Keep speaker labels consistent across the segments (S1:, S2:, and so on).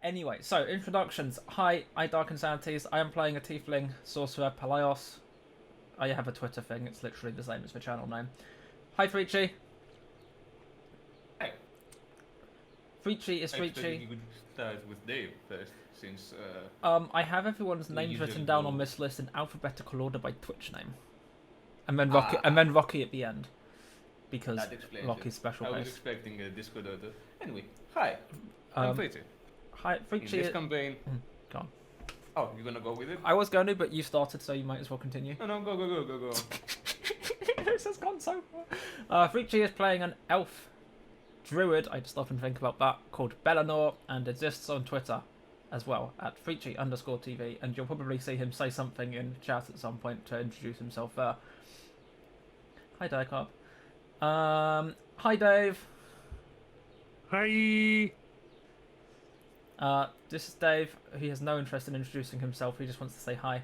S1: Anyway, so introductions. Hi, I'm DarkInsanities. I am playing a tiefling sorcerer, Pelaios. I have a Twitter thing. It's literally the same as the channel name. Hi, Frici.
S2: Hi.
S1: Frici is
S2: I expected
S1: Frici.
S2: you would start with Dave first, since
S1: I have everyone's
S2: we
S1: names
S2: usually
S1: written down on
S2: go.
S1: this list in alphabetical order by Twitch name, and then
S2: Ah,
S1: Rocky at the end, because
S2: that explains it.
S1: Rocky's special
S2: I was
S1: case.
S2: expecting a Discord order. Anyway, hi, I'm
S1: Um,
S2: Frici.
S1: Hi,
S2: In
S1: Frici.
S2: this campaign.
S1: Go on.
S2: Oh, you're gonna go with it?
S1: I was going to, but you started, so you might as well continue.
S2: No, go.
S1: This has gone so far. Frici is playing an elf druid, I just often think about that, called Belanor, and exists on Twitter as well, at Frici_TV, and you'll probably see him say something in chat at some point to introduce himself there. Hi, Dicarb. Hi, Dave.
S3: Hi.
S1: This is Dave. He has no interest in introducing himself. He just wants to say hi.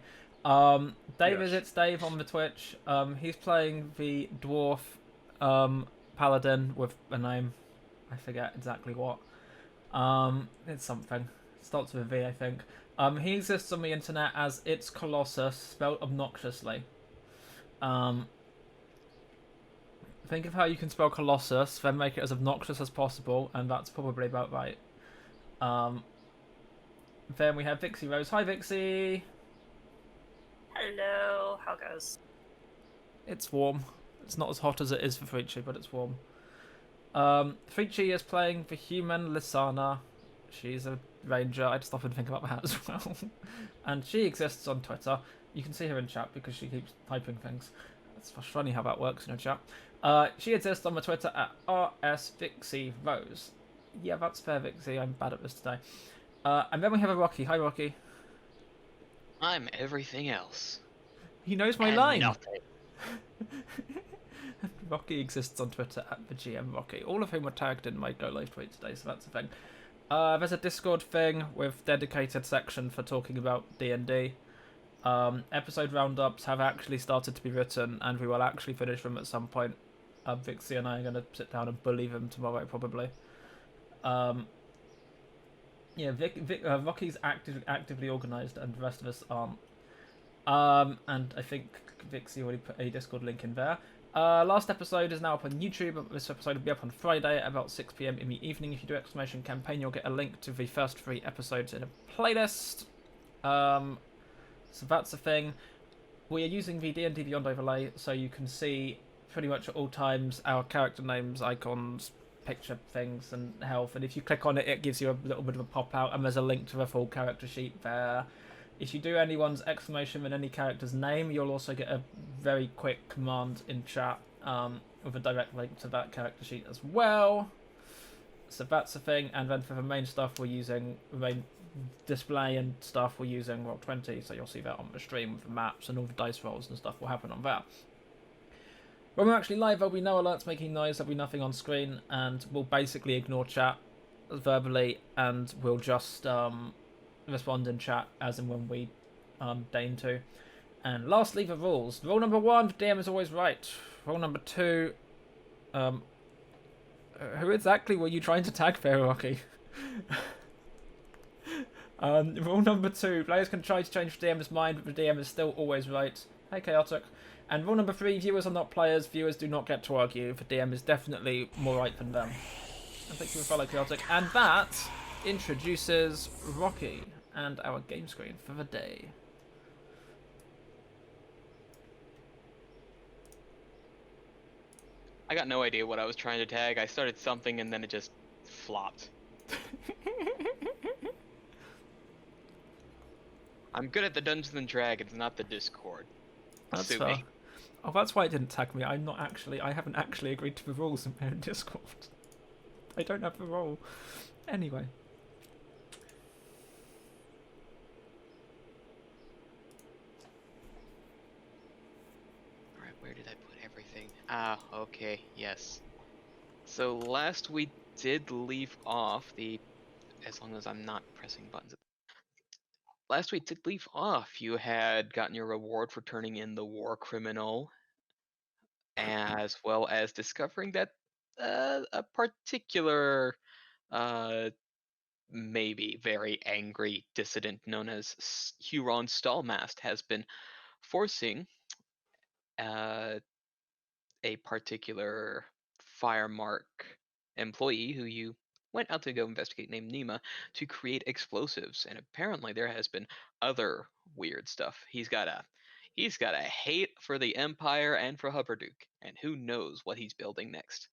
S1: Dave is itsDave on the Twitch. He's playing the dwarf paladin with a name. I forget exactly what. It's something. It starts with a V, I think. He exists on the internet as It's Colossus, spelled obnoxiously. Think of how you can spell Colossus, then make it as obnoxious as possible, and that's probably about right. Then we have VixieRose. Hi, Vixie.
S4: Hello, how goes?
S1: It's warm. It's not as hot as it is for Frici, but it's warm. Frici is playing the human Lisana. She's a ranger. I just often think about that as well. And she exists on Twitter. You can see her in chat because she keeps typing things. It's funny how that works in a chat. She exists on the Twitter at rsVixieRose. Yeah, that's fair, Vixie. I'm bad at this today. And then we have a Rocky. Hi, Rocky.
S5: I'm everything else.
S1: He knows my
S5: and
S1: line.
S5: Nothing.
S1: Rocky exists on Twitter at the GM Rocky, all of whom were tagged in my Go Live tweet today, so that's a thing. There's a Discord thing with dedicated section for talking about D&D. Episode roundups have actually started to be written, and we will actually finish them at some point. Vixie and I are going to sit down and bully them tomorrow, probably. Rocky's actively organised, and the rest of us aren't. And I think Vixie already put a Discord link in there. Last episode is now up on YouTube. This episode will be up on Friday at about 6 PM in the evening. If you do exclamation campaign, you'll get a link to the first 3 episodes in a playlist. So that's the thing. We are using the D&D Beyond overlay, so you can see pretty much at all times our character names, icons, picture things, and health. And if you click on it, it gives you a little bit of a pop out, and there's a link to the full character sheet there. If you do anyone's exclamation in any character's name, you'll also get a very quick command in chat with a direct link to that character sheet as well. So that's the thing. And then for the main stuff, we're using the main display and stuff. We're using Roll20, so you'll see that on the stream with the maps and all the dice rolls and stuff will happen on that. When we're actually live, there'll be no alerts making noise. There'll be nothing on screen, and we'll basically ignore chat verbally, and we'll just respond in chat as and when we deign to. And lastly, the rules. Rule number 1, the DM is always right. Rule number 2, who exactly were you trying to tag there, Rocky? Rule number 2, players can try to change the DM's mind, but the DM is still always right. Hey, Chaotic. And rule number 3, viewers are not players. Viewers do not get to argue. The DM is definitely more right than them. And thank you for following, Chaotic. And that introduces Rocky and our game screen for the day.
S5: I got no idea what I was trying to tag. I started something and then it just flopped. I'm good at the Dungeons and Dragons, not the Discord.
S1: That's
S5: Sue
S1: fair.
S5: me.
S1: Oh, that's why it didn't tag me. I haven't actually agreed to the rules in my own Discord. I don't have the role. Anyway.
S5: Alright, where did I put everything? Ah, okay, yes. So last we did leave off as long as I'm not pressing buttons. Last we did leave off, you had gotten your reward for turning in the war criminal, as well as discovering that a particular maybe very angry dissident known as Huron Stahlmast has been forcing uh, a particular Firemark employee who you went out to go investigate named Nima to create explosives, and apparently there has been other weird stuff. He's got a hate for the Empire and for Hupperduke, and who knows what he's building next.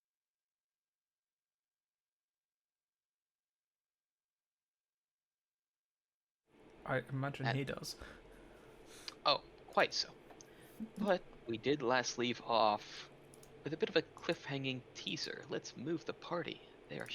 S1: I imagine
S5: That-
S1: he does.
S5: Oh, quite so. But we did last leave off with a bit of a cliffhanging teaser. Let's move the party. They are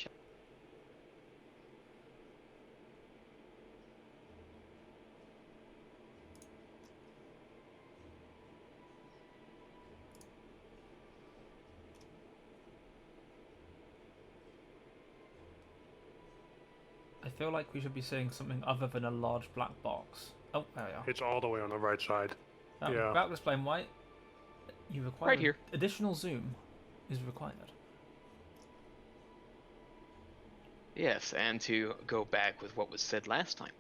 S1: I feel like we should be seeing something other than a large black box. Oh, there we are.
S3: It's all the way on the right side. Yeah.
S1: Without explaining why, you require
S5: Right here.
S1: additional zoom is required.
S5: Yes, and to go back with what was said last time.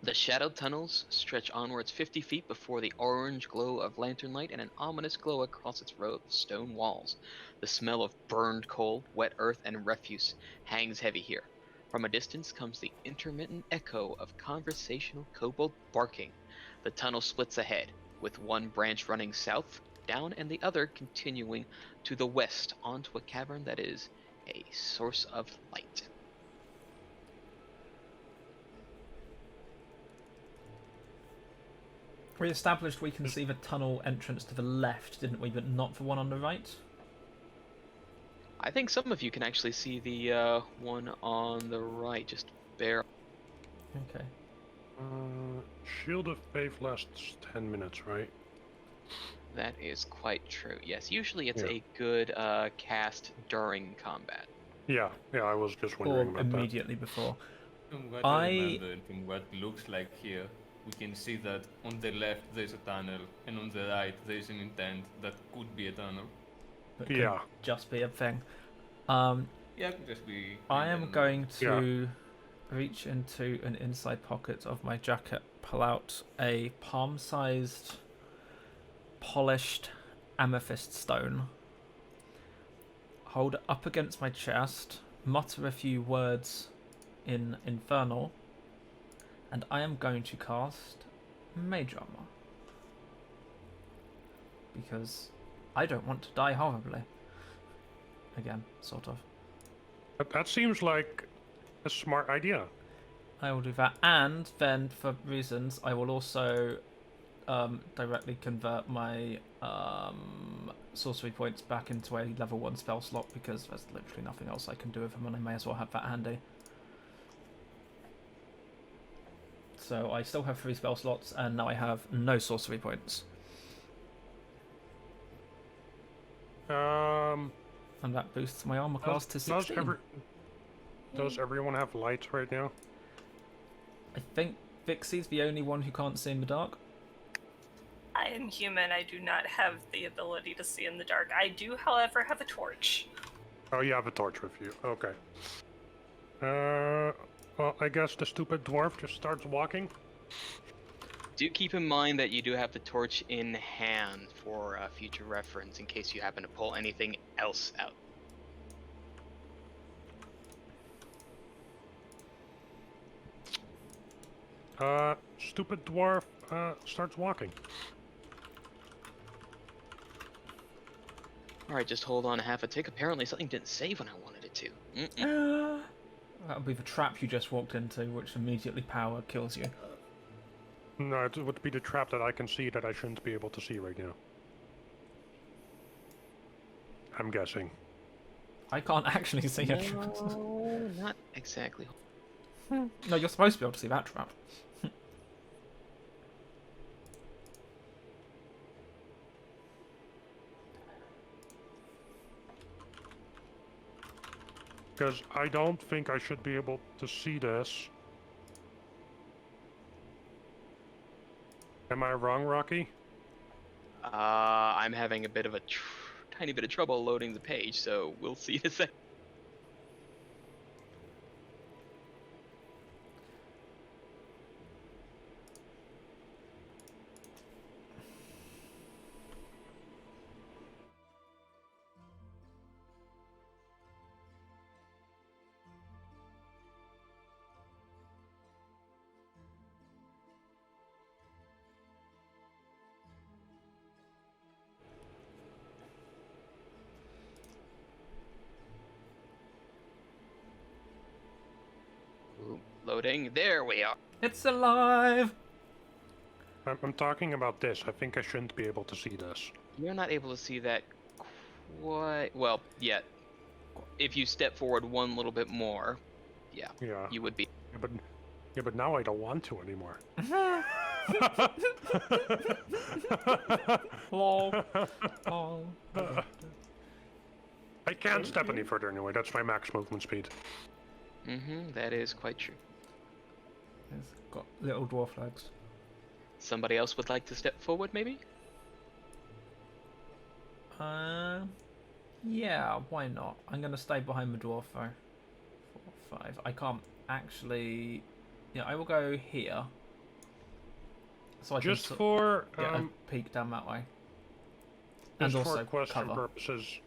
S5: The shadowed tunnels stretch onwards 50 feet before the orange glow of lantern light and an ominous glow across its row of stone walls. The smell of burned coal, wet earth, and refuse hangs heavy here. From a distance comes the intermittent echo of conversational kobold barking. The tunnel splits ahead, with one branch running south, down, and the other continuing to the west onto a cavern that is a source of light.
S1: We established we can see the tunnel entrance to the left, didn't we? But not the one on the right?
S5: I think some of you can actually see the one on the right, just bare.
S1: Okay.
S3: Shield of Faith lasts 10 minutes, right?
S5: That is quite true. Yes, usually it's
S3: Yeah.
S5: a good cast during combat.
S3: Yeah, I was just
S1: Or
S3: wondering about that.
S1: immediately before.
S2: From what
S1: I-
S2: I remember and from what looks like here, we can see that on the left there's a tunnel, and on the right there's an intent that could be a tunnel.
S1: That could
S3: Yeah.
S1: just be a thing.
S2: Yeah, it could just be.
S1: I am
S2: hidden.
S1: going to reach into an inside pocket of my jacket, pull out a palm-sized, polished amethyst stone, hold it up against my chest, mutter a few words in Infernal, and I am going to cast Mage Armor. Because I don't want to die horribly. Again, sort of.
S3: That seems like a smart idea.
S1: I will do that, and then for reasons, I will also directly convert my sorcery points back into a level 1 spell slot because there's literally nothing else I can do with them, and I may as well have that handy. So I still have 3 spell slots, and now I have no sorcery points, and that boosts my armor class to 16.
S3: Does everyone have lights right now?
S1: I think Vixie's the only one who can't see in the dark.
S4: I am human. I do not have the ability to see in the dark. I do, however, have a torch.
S3: Oh, you have a torch with you. Okay. Well, I guess the stupid dwarf just starts walking.
S5: Do keep in mind that you do have the torch in hand for future reference in case you happen to pull anything else out.
S3: Stupid dwarf starts walking.
S5: Alright, just hold on a half a tick. Apparently something didn't save when I wanted it to.
S1: That would be the trap you just walked into, which immediately power kills you.
S3: No, it would be the trap that I can see that I shouldn't be able to see right now. I'm guessing.
S1: I can't actually see it.
S5: No, not exactly.
S1: No, you're supposed to be able to see that trap.
S3: Because I don't think I should be able to see this. Am I wrong, Rocky?
S5: I'm having a bit of a tiny bit of trouble loading the page, so we'll see in a sec. Loading. There we are.
S1: It's alive!
S3: I'm talking about this. I think I shouldn't be able to see this.
S5: You're not able to see that quite well yet. If you step forward one little bit more, yeah,
S3: Yeah.
S5: you would be.
S3: But now I don't want to anymore.
S1: Lol. Oh.
S3: I can't step any further anyway. That's my max movement speed.
S5: That is quite true.
S1: It's got little dwarf legs.
S5: Somebody else would like to step forward, maybe?
S1: Yeah, why not? I'm gonna stay behind the dwarf though. 4, 5. I can't actually. Yeah, I will go here. So I
S3: Just
S1: can
S3: for
S1: get a peek down that way. And
S3: just
S1: also
S3: for question
S1: cover.
S3: purposes,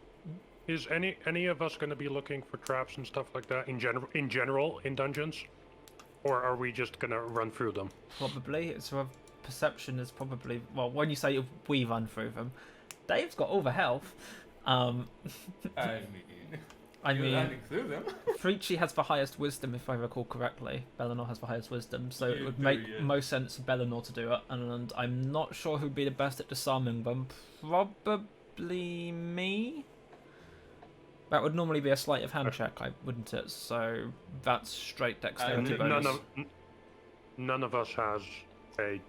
S3: is any of us going to be looking for traps and stuff like that in general in dungeons, or are we just going to run through them?
S1: Probably. It's a perception is probably well. When you say we run through them, Dave's got all the health.
S2: I mean, you're running through them.
S1: Frici has the highest wisdom, if I recall correctly. Belanor has the highest wisdom, so it
S2: You
S1: would
S2: do,
S1: make
S2: yeah.
S1: most sense for Belanor to do it. And I'm not sure who'd be the best at disarming them. Probably me. That would normally be a sleight of hand check, wouldn't it? So that's straight dexterity bonus.
S3: None of us has a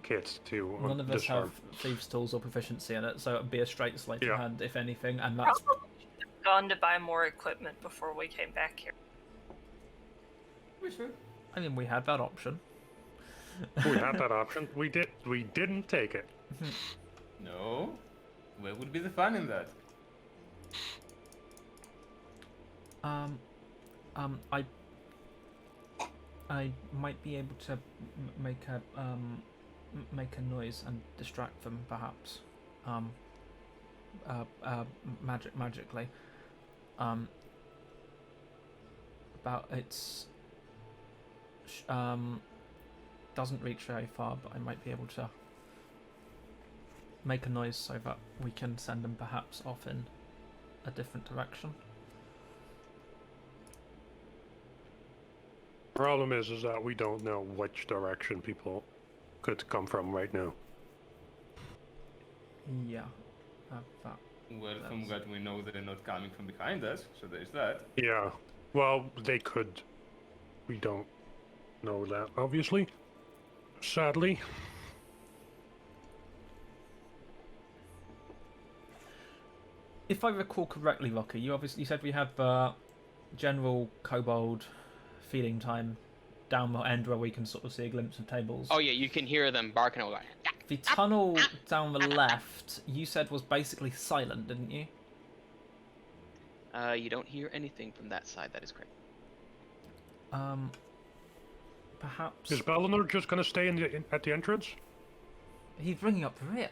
S3: kit to
S1: None of us
S3: disarm.
S1: have thieves' tools or proficiency in it, so it would be a straight sleight of
S3: Yeah.
S1: hand, if anything. And that's
S4: Probably should have gone to buy more equipment before we came back here.
S2: We should.
S1: I mean, we had that option.
S3: We had that option. We didn't take it.
S2: No. Where would be the fun in that?
S1: I might be able to make a noise and distract them, perhaps. Magically. About its doesn't reach very far, but I might be able to make a noise so that we can send them perhaps off in a different direction.
S3: Problem is that we don't know which direction people could come from right now.
S1: Yeah. That.
S2: Well, from what we know, they're not coming from behind us, so there's that.
S3: Yeah. Well, they could. We don't know that, obviously. Sadly.
S1: If I recall correctly, Rocky, you said we have general kobold feeding time down the end where we can sort of see a glimpse of tables.
S5: Oh yeah, you can hear them barking over.
S1: The tunnel down the left, you said was basically silent, didn't you?
S5: You don't hear anything from that side. That is correct.
S1: Perhaps
S3: Is Belanor just gonna stay at the entrance?
S1: he's bringing up the rear.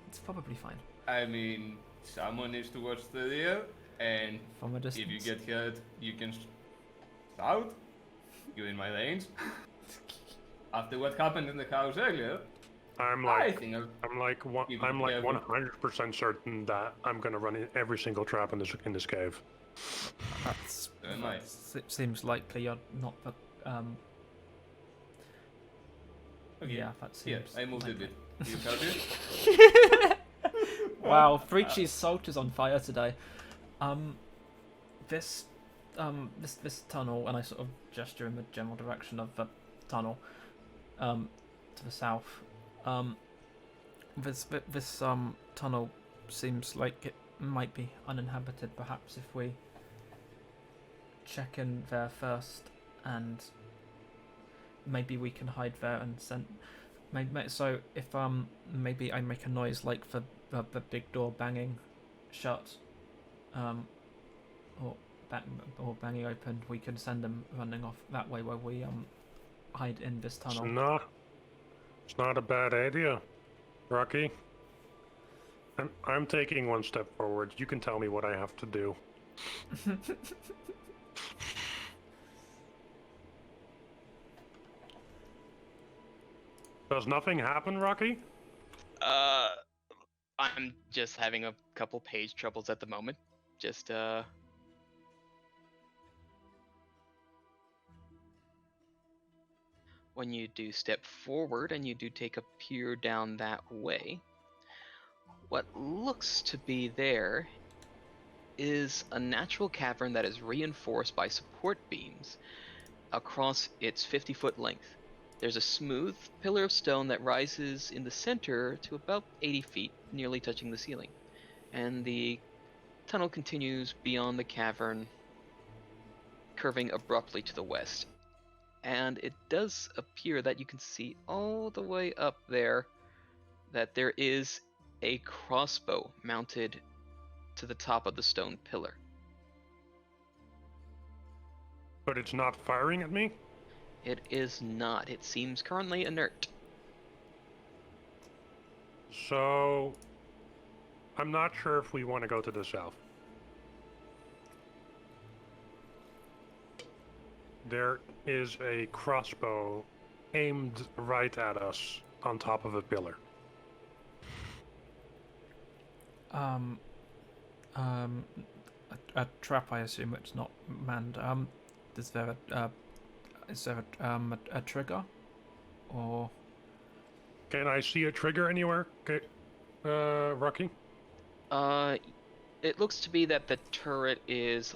S1: It's probably fine
S2: I mean, someone needs to watch the rear, and
S1: from a
S2: if you
S1: distance.
S2: get hurt, you can shout. You're in my range. After what happened in the house earlier,
S3: I'm
S2: I
S3: like,
S2: think
S3: I'm like,
S2: Even
S3: I'm like
S2: careful.
S3: 100% certain that I'm gonna run in every single trap in this cave.
S1: That's
S2: nice.
S1: it seems likely. You're not the
S2: Okay.
S1: Yeah, that
S2: Yeah,
S1: seems.
S2: I moved a
S1: likely.
S2: bit. You help it?
S1: Wow, Frici's salt is on fire today. This tunnel, and I sort of gesture in the general direction of the tunnel, to the south. This tunnel seems like it might be uninhabited. Perhaps if we check in there first, and maybe we can hide there and send. So if maybe I make a noise like the big door banging shut, or banging open, we can send them running off that way where we hide in this tunnel.
S3: It's not a bad idea, Rocky. I'm taking one step forward. You can tell me what I have to do. Does nothing happen, Rocky?
S5: I'm just having a couple page troubles at the moment. Just when you do step forward and you do take a peer down that way, what looks to be there is a natural cavern that is reinforced by support beams across its 50-foot length. There's a smooth pillar of stone that rises in the center to about 80 feet, nearly touching the ceiling. And the tunnel continues beyond the cavern, curving abruptly to the west. And it does appear that you can see all the way up there that there is a crossbow mounted to the top of the stone pillar.
S3: But it's not firing at me?
S5: It is not. It seems currently inert.
S3: So, I'm not sure if we want to go to the south. There is a crossbow aimed right at us on top of a pillar.
S1: A trap, I assume it's not manned. Is there a trigger, or?
S3: Can I see a trigger anywhere? Okay, Rocky?
S5: It looks to be that the turret is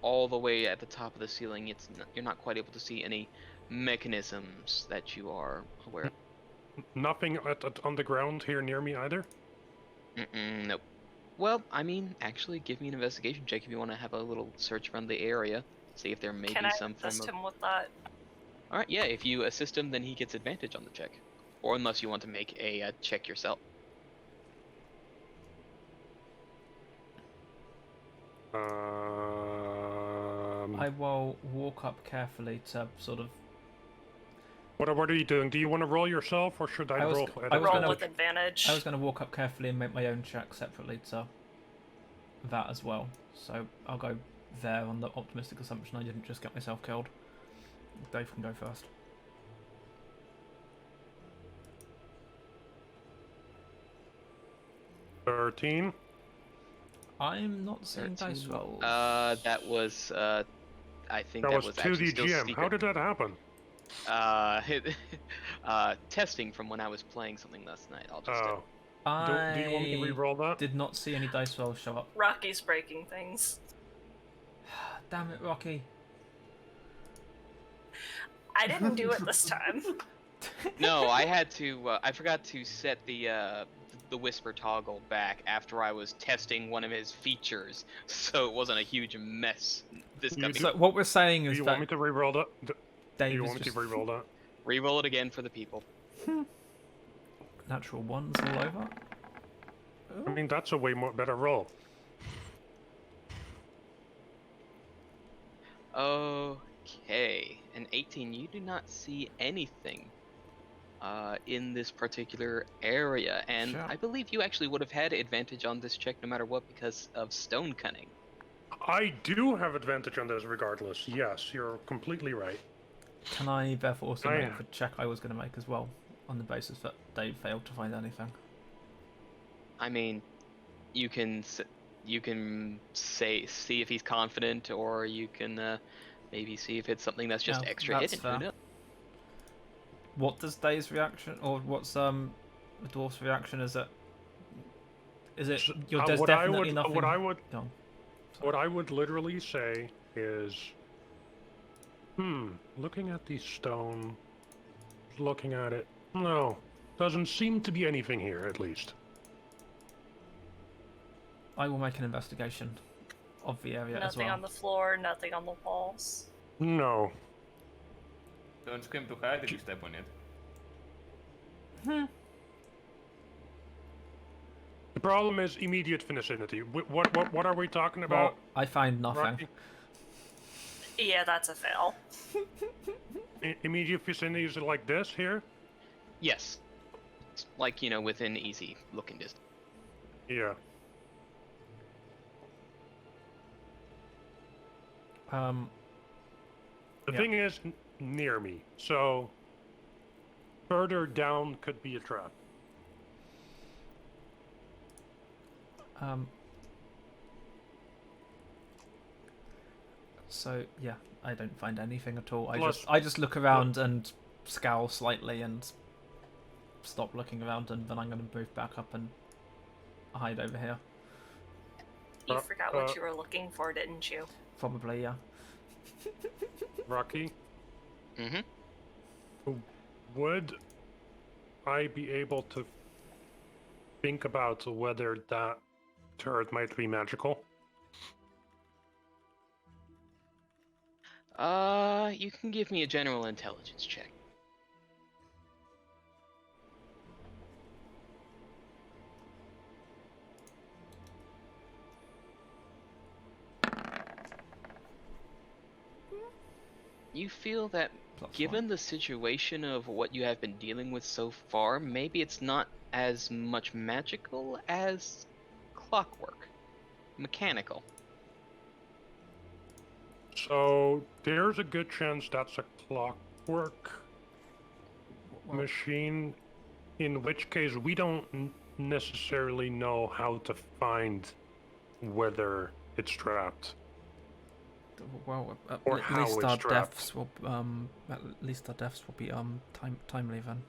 S5: all the way at the top of the ceiling. You're not quite able to see any mechanisms that you are aware of.
S3: Nothing on the ground here near me either?
S5: Nope. Well, I mean, actually, give me an investigation check if you want to have a little search around the area, see if there may
S4: Can
S5: be
S4: I
S5: some form
S4: assist
S5: of...
S4: him with that?
S5: Alright, yeah, if you assist him, then he gets advantage on the check. Or unless you want to make a check yourself.
S1: I will walk up carefully to sort of.
S3: What are you doing? Do you want to roll yourself, or should I roll?
S4: Roll with advantage.
S1: I was going to walk up carefully and make my own check separately to that as well. So I'll go there on the optimistic assumption I didn't just get myself killed. Dave can go first.
S3: $13.
S1: I'm not seeing dice rolls.
S5: That was, I think that was
S3: to
S5: actually
S3: the
S5: still
S3: GM.
S5: secret.
S3: How did that happen?
S5: Testing from when I was playing something last night. I'll just.
S3: Oh. Do you want me to re-roll that?
S1: Did not see any dice rolls show up.
S4: Rocky's breaking things.
S1: Damn it, Rocky.
S4: I didn't do it this time.
S5: No, I had to. I forgot to set the whisper toggle back after I was testing one of his features, so it wasn't a huge mess this coming.
S1: So what we're saying
S3: Do
S1: is
S3: you
S1: that
S3: want me to re-roll that?
S1: Dave
S3: Do you
S1: is
S3: want me
S1: just
S3: to re-roll that?
S5: Reroll it again for the people.
S1: natural ones all over.
S3: I mean, that's a way better roll.
S5: Okay, an 18. You do not see anything in this particular area, and
S1: Sure.
S5: I believe you actually would have had advantage on this check no matter what because of stone cunning.
S3: I do have advantage on this regardless. Yes, you're completely right.
S1: Can I therefore also
S3: Oh,
S1: make
S3: yeah.
S1: the check I was going to make as well, on the basis that Dave failed to find anything?
S5: I mean, you can see if he's confident, or you can maybe see if it's something that's just
S1: Yeah,
S5: extra
S1: that's
S5: hidden.
S1: fair.
S5: Who knows?
S1: What does Dave's reaction, or what's the dwarf's reaction? Is it there's
S3: What I
S1: definitely
S3: would,
S1: nothing?
S3: what I would,
S1: Go on.
S3: what I would literally say is, looking at the stone, looking at it, no, doesn't seem to be anything here, at least.
S1: I will make an investigation of the area as
S4: Nothing
S1: well.
S4: on the floor, nothing on the walls.
S3: No.
S2: Don't scream too hard if you step on it.
S3: The problem is immediate vicinity. What are we talking
S1: Well,
S3: about?
S1: I find nothing.
S3: Rocky?
S4: Yeah, that's a fail.
S3: Immediate vicinity is it like this here?
S5: Yes, it's like within easy looking distance.
S3: Yeah. The
S1: Yeah.
S3: thing is near me, so further down could be a trap.
S1: So yeah, I don't find anything at all.
S3: Plus-
S1: I just look around and scowl slightly and stop looking around, and then I'm going to move back up and hide over here.
S4: You forgot what you were looking for, didn't you?
S1: Probably, yeah.
S3: Rocky,
S5: Mm-hmm.
S3: would I be able to think about whether that turret might be magical?
S5: You can give me a general intelligence check. You feel that
S1: Plus
S5: given the situation of what you have been dealing with so far, maybe it's not as much magical as clockwork. Mechanical.
S3: So there's a good chance that's a clockwork
S1: Well,
S3: machine, in which case we don't necessarily know how to find whether it's trapped.
S1: well,
S3: Or
S1: at
S3: how
S1: least
S3: it's
S1: our
S3: trapped.
S1: deaths will at least our deaths will be timely then.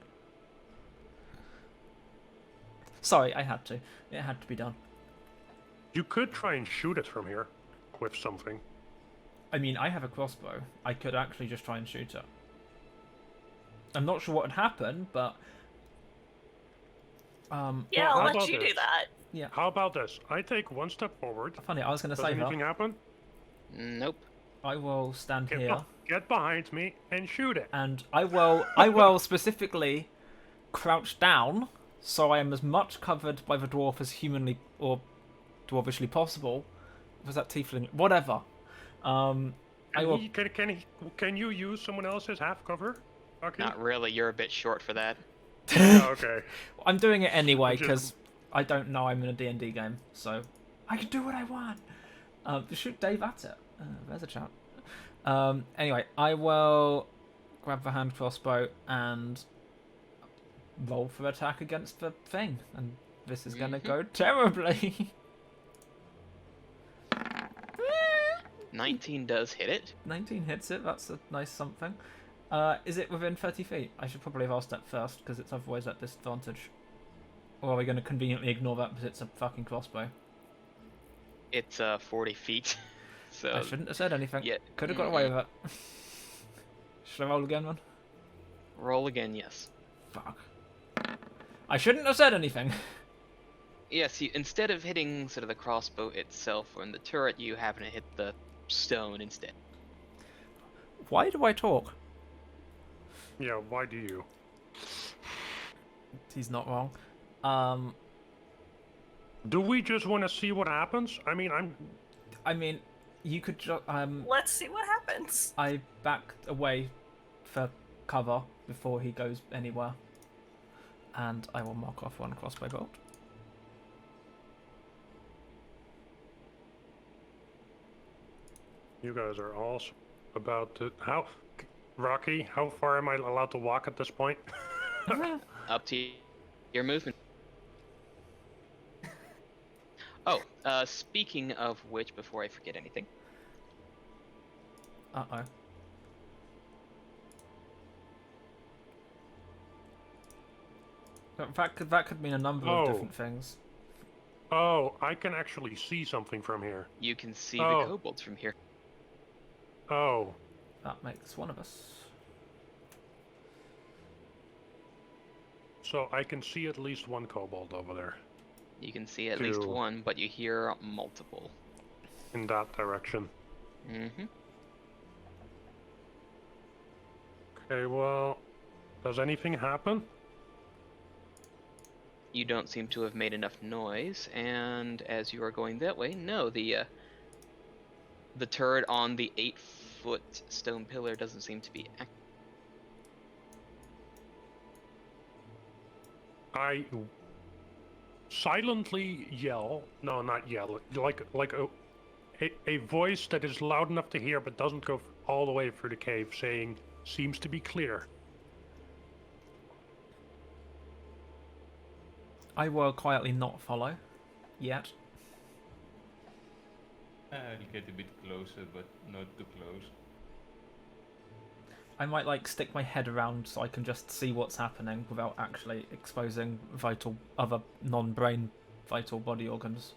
S1: Sorry, I had to. It had to be done.
S3: You could try and shoot it from here with something.
S1: I mean, I have a crossbow. I could actually just try and shoot it. I'm not sure what would happen, but
S4: Yeah,
S3: Well,
S4: I'll
S3: how
S4: let
S3: about
S4: you do
S3: this?
S4: that.
S1: yeah.
S3: How about this? I take one step forward.
S1: Funny, I was going to
S3: Does
S1: say
S3: anything
S1: that.
S3: happen?
S5: Nope.
S1: I will stand
S3: Get,
S1: here,
S3: get behind me and shoot it.
S1: and I will specifically crouch down, so I am as much covered by the dwarf as humanly or dwarvishly possible. Was that tiefling? Whatever. I will.
S3: Can you use someone else's half cover? Okay.
S5: Not really. You're a bit short for that.
S3: Yeah, okay.
S1: I'm doing it anyway
S3: Which is-
S1: because I don't know I'm in a D&D game, so I can do what I want. Shoot Dave at it. There's a chat. Anyway, I will grab the hand crossbow and roll for attack against the thing, and this is gonna go terribly.
S5: 19 does hit it.
S1: 19 hits it. That's a nice something. Is it within 30 feet? I should probably have asked that first because it's otherwise at disadvantage. Or are we going to conveniently ignore that because it's a fucking crossbow?
S5: It's 40 feet. So
S1: I shouldn't have said anything.
S5: yeah,
S1: Could have got away with it. Should I roll again, man?
S5: roll again, yes.
S1: Fuck. I shouldn't have said anything.
S5: Yes, you, instead of hitting sort of the crossbow itself or in the turret, you happen to hit the stone instead.
S1: Why do I talk?
S3: Yeah, why do you?
S1: He's not wrong.
S3: Do we just want to see what happens? I mean,
S1: you could just
S4: Let's see what happens.
S1: I backed away for cover before he goes anywhere, and I will mark off one crossbow bolt.
S3: you guys are all about to... Rocky, how far am I allowed to walk at this point?
S5: Up to your movement. Oh, speaking of which, before I forget anything,
S1: Uh-oh. That could mean a number of different things.
S3: Oh, I can actually see something from here.
S5: you can see
S3: Oh.
S5: the kobolds from here.
S3: Oh,
S1: That makes one of us.
S3: so I can see at least one kobold over there,
S5: You can see at least
S3: Two.
S5: one, but you hear multiple.
S3: in that direction.
S5: Mm-hmm.
S3: Okay, well, does anything happen?
S5: You don't seem to have made enough noise, and as you are going that way, no, the turret on the 8-foot stone pillar doesn't seem to be active.
S3: I silently yell. No, not yell. Like a voice that is loud enough to hear but doesn't go all the way through the cave, saying, "Seems to be clear."
S1: I will quietly not follow. Yet.
S2: I'll get a bit closer, but not too close.
S1: I might like stick my head around so I can just see what's happening without actually exposing other non-brain vital body organs.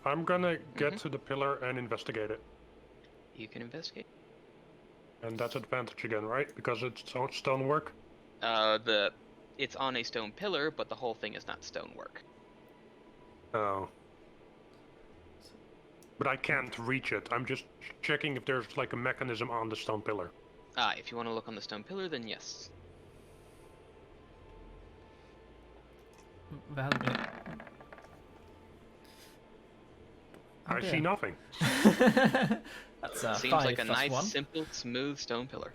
S3: I'm gonna get to the pillar and investigate it.
S5: You can investigate.
S3: And that's advantage again, right? Because it's stonework?
S5: It's on a stone pillar, but the whole thing is not stonework.
S3: Oh. But I can't reach it. I'm just checking if there's like a mechanism on the stone pillar.
S5: If you want to look on the stone pillar, then yes.
S1: Well,
S3: I see nothing.
S1: That's
S5: Seems
S1: 5
S5: like a
S1: plus
S5: nice,
S1: 1.
S5: simple, smooth stone pillar.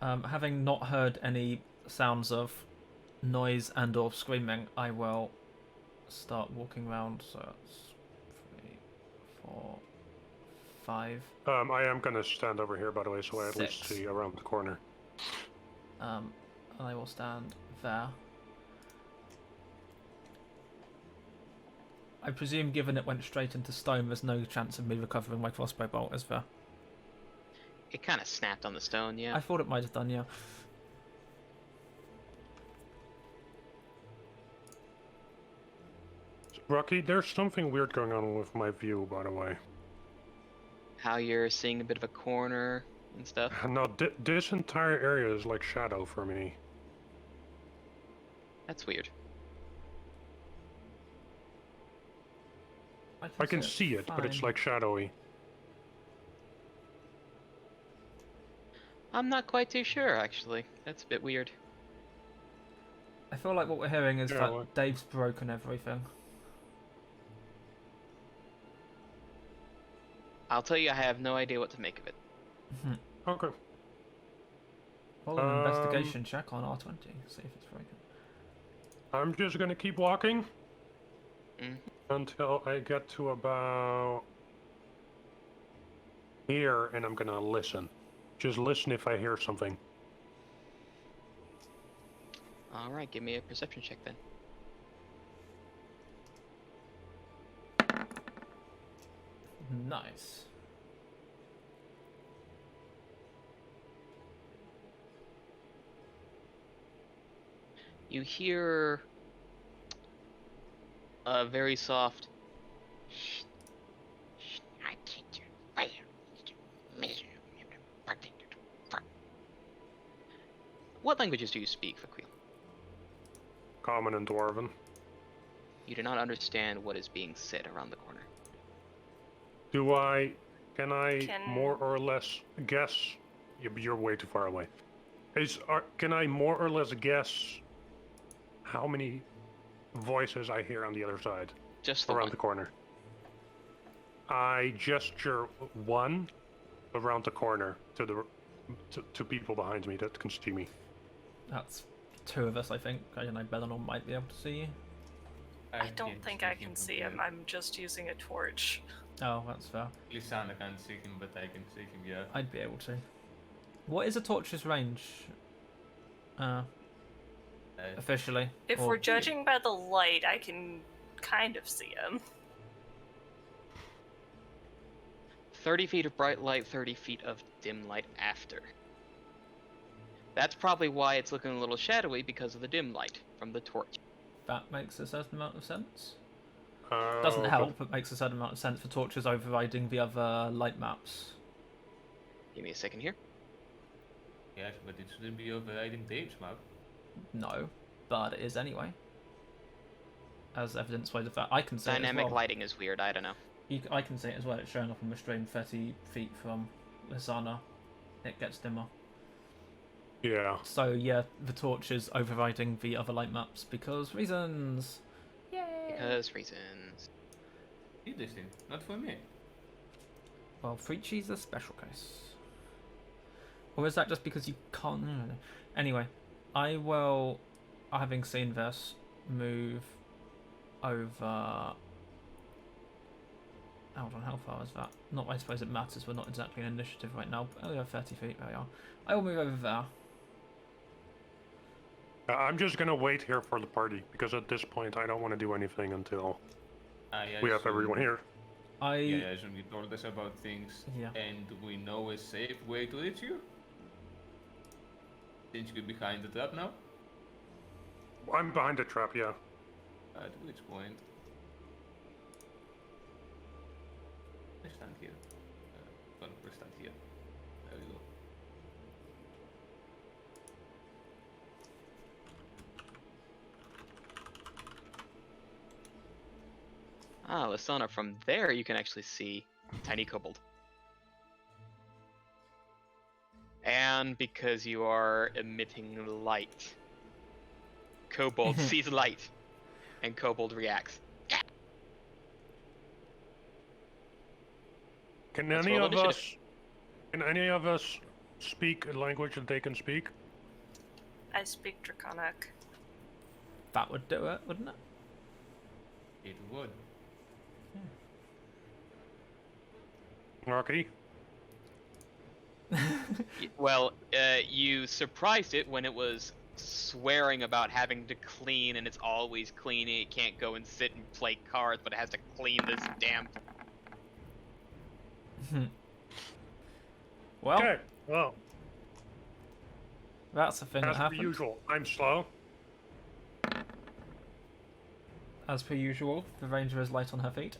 S1: Having not heard any sounds of noise and or screaming, I will start walking around. So that's 3, 4, 5.
S3: I am gonna stand over here, by the way, so I at least
S1: 6.
S3: see around the corner.
S1: And I will stand there. I presume, given it went straight into stone, there's no chance of me recovering my crossbow bolt, is there?
S5: It kind of snapped on the stone, yeah.
S1: I thought it might have done, yeah.
S3: Rocky, there's something weird going on with my view, by the way.
S5: How you're seeing a bit of a corner and stuff.
S3: No, this entire area is like shadow for me.
S5: That's weird.
S3: I can see it, but it's
S1: fine.
S3: like shadowy.
S5: I'm not quite too sure, actually. That's a bit weird.
S1: I feel like what we're hearing is
S3: Yeah,
S1: that
S3: what?
S1: Dave's broken everything.
S5: I'll tell you, I have no idea what to make of it.
S3: Okay.
S1: Roll an investigation check on R20, see if it's broken.
S3: I'm just gonna keep walking
S5: Mhm.
S3: until I get to about here, and I'm gonna listen. Just listen if I hear something.
S5: Alright, give me a perception check then.
S1: Nice.
S5: You hear a very soft. What languages do you speak, Vakhuil?
S3: Common and dwarven.
S5: You do not understand what is being said around the corner.
S3: Can I more or less guess? You're way too far away. Can I more or less guess how many voices I hear on the other side?
S5: Just the
S3: around
S5: one.
S3: the corner. I gesture one around the corner to people behind me that can see me.
S1: That's 2 of us, I think. I don't know, Belanor might be able to see you.
S4: I don't think I can see him. I'm just using a torch.
S1: Oh, that's fair.
S2: Lisana can't see him, but I can see him, yeah.
S1: I'd be able to. What is a torch's range? Officially?
S4: If
S1: Or-
S4: we're judging by the light, I can kind of see him.
S5: 30 feet of bright light, 30 feet of dim light after. That's probably why it's looking a little shadowy, because of the dim light from the torch.
S1: That makes a certain amount of sense.
S3: Oh,
S1: Doesn't help, but makes a certain amount of sense for torches overriding the other light maps.
S5: Give me a second here.
S2: Yes, but it shouldn't be overriding Dave's map.
S1: No, but it is anyway. As evidenced by the fact I can see
S5: Dynamic
S1: it as well.
S5: lighting is weird, I don't know.
S1: I can see it as well. It's showing up on my stream 30 feet from Lisana. It gets dimmer.
S3: Yeah.
S1: So yeah, the torch is overriding the other light maps because reasons. Yay!
S5: Because reasons.
S2: Interesting. Not for me.
S1: Well, Frici's a special case. Or is that just because you can't? No. Anyway, I will, having seen this, move over. Hold on, how far is that? Not, I suppose it matters. We're not exactly in initiative right now. Oh, yeah, 30 feet. There we are. I will move over there.
S3: I'm just gonna wait here for the party because at this point I don't want to do anything until
S2: Yeah,
S3: we have
S2: so
S3: everyone here.
S2: Yeah, so you told us about things,
S1: Yeah.
S2: and we know a safe way to reach you? Since you're behind the trap now?
S3: I'm behind the trap, yeah.
S2: At which point... I stand here. We'll stand here. There we go.
S5: Ah, Lisana, from there you can actually see tiny kobold. And because you are emitting light, kobold sees light, and kobold reacts.
S3: Can
S5: Let's
S3: any
S5: roll
S3: of
S5: initiative.
S3: us... Can any of us speak a language that they can speak?
S4: I speak draconic.
S1: That would do it, wouldn't it?
S2: It would.
S3: Rocky?
S5: Well, you surprised it when it was swearing about having to clean, and it's always cleaning. It can't go and sit and play cards, but it has to clean this damn.
S1: Well,
S3: Okay, well,
S1: that's a thing that
S3: as per
S1: happened.
S3: usual, I'm slow.
S1: As per usual, the ranger is light on her feet.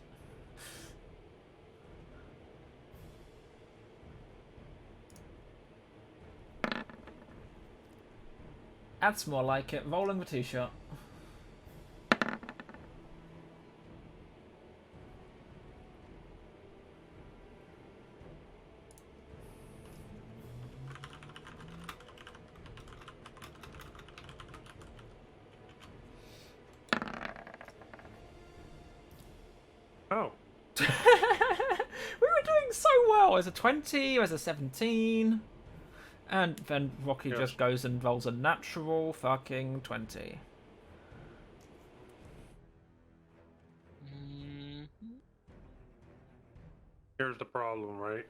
S1: That's more like it. Rolling the t-shirt.
S3: Oh,
S1: We were doing so well. As a 20, as a 17. And then Rocky
S3: Yes.
S1: just goes and rolls a natural fucking 20.
S3: here's the problem, right?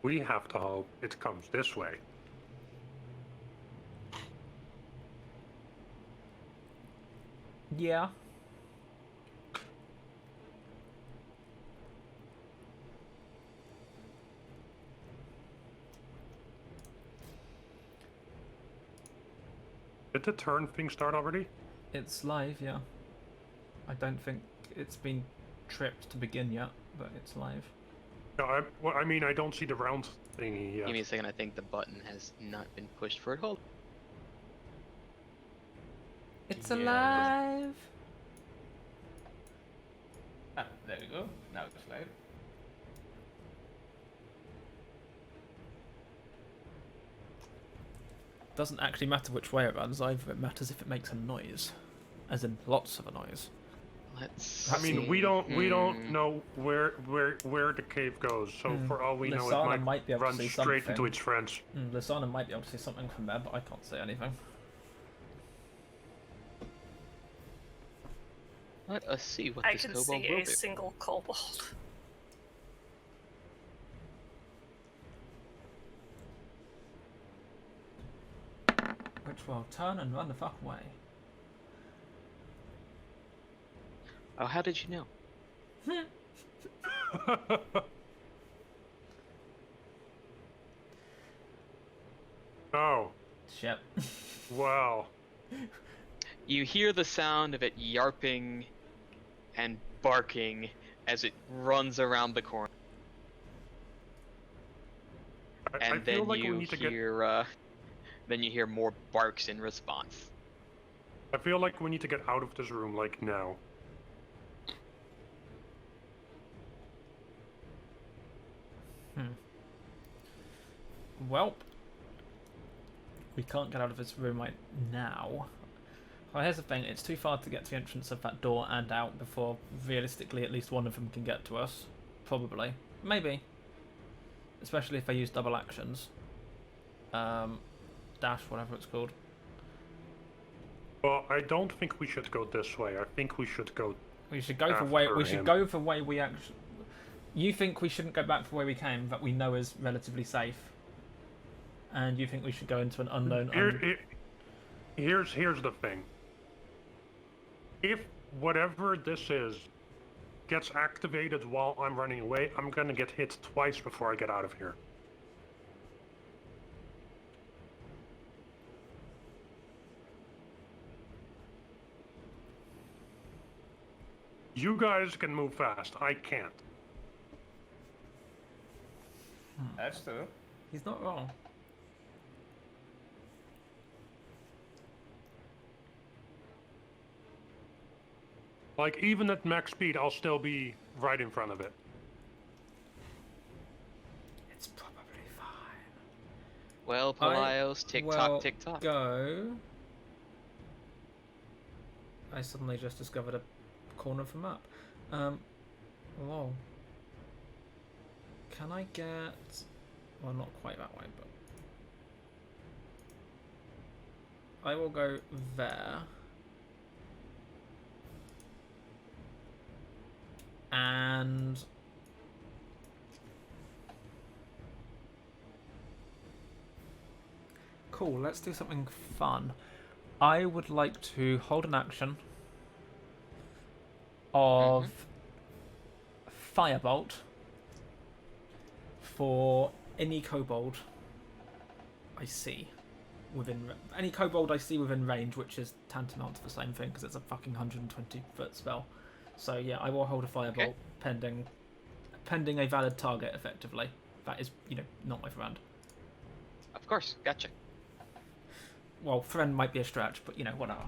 S3: We have to hope it comes this way.
S1: Yeah.
S3: Did the turn thing start already?
S1: It's live, yeah. I don't think it's been tripped to begin yet, but it's live.
S3: No, I mean, I don't see the round thingy yet.
S5: Give me a second. I think the button has not been pushed for it. Hold.
S1: It's
S2: Yeah.
S1: alive!
S2: Ah, there we go. Now it's live.
S1: Doesn't actually matter which way it runs either, it matters if it makes a noise. As in lots of a noise.
S5: Let's.
S3: I mean,
S5: see.
S3: we don't know where the cave goes, so for all we know,
S1: Lisana
S3: it
S1: might be able to
S3: run
S1: see
S3: straight
S1: something.
S3: into its friends.
S1: Lisana might be able to see something from there, but I can't see anything.
S5: Let us see what
S4: I
S5: this
S4: can
S5: kobold
S4: see
S5: will
S4: a
S5: do.
S4: single kobold.
S1: Which will turn and run the fuck away.
S5: Oh, how did you know?
S3: Oh,
S1: Shit.
S3: wow.
S5: You hear the sound of it yarping and barking as it runs around the corner,
S3: I
S5: and
S3: feel
S5: then
S3: like we
S5: you
S3: need to get.
S5: hear more barks in response.
S3: I feel like we need to get out of this room, like now.
S1: Well, we can't get out of this room right now. Well, here's the thing, it's too far to get to the entrance of that door and out before realistically at least one of them can get to us. Probably. Maybe. Especially if I use double actions. Dash, whatever it's called.
S3: Well, I don't think we should go this way. I think we should go.
S1: We should go the way
S3: After
S1: we should
S3: him.
S1: go the way we actually. You think we shouldn't go back the way we came, that we know is relatively safe, and you think we should go into an unknown.
S3: Here's the thing. If whatever this is gets activated while I'm running away, I'm gonna get hit twice before I get out of here. You guys can move fast. I can't.
S2: That's true.
S1: He's not wrong.
S3: Like, even at max speed, I'll still be right in front of it.
S1: It's probably fine.
S5: Well, Pelaios, tick tock, tick tock.
S1: Go. I suddenly just discovered a corner of the map. Lol. Can I get... Well, not quite that way, but... I will go there. And... Cool, let's do something fun. I would like to hold an action of Firebolt for any kobold I see within any kobold I see within range, which is tantamount to the same thing because it's a fucking 120-foot spell. So yeah, I will hold a Firebolt pending a valid target. Effectively, that is, you know, not my friend.
S5: Of course, gotcha.
S1: Well, friend might be a stretch, but you know, whatever.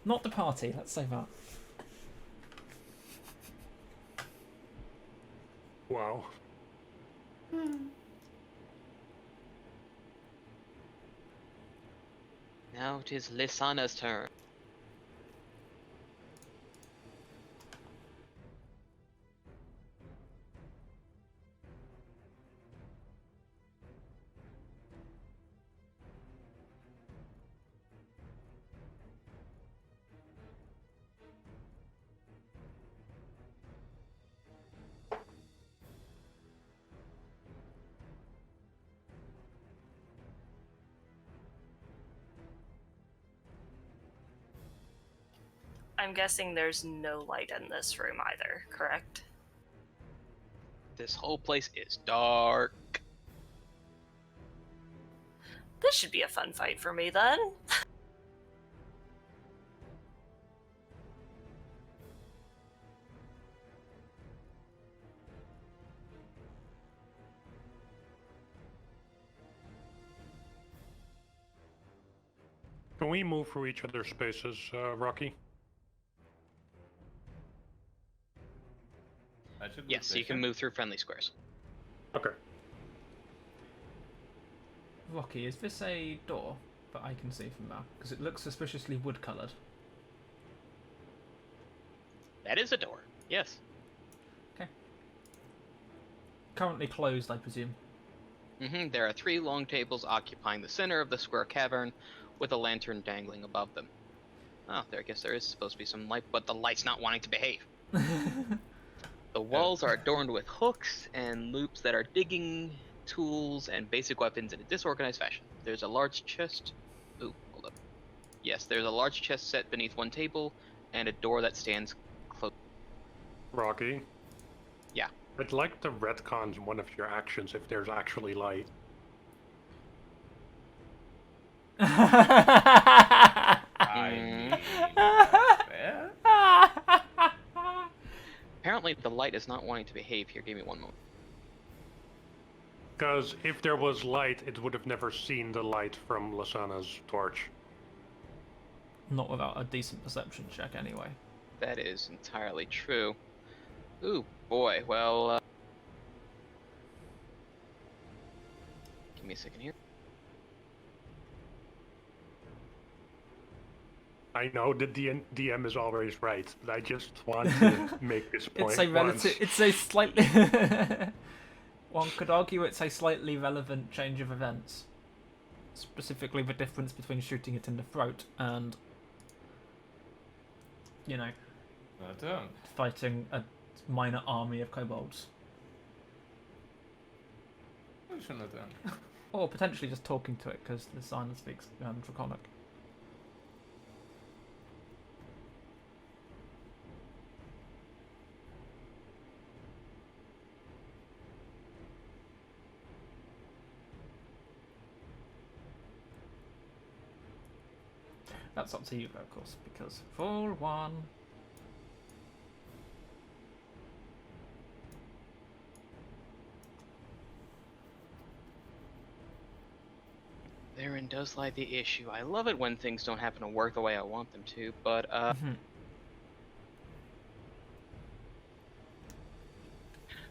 S1: Not the party. Let's say that.
S3: Wow.
S5: Now it is Lisana's turn.
S4: I'm guessing there's no light in this room either, correct?
S5: This whole place is dark.
S4: This should be a fun fight for me then.
S3: Can we move through each other's spaces, Rocky?
S5: Yes, you can move through friendly squares.
S3: Okay.
S1: Rocky, is this a door that I can see from there? Because it looks suspiciously wood-coloured.
S5: That is a door. Yes.
S1: Okay. Currently closed, I presume.
S5: There are 3 long tables occupying the center of the square cavern, with a lantern dangling above them. Oh, I guess there is supposed to be some light, but the light's not wanting to behave. The walls are adorned with hooks and loops that are digging tools and basic weapons in a disorganized fashion. There's a large chest. Ooh, hold up. Yes, there's a large chest set beneath one table and a door that stands close.
S3: Rocky?
S5: Yeah.
S3: I'd like to retcon one of your actions if there's actually light.
S5: Apparently the light is not wanting to behave here. Give me one moment.
S3: Because if there was light, it would have never seen the light from Lisana's torch.
S1: Not without a decent perception check, anyway.
S5: That is entirely true. Ooh, boy. Well, give me a second here.
S3: I know the DM is always right, but I just want to make this point.
S1: It's a relative. It's a slightly. One could argue it's a slightly relevant change of events. Specifically, the difference between shooting it in the throat and, you know, fighting a minor army of kobolds. Or potentially just talking to it because the sign speaks draconic. That's up to you, though, of course, because full one.
S5: Therein does lie the issue. I love it when things don't happen to work the way I want them to, but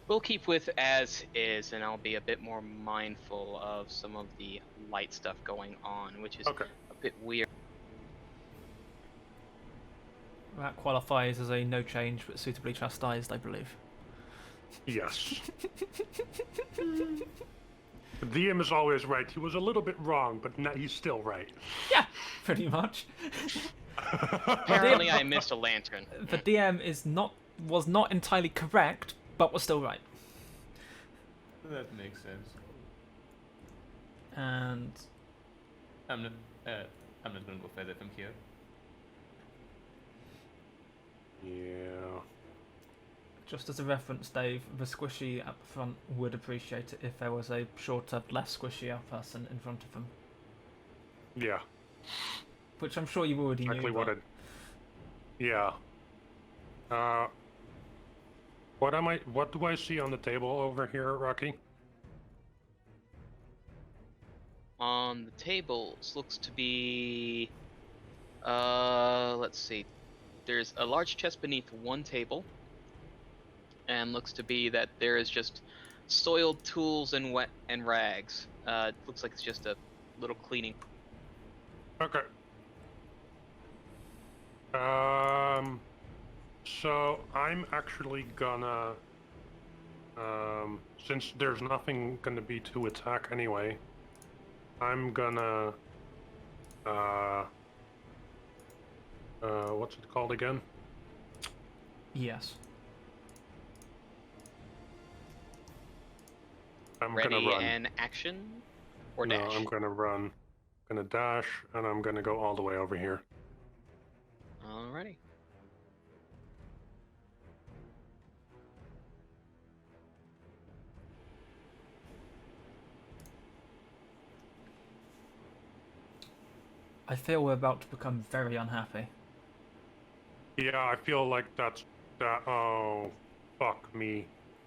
S5: we'll keep with as is, and I'll be a bit more mindful of some of the light stuff going on, which is
S3: Okay.
S5: a bit weird.
S1: That qualifies as a no change, but suitably chastised, I believe.
S3: Yes. The DM is always right. He was a little bit wrong, but he's still right.
S1: Yeah, pretty much.
S5: Apparently, I missed a lantern.
S1: The DM was not entirely correct, but was still right.
S2: That makes sense.
S1: And
S2: I'm not gonna go further from here.
S3: Yeah.
S1: just as a reference, Dave, the squishy at the front would appreciate it if there was a shorter, less squishy person in front of them.
S3: Yeah.
S1: Which I'm sure you already
S3: Exactly
S1: knew.
S3: what
S1: But...
S3: it. Yeah. What do I see on the table over here, Rocky?
S5: On the tables looks to be let's see. There's a large chest beneath one table, and looks to be that there is just soiled tools and wet and rags. It looks like it's just a little cleaning.
S3: Okay. So I'm actually gonna, since there's nothing gonna be to attack anyway, I'm gonna, what's it called again?
S1: Yes.
S3: I'm
S5: Ready
S3: gonna run.
S5: and action, or
S3: No,
S5: dash.
S3: I'm gonna run. Gonna dash, and I'm gonna go all the way over here.
S5: Alrighty.
S1: I feel we're about to become very unhappy.
S3: Yeah, I feel like that's that. Oh, fuck me.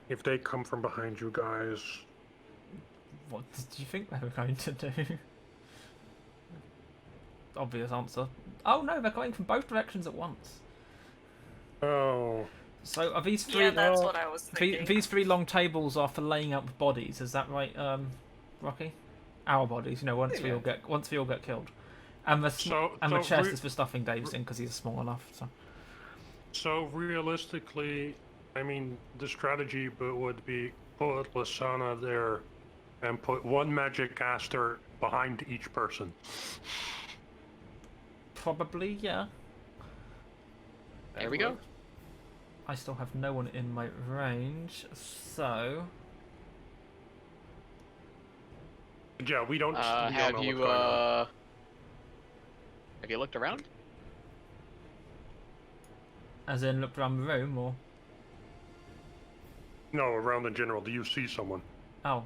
S3: If they come from behind you guys.
S1: What did you think they were going to do? Obvious answer. Oh no, they're going from both directions at once.
S3: Oh.
S1: So are these three?
S4: Yeah, that's what I was thinking.
S1: These three long tables are for laying out the bodies. Is that right, Rocky? Our bodies, you know, once we all get killed. And the the chest is for stuffing Dave's in because he's small enough.
S3: So realistically, I mean, the strategy would be put Lisana there, and put one magic caster behind each person.
S1: Probably, yeah.
S5: There we go.
S1: I still have no one in my range, so
S3: Yeah, we don't. We don't
S5: Have
S3: know
S5: you
S3: what's going on.
S5: have you looked around?
S1: as in looked around the room, or
S3: No, around in general. Do you see someone?
S1: oh,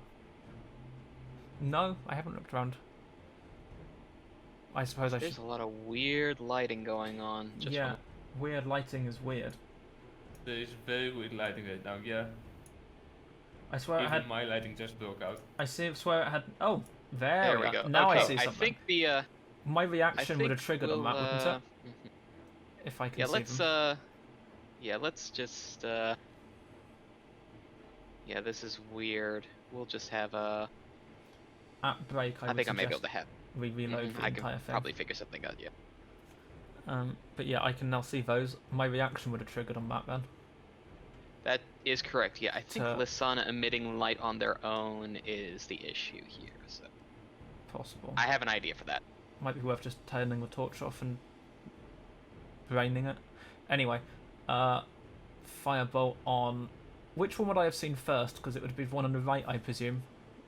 S1: no, I haven't looked around. I suppose I should.
S5: There's a lot of weird lighting going on. Just
S1: Yeah, weird lighting is weird.
S2: There is very weird lighting right now, yeah.
S1: I swear
S2: Even
S1: it had.
S2: my lighting just broke out.
S1: Swear it had. Oh, there,
S5: There we go.
S1: Now
S5: okay,
S1: I see something.
S5: I think the
S1: My
S5: I
S1: reaction would
S5: think
S1: have triggered on that,
S5: we'll,
S1: wouldn't it? If I can
S5: yeah,
S1: see
S5: let's
S1: them.
S5: yeah, let's just yeah, this is weird. We'll just have
S1: At break,
S5: I think I may be able
S1: suggest
S5: to have
S1: we reload the
S5: I could
S1: entire thing.
S5: probably figure something out, yeah.
S1: But yeah, I can now see those. My reaction would have triggered on that then.
S5: That is correct, yeah. I think
S1: So-
S5: Lisana emitting light on their own is the issue here, so
S1: Possible.
S5: I have an idea for that.
S1: Might be worth just turning the torch off and raining it. Anyway, firebolt on. Which one would I have seen first? Because it would be the one on the right, I presume.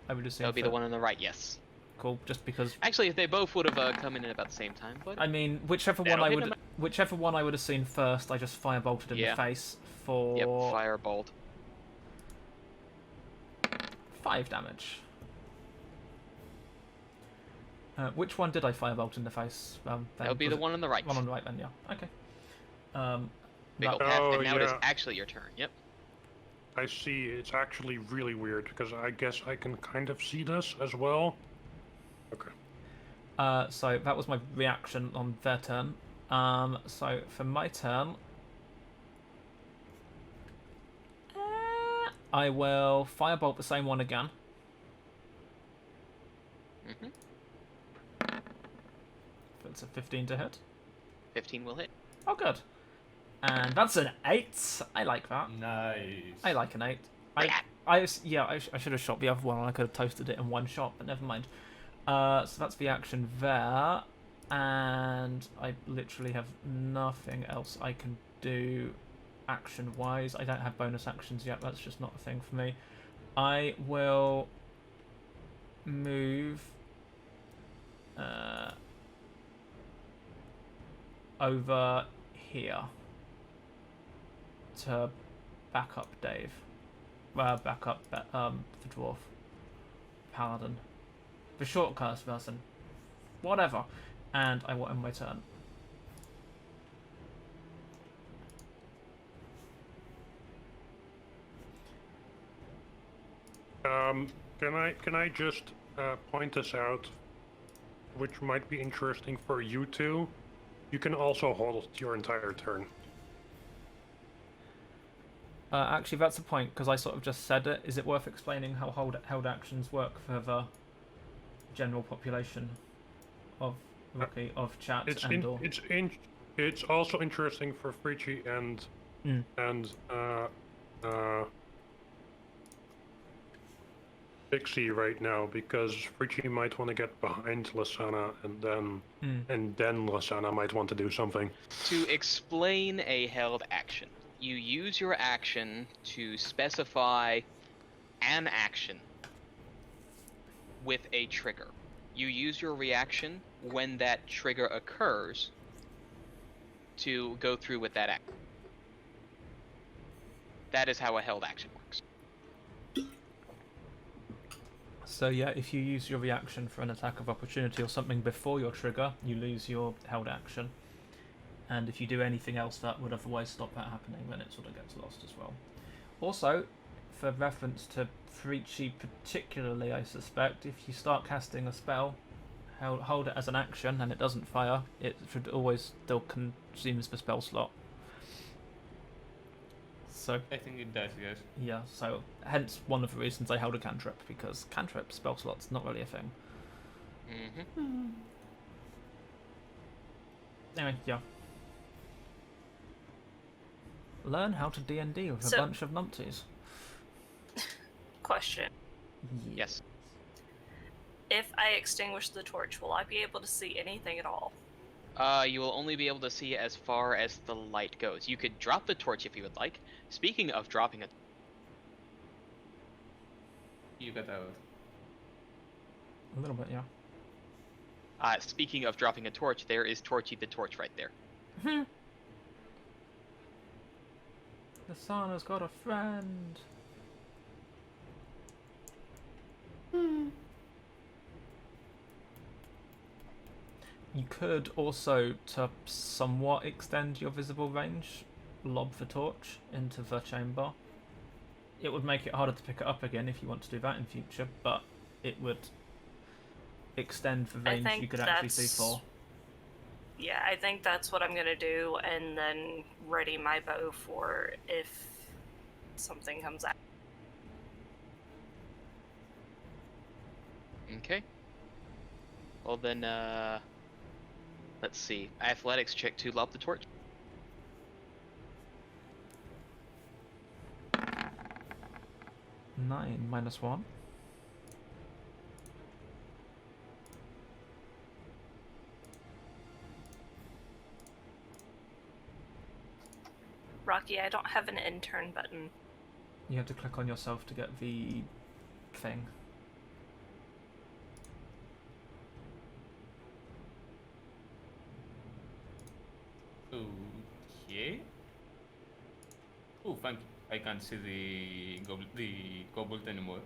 S1: I would have seen.
S5: That would be the one on the right, yes.
S1: Cool. Just because.
S5: Actually, they both would have come in at about the same time, but
S1: I mean, whichever
S5: That'll
S1: one I
S5: hit
S1: would,
S5: him.
S1: whichever one I would have seen first, I just firebolted in
S5: Yeah.
S1: the face for
S5: yep, firebolt.
S1: 5 damage. Which one did I firebolt in the face? Then?
S5: That'll be
S1: Was
S5: the
S1: it
S5: one on the right.
S1: one on the right then, yeah. Okay.
S5: Big
S1: that-
S5: old path,
S3: Oh,
S5: and now it is
S3: yeah.
S5: actually your turn. Yep.
S3: I see. It's actually really weird because I guess I can kind of see this as well. Okay.
S1: So that was my reaction on their turn. So for my turn, I will firebolt the same one again.
S5: Mm-hmm.
S1: It's a 15 to hit.
S5: 15 will hit.
S1: Oh, good. And that's an 8. I like that.
S2: Nice.
S1: I like an 8. I should have shot the other one. I could have toasted it in one shot, but never mind. So that's the action there. And I literally have nothing else I can do action-wise. I don't have bonus actions yet. That's just not a thing for me. I will move over here to back up Dave. Back up the dwarf. Paladin. The short curse person. Whatever. And I will end my turn.
S3: Can I just point this out, which might be interesting for you two? You can also hold your entire turn.
S1: Actually, that's a point, because I sort of just said it. Is it worth explaining how held actions work for the general population of Rocky, of chat
S3: It's also interesting for Frici and Vixie right now, because Frici might want to get behind Lisana, and then Lisana might want to do something.
S5: To explain a held action, you use your action to specify an action with a trigger. You use your reaction when that trigger occurs to go through with that act. That is how a held action works.
S1: So yeah, if you use your reaction for an attack of opportunity or something before your trigger, you lose your held action. And if you do anything else that would otherwise stop that happening, then it sort of gets lost as well. Also, for reference to Frici particularly, I suspect, if you start casting a spell, hold it as an action and it doesn't fire, it should always still consumes the spell slot. So
S2: I think it does, yes.
S1: yeah, so hence one of the reasons I held a cantrip, because cantrip spell slot's not really a thing.
S5: Mm-hmm.
S1: Anyway, yeah. Learn how to D&D with a bunch of numpties.
S4: Question.
S5: Yes.
S4: If I extinguish the torch, will I be able to see anything at all?
S5: You will only be able to see as far as the light goes. You could drop the torch if you would like. Speaking of dropping a...
S2: You got out.
S1: A little bit, yeah.
S5: Speaking of dropping a torch, there is Torchy the torch right there.
S1: Lisana's got a friend. You could also, to somewhat extend your visible range, lob the torch into the chamber. It would make it harder to pick it up again if you want to do that in future, but it would extend the range you could actually see for.
S4: Yeah, I think that's what I'm gonna do, and then ready my bow for if something comes out.
S5: Okay. Well then, let's see. Athletics check to lob the torch.
S1: 9 minus 1.
S4: Rocky, I don't have an intern button.
S1: You have to click on yourself to get the thing.
S2: Okay. Oh, thank you. I can't see the kobold anymore.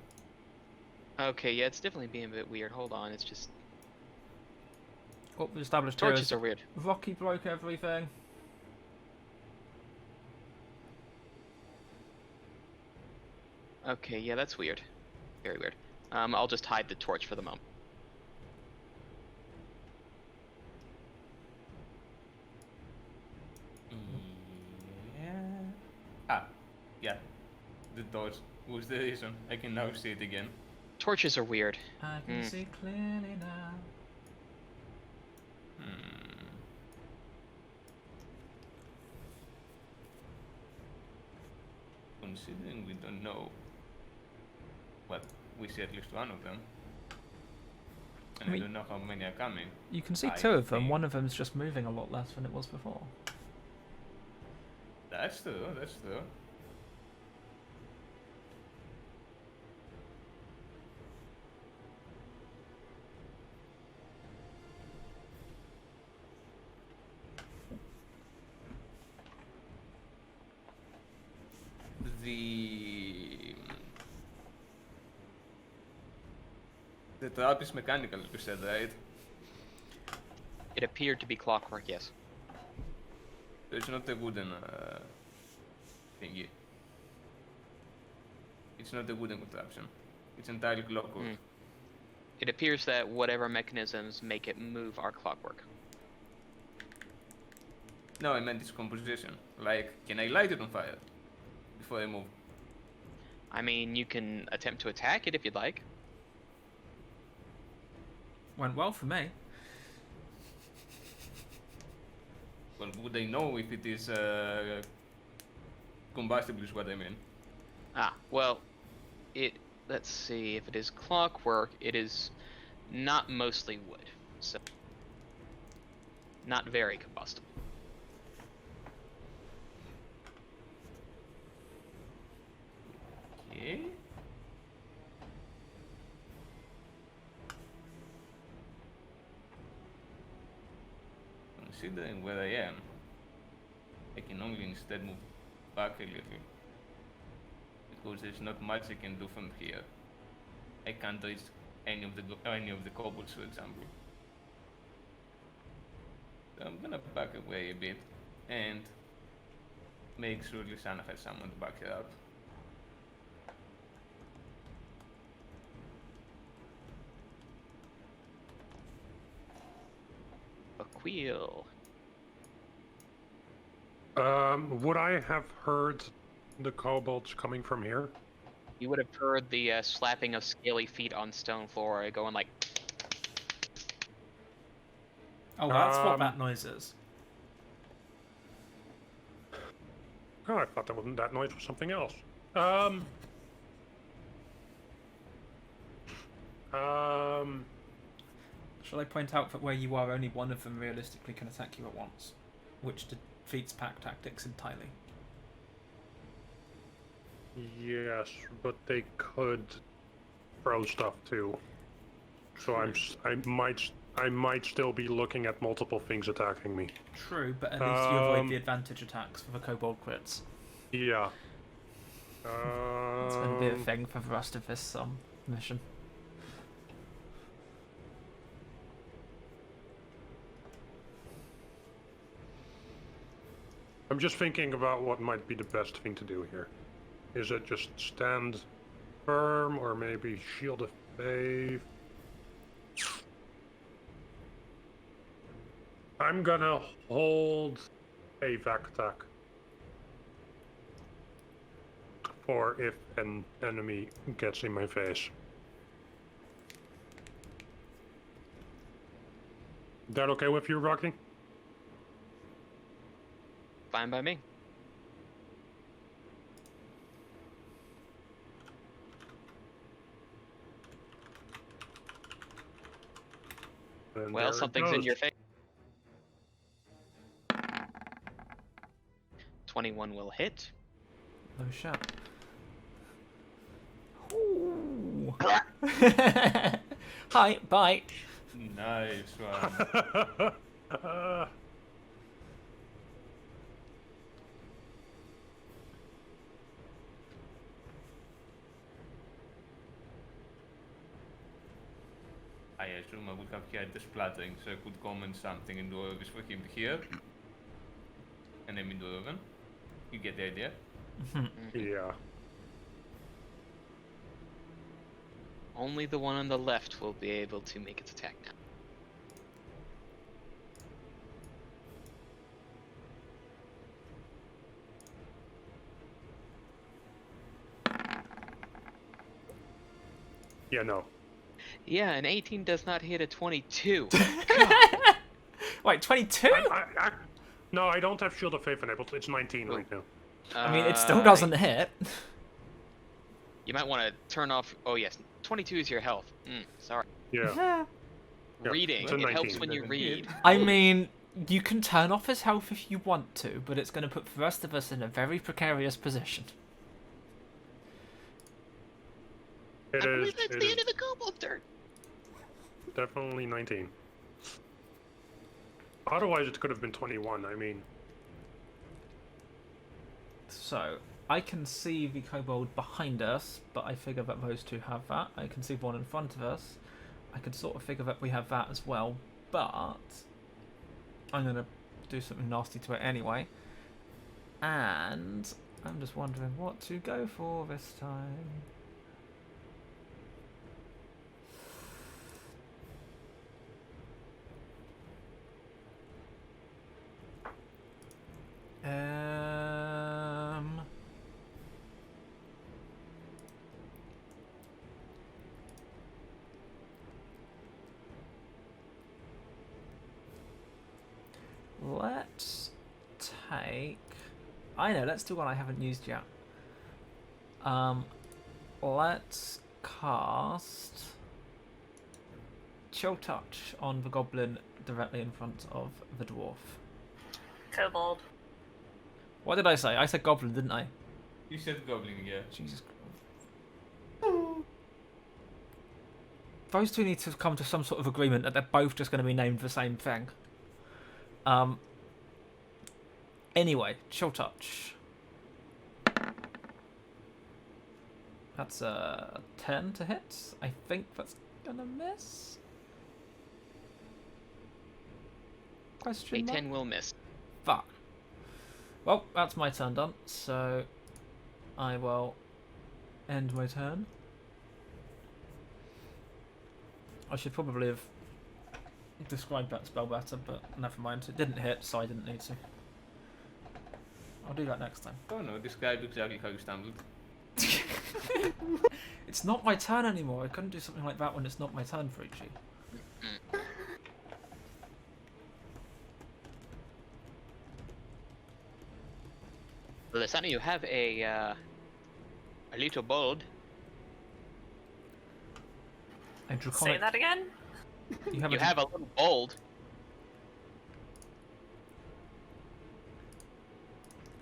S5: Okay, yeah, it's definitely being a bit weird. Hold on, it's just...
S1: What we established here
S5: Torches
S1: is
S5: are weird.
S1: Rocky broke everything.
S5: Okay, yeah, that's weird. Very weird. I'll just hide the torch for the moment.
S2: Yeah. Yeah. The torch was the reason. I can now see it again.
S5: Torches are weird.
S1: I can see clearly now.
S2: Considering we don't know, well, we see at least one of them, and I don't know how many are coming.
S1: You can see
S2: I
S1: two of them.
S2: think-
S1: One of them's just moving a lot less than it was before.
S2: That's true, that's true. The trap is mechanical, you said, right?
S5: It appeared to be clockwork, yes.
S2: So it's not a wooden thingy. It's not a wooden contraption. It's entirely clockwork.
S5: It appears that whatever mechanisms make it move are clockwork.
S2: No, I meant its composition. Like, can I light it on fire before I move?
S5: I mean, you can attempt to attack it if you'd like.
S1: Went well for me.
S2: Well, would I know if it is combustible is what I mean.
S5: Well, let's see, if it is clockwork, it is not mostly wood, so not very combustible.
S2: Okay. Considering where I am, I can only instead move back a little. Because there's not much I can do from here. I can't reach any of the kobolds, for example. So I'm gonna back away a bit and make sure Lisana has someone to back her up.
S5: Vakhuil.
S3: Would I have heard the kobolds coming from here?
S5: You would have heard the slapping of scaly feet on stone floor going like...
S1: Oh, that's what that noise is.
S3: Oh, I thought that noise was something else.
S1: Shall I point out that where you are, only one of them realistically can attack you at once, which defeats pack tactics entirely.
S3: Yes, but they could throw stuff too. So I might still be looking at multiple things attacking me.
S1: True, but at least you avoid the advantage attacks for the kobold crits.
S3: Yeah.
S1: It's going to be a thing for the rest of this mission.
S3: I'm just thinking about what might be the best thing to do here. Is it just stand firm or maybe shield of faith? I'm gonna hold a vac attack for if an enemy gets in my face. That okay with you, Rocky?
S5: Fine by me.
S3: And
S5: Well,
S3: there it
S5: something's in
S3: goes.
S5: your face. 21 will hit.
S1: No shot. Ooh. Hi, bye.
S2: Nice one. I assume I would have heard the splattering, so I could comment something in Dwarvish for him to hear. And I'm in Dwarven. You get the idea?
S3: Yeah.
S5: Only the one on the left will be able to make its attack now.
S3: Yeah, no.
S5: Yeah, an 18 does not hit a 22.
S1: Wait, 22?
S3: No, I don't have Shield of Faith enabled. It's 19 right now.
S1: I mean, it still doesn't hit.
S5: You might want to turn off. Oh yes, 22 is your health. Sorry.
S3: Yeah. Yeah,
S5: Reading.
S3: it's a
S5: It helps
S3: 19.
S5: when you read.
S1: I mean, you can turn off his health if you want to, but it's going to put the rest of us in a very precarious position.
S3: It
S5: I
S3: is.
S5: believe that's
S3: It
S5: the
S3: is
S5: end of the kobold turn.
S3: definitely 19. Otherwise, it could have been 21. I mean,
S1: So, I can see the kobold behind us, but I figure that those two have that. I can see one in front of us. I can sort of figure that we have that as well, but I'm going to do something nasty to it anyway. And I'm just wondering what to go for this time. Let's take... I know, let's do one I haven't used yet. Let's cast Chill Touch on the goblin directly in front of the dwarf.
S4: Kobold.
S1: What did I say? I said goblin, didn't I?
S2: You said goblin, yeah.
S1: Jesus Christ. Those two need to come to some sort of agreement that they're both just going to be named the same thing. Anyway, Chill Touch. That's a 10 to hit. I think that's gonna miss. Question
S5: A
S1: mark?
S5: 10 will miss.
S1: Fuck. Well, that's my turn done, so I will end my turn. I should probably have described that spell better, but never mind. It didn't hit, so I didn't need to. I'll do that next time.
S2: Oh no, describe exactly how you stumbled.
S1: It's not my turn anymore. I couldn't do something like that when it's not my turn, Frici.
S5: Lisana, you have a little bold.
S1: A draconic.
S4: Say that again?
S1: You have,
S5: You have a little bold.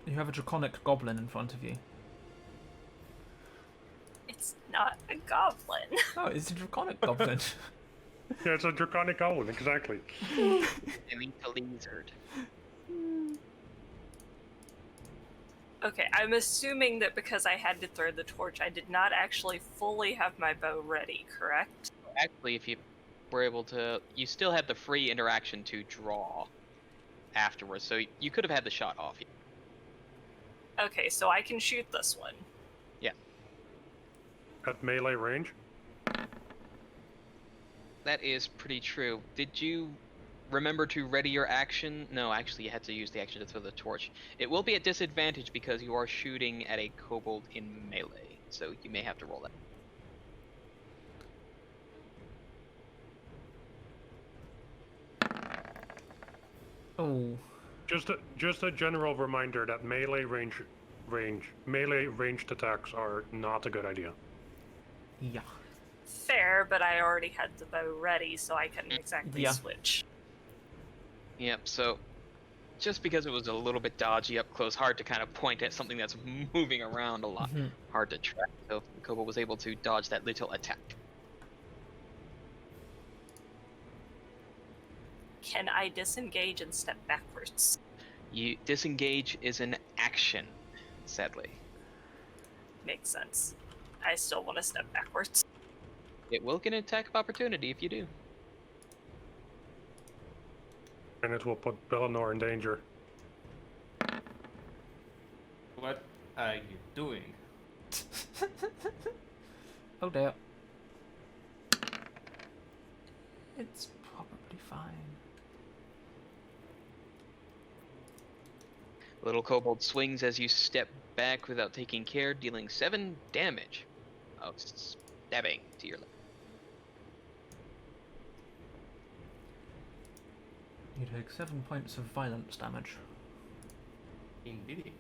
S1: You have a draconic goblin in front of you.
S4: It's not a goblin.
S1: Oh, it's a draconic goblin.
S3: yeah, it's a draconic goblin, exactly.
S5: A little lizard.
S4: Okay, I'm assuming that because I had to throw the torch, I did not actually fully have my bow ready, correct?
S5: Actually, if you were able to, you still had the free interaction to draw afterwards, so you could have had the shot off.
S4: Okay, so I can shoot this one.
S3: At melee range?
S5: That is pretty true. Did you remember to ready your action? No, actually you had to use the action to throw the torch. It will be at disadvantage because you are shooting at a kobold in melee, so you may have to roll that.
S1: Oh.
S3: Just a general reminder that melee ranged attacks are not a good idea.
S1: Yeah.
S4: Fair, but I already had the bow ready, so I couldn't exactly switch.
S5: Yep, so just because it was a little bit dodgy up close, hard to kind of point at something that's moving around a lot, hard to track, so the kobold was able to dodge that little attack.
S4: Can I disengage and step backwards?
S5: You disengage is an action, sadly.
S4: Makes sense. I still want to step backwards.
S5: It will get an attack of opportunity if you do.
S3: And it will put Belanor in danger.
S2: What are you doing?
S1: Oh dear. It's probably fine.
S5: Little kobold swings as you step back without taking care, dealing 7 damage of stabbing to your left.
S1: You take 7 points of violence damage.
S2: Indeed.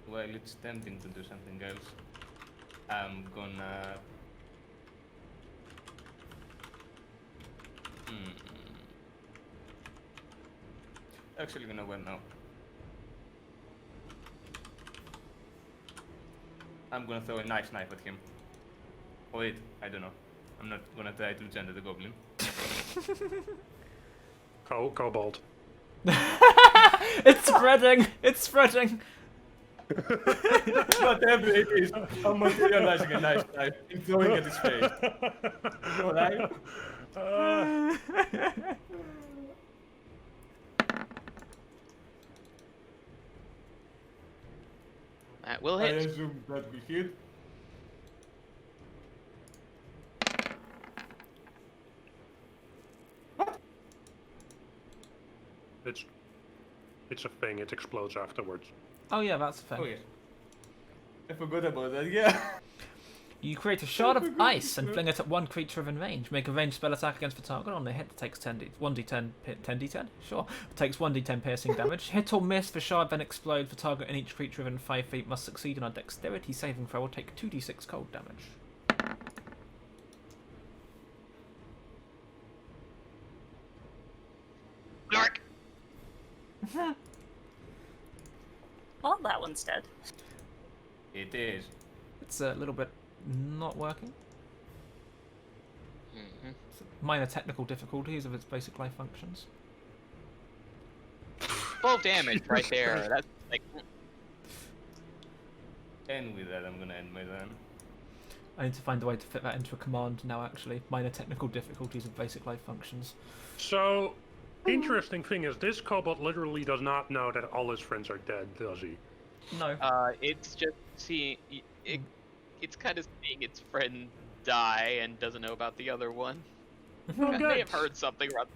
S2: While it's tempting to do something else, I'm gonna... Actually, you know what, no. I'm gonna throw a nice knife at him. Oh wait, I don't know. I'm not gonna try to gender the goblin.
S3: Kobold.
S1: It's spreading! It's spreading!
S2: Whatever it is, I'm materializing a nice knife and throwing at his face. Alright?
S5: That will
S2: I
S5: hit.
S2: assume that we hit.
S3: It's a thing, it explodes afterwards.
S1: Oh yeah, that's a thing.
S2: Oh yes. I forgot about that, yeah.
S1: You create a shard of ice and fling it at one creature within range. Make a ranged spell attack against the target. On the hit, it takes 1d10? Sure. It takes 1d10 piercing damage. Hit or miss, the shard then explodes. The target and each creature within 5 feet must succeed on a dexterity saving throw or take 2d6 cold damage.
S5: Lark!
S4: Well, that one's dead.
S2: It is.
S1: It's a little bit not working.
S5: Mm-hmm.
S1: Minor technical difficulties of its basic life functions.
S5: 12 damage right there. That's like...
S2: And with that, I'm gonna end my turn.
S1: I need to find a way to fit that into a command now, actually. Minor technical difficulties of basic life functions.
S3: So, interesting thing is, this kobold literally does not know that all his friends are dead, does he?
S1: No.
S5: It's just seeing... It's kind of seeing its friend die and doesn't know about the other one.
S3: Oh,
S5: May
S3: good.
S5: have heard something around...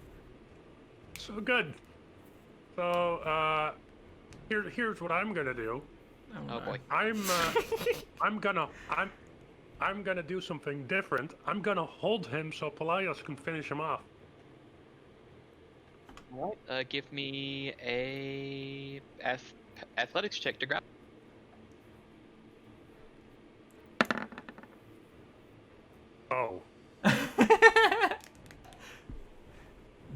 S3: So good. So, here's what I'm gonna do.
S1: Oh,
S5: Oh
S1: no.
S5: boy.
S3: I'm gonna do something different. I'm gonna hold him so Pelaios can finish him off.
S5: Alright, give me a athletics check to grab.
S3: Oh.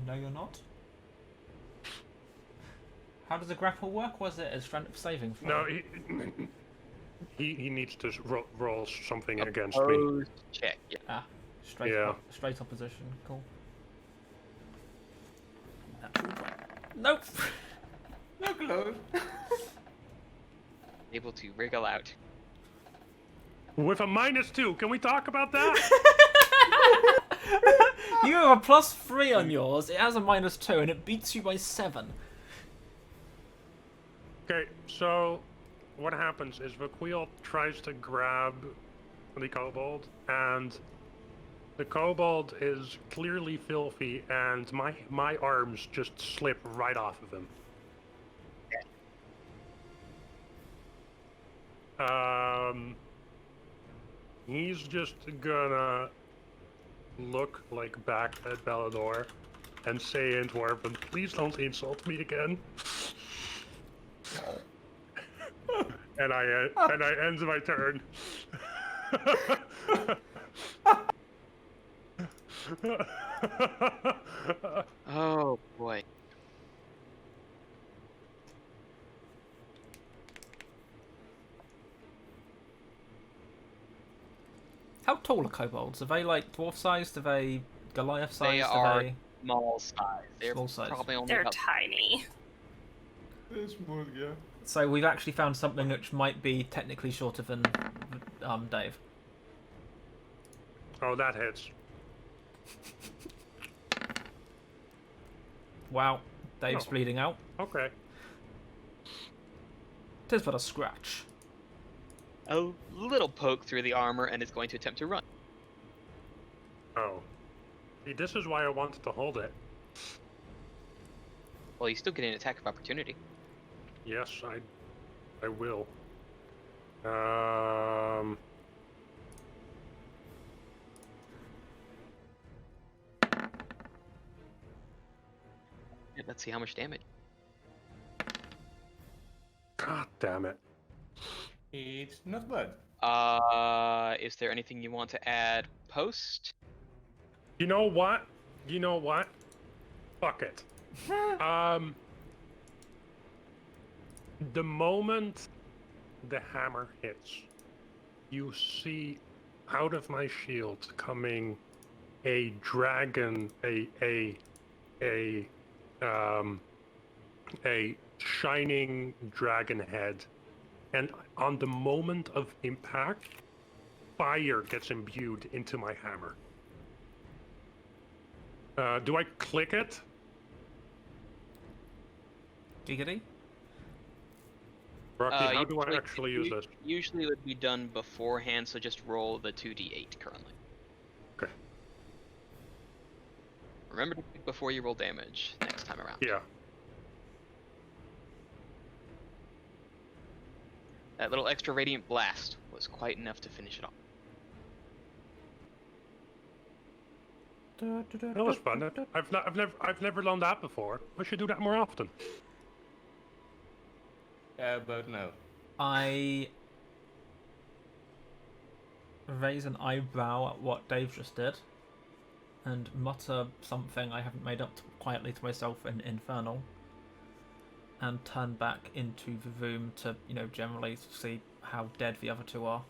S1: No, you're not. How does a grapple work? Was it a strength saving throw?
S3: No, he needs to roll something against me.
S5: Opposed check, yeah.
S1: Ah, straight,
S3: Yeah.
S1: straight opposition. Cool. Nope.
S2: No close.
S5: Able to wriggle out.
S3: With a -2, can we talk about that?
S1: You have a +3 on yours. It has a -2, and it beats you by 7.
S3: Okay, so what happens is Vakhuil tries to grab the kobold, and the kobold is clearly filthy, and my arms just slip right off of him. He's just gonna look like back at Belanor and say in dwarven, "Please don't insult me again." and I end my turn.
S5: Oh boy.
S1: How tall are kobolds? Are they like dwarf sized? Are they Goliath sized?
S5: They are small size. They're
S1: Small size.
S5: probably only
S4: They're
S5: about
S4: tiny.
S2: That's small, yeah.
S1: So we've actually found something which might be technically shorter than Dave.
S3: Oh, that hits.
S1: Wow, Dave's
S3: Oh.
S1: bleeding out.
S3: Okay.
S1: Tis but a scratch.
S5: A little poke through the armor and is going to attempt to run.
S3: Oh. See, this is why I wanted to hold it.
S5: Well, you still get an attack of opportunity.
S3: Yes, I will.
S5: Yeah, let's see how much damage.
S3: God damn it.
S2: It's not bad.
S5: Is there anything you want to add post?
S3: You know what? Fuck it. The moment the hammer hits, you see out of my shield coming a dragon, a shining dragon head, and on the moment of impact, fire gets imbued into my hammer. Do I click it?
S1: Giggity?
S3: Rocky, how do I
S5: usually-
S3: actually use this?
S5: Usually it would be done beforehand, so just roll the 2d8 currently.
S3: Okay.
S5: Remember to click before you roll damage next time around.
S3: Yeah.
S5: That little extra radiant blast was quite enough to finish it off.
S3: That was fun. I've never done that before. I should do that more often.
S2: How about now?
S1: I raise an eyebrow at what Dave just did and mutter something I haven't made up quietly to myself in Infernal and turn back into the room to, generally see how dead the other two are.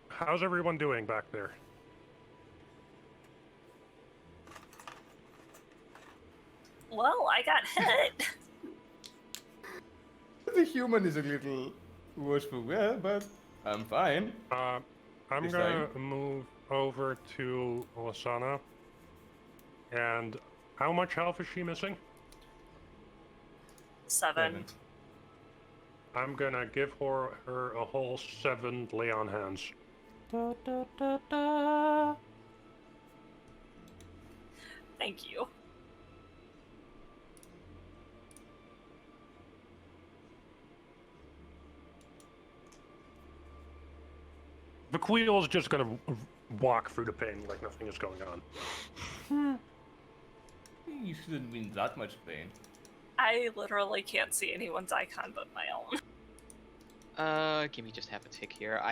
S3: How's everyone doing back there?
S4: Well, I got hit.
S2: The human is a little worse for wear, but I'm fine.
S3: I'm
S2: This
S3: gonna move over to Lisana. And how much health is she missing?
S4: 7.
S3: I'm gonna give her a whole 7 lay on hands.
S1: Da, da, da, da.
S4: Thank you.
S3: Vakhuil is just gonna walk through the pain like nothing is going on.
S2: You shouldn't be in that much pain.
S4: I literally can't see anyone's icon but my own.
S5: Give me just half a tick here.
S1: Now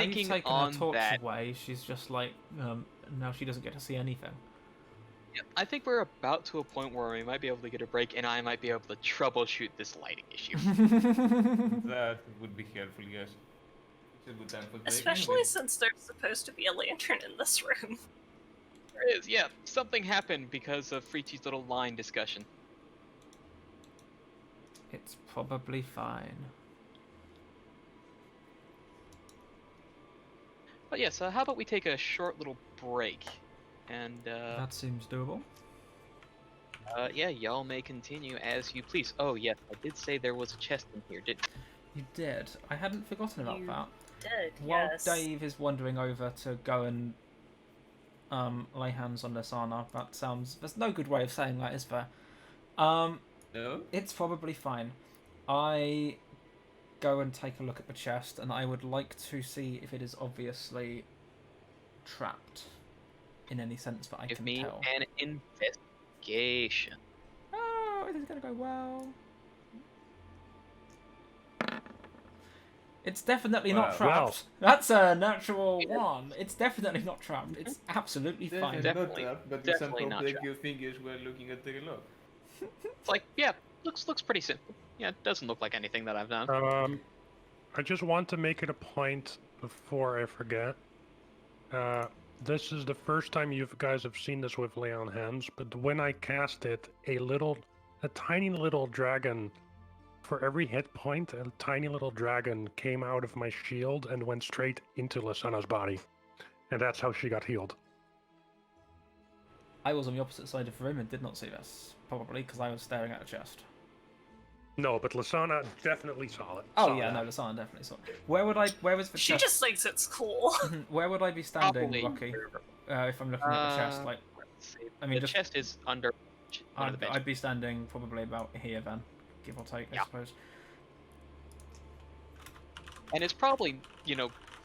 S1: you've
S5: Thinking
S1: taken
S5: on
S1: her torch
S5: that-
S1: away, she's just like, now she doesn't get to see anything.
S5: Yeah, I think we're about to a point where we might be able to get a break, and I might be able to troubleshoot this lighting issue.
S2: That would be helpful, yes. It's a good time for break
S4: Especially
S2: anyway.
S4: since there's supposed to be a lantern in this room.
S5: There is, yeah. Something happened because of Frici's little line discussion.
S1: It's probably fine.
S5: But yeah, so how about we take a short little break, and
S1: That seems doable.
S5: yeah, y'all may continue as you please. Oh yes, I did say there was a chest in here, didn't
S1: You did. I hadn't forgotten about
S4: You
S1: that.
S4: Did,
S1: While
S4: yes.
S1: Dave is wandering over to go and lay hands on Lisana, that sounds... There's no good way of saying that, is there?
S2: No?
S1: It's probably fine. I go and take a look at the chest, and I would like to see if it is obviously trapped in any sense that I
S5: Give
S1: can
S5: me
S1: tell.
S5: an investigation.
S1: Oh, it is going to go well. It's definitely not
S2: Wow.
S1: trapped. That's a natural one. It's definitely not trapped. It's absolutely fine.
S5: Definitely-
S2: not trapped, but
S5: definitely
S2: you
S5: not
S2: somehow break
S5: trapped.
S2: your fingers while looking at the lock.
S5: It's like, yeah, looks pretty simple. Yeah, it doesn't look like anything that I've done.
S3: I just want to make it a point before I forget. this is the first time you guys have seen this with lay on hands, but when I cast it, a tiny little dragon, for every hit point, a tiny little dragon came out of my shield and went straight into Lisana's body. And that's how she got healed.
S1: I was on the opposite side of the room and did not see this, probably because I was staring at a chest.
S3: No, but Lisana definitely saw it.
S1: Oh yeah, no, Lisana definitely saw it. Where is the
S4: She
S1: chest?
S4: just thinks it's cool.
S1: Where would I be standing,
S5: Probably.
S1: Rocky? If I'm looking at the chest, like, I mean,
S5: the
S1: just
S5: chest is under one of the benches.
S1: I'd be standing probably about here then, give or take, I suppose.
S5: And it's probably,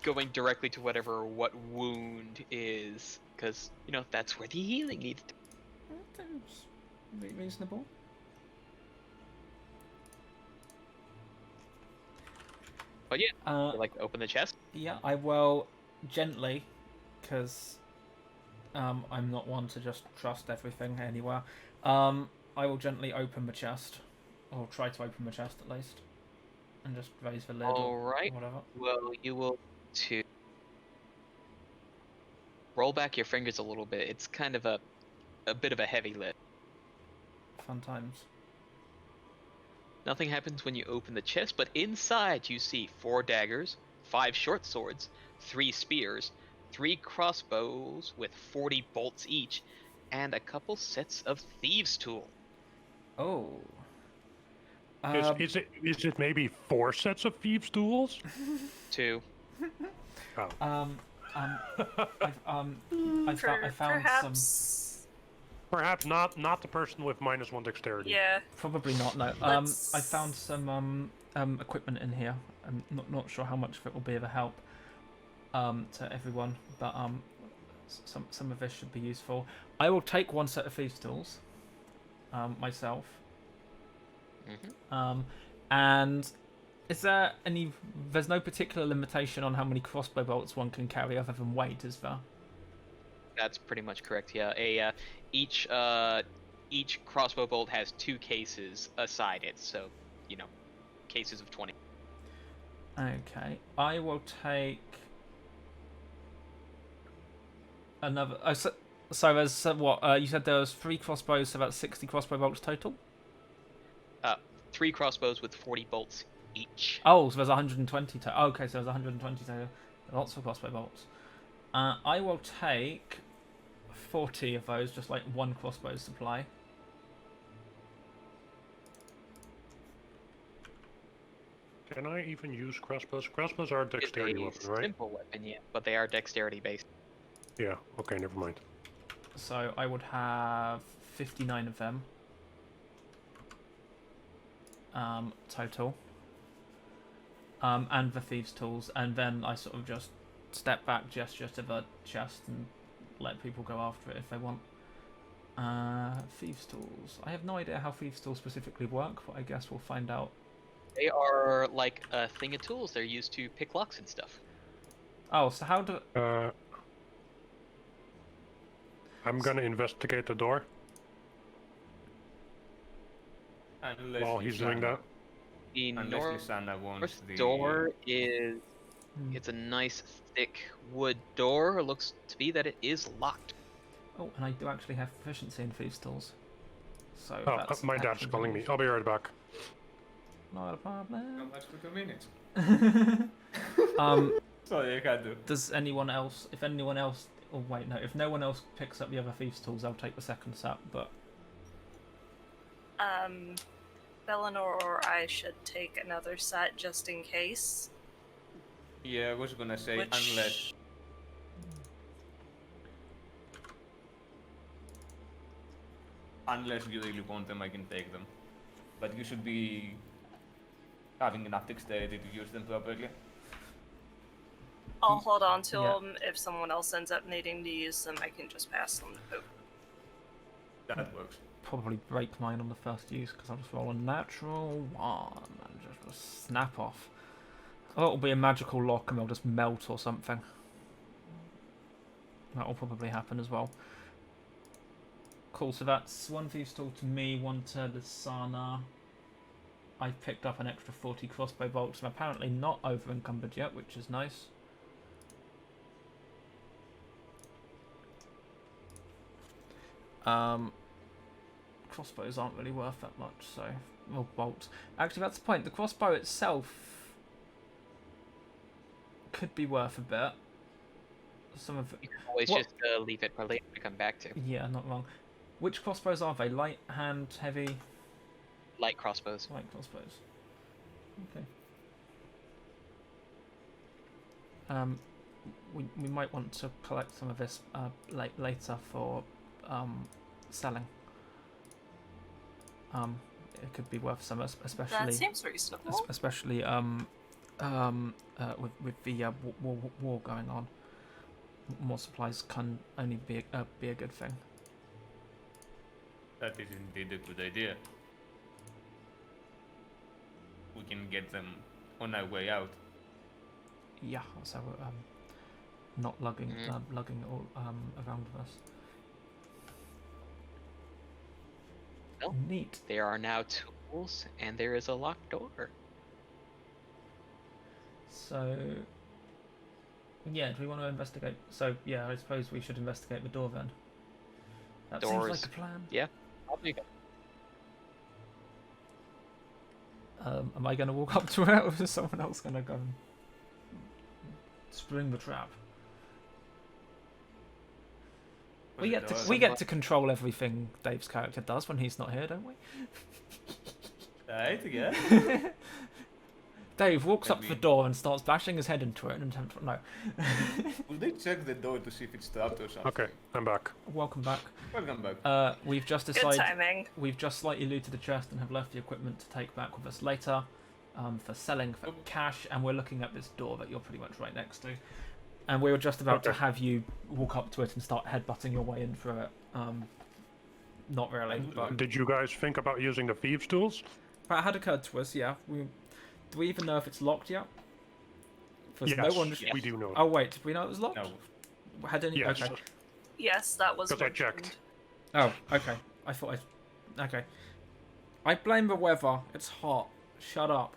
S5: going directly to what wound is, because, that's where the healing needs to
S1: That seems reasonable.
S5: But yeah, would you like to open the chest?
S1: Yeah, I will gently, because I'm not one to just trust everything anywhere. I will gently open the chest, or try to open the chest at least, and just raise the lid or whatever.
S5: Well, you will to roll back your fingers a little bit. It's kind of a bit of a heavy lid.
S1: Fun times.
S5: Nothing happens when you open the chest, but inside you see 4 daggers, 5 short swords, 3 spears, 3 crossbows with 40 bolts each, and a couple sets of thieves' tool.
S1: Oh.
S3: Is it maybe 4 sets of thieves' tools?
S5: 2.
S3: Oh.
S1: I found
S4: Perhaps...
S1: some.
S3: Perhaps not the person with -1 dexterity.
S4: Yeah.
S1: Probably not. No. I found some equipment in here. I'm not sure how much of it will be of a help to everyone, but some of this should be useful. I will take 1 set of thieves' tools myself.
S5: Mm-hmm.
S1: And is there any? There's no particular limitation on how many crossbow bolts one can carry other than weight, is there?
S5: That's pretty much correct. Yeah. Each crossbow bolt has 2 cases aside it, so cases of 20.
S1: Okay, I will take another. Oh, so there's what? You said there was 3 crossbows, so that's 60 crossbow bolts total.
S5: 3 crossbows with 40 bolts each.
S1: Oh, so there's 120 total. Oh, okay, so there's 120 total. Lots of crossbow bolts. I will take 40 of those, just like 1 crossbow supply.
S3: Can I even use crossbows? Crossbows are a dexterity weapon, right?
S5: Simple weapon, yeah, but they are dexterity based.
S3: Yeah. Okay. Never mind.
S1: So I would have 59 of them total, and the thieves' tools, and then I sort of just step back, gesture to the chest, and let people go after it if they want. Thieves' tools. I have no idea how thieves' tools specifically work, but I guess we'll find out.
S5: They are like a thing of tools. They're used to pick locks and stuff.
S1: Oh, so how do?
S3: I'm gonna investigate the door while he's doing that.
S5: The
S2: Unless Lisana wants
S5: north
S2: the
S5: door is... It's a nice, thick wood door. It looks to be that it is locked.
S1: Oh, and I do actually have proficiency in thieves' tools. So
S3: Oh,
S1: that's
S3: my dad's
S1: actually
S3: calling me.
S1: useful.
S3: I'll be right back.
S1: Not a
S2: How
S1: problem.
S2: much for 2 minutes?
S1: Sorry,
S2: I can't do.
S1: Does anyone else? If anyone else, oh wait, no. If no one else picks up the other thieves' tools, I'll take the second set. But
S4: Belanor or I should take another set just in case.
S2: Yeah, I was gonna say
S4: Which...
S2: unless you really want them, I can take them. But you should be having enough dexterity to use them properly.
S4: I'll hold on to them. If someone else ends up needing to use them, I can just pass them to Pope.
S2: That works.
S1: probably break mine on the first use because I'll just roll a natural 1 and just snap off. Oh, it'll be a magical lock and they'll just melt or something. That will probably happen as well. Cool, so that's 1 thieves' tool to me, 1 to Lisana. I've picked up an extra 40 crossbow bolts. I'm apparently not over encumbered yet, which is nice. Crossbows aren't really worth that much, so... Well, bolts. Actually, that's the point. The crossbow itself could be worth a bit. Some of
S5: You can always
S1: What-
S5: just leave it for later to come back to.
S1: Yeah, not wrong. Which crossbows are they? Light, hand, heavy?
S5: Light crossbows.
S1: Light crossbows. Okay. We might want to collect some of this later for selling. It could be worth some, especially
S4: That seems reasonable.
S1: especially with the war going on. More supplies can only be a good thing.
S2: That is indeed a good idea. We can get them on our way out.
S1: Yeah, so not lugging lugging it all around with us.
S5: Well,
S1: Neat.
S5: there are now tools, and there is a locked door.
S1: So yeah, do we want to investigate? So yeah, I suppose we should investigate the door then. That seems
S5: Doors.
S1: like a plan.
S5: Yeah. I'll take it.
S1: Am I going to walk up to it, or is someone else going to go and spring the trap? We get to control everything Dave's character does when he's not here, don't we?
S2: Right, yeah.
S1: Dave walks up to the
S2: Maybe.
S1: door and starts bashing his head into it and attempt no.
S2: Will they check the door to see if it's trapped or something?
S3: Okay, I'm back.
S1: Welcome back.
S2: Welcome back.
S1: We've just
S4: Good
S1: decided
S4: timing.
S1: we've just slightly looted the chest and have left the equipment to take back with us later, for selling for cash, and we're looking at this door that you're pretty much right next to. And we were just about to
S3: Okay.
S1: have you walk up to it and start headbutting your way in through it. Not really, but
S3: Did you guys think about using the thieves' tools?
S1: that had occurred to us. Yeah. Do we even know if it's locked yet? 'Cause
S3: Yes,
S1: no one.
S3: we do know.
S1: Oh wait, did we know it was locked?
S2: No.
S1: Had any?
S3: Yes,
S1: Okay.
S4: Yes, that was
S3: because I
S4: mentioned.
S3: checked.
S1: Oh, okay. I thought okay. I blame the weather. It's hot. Shut up.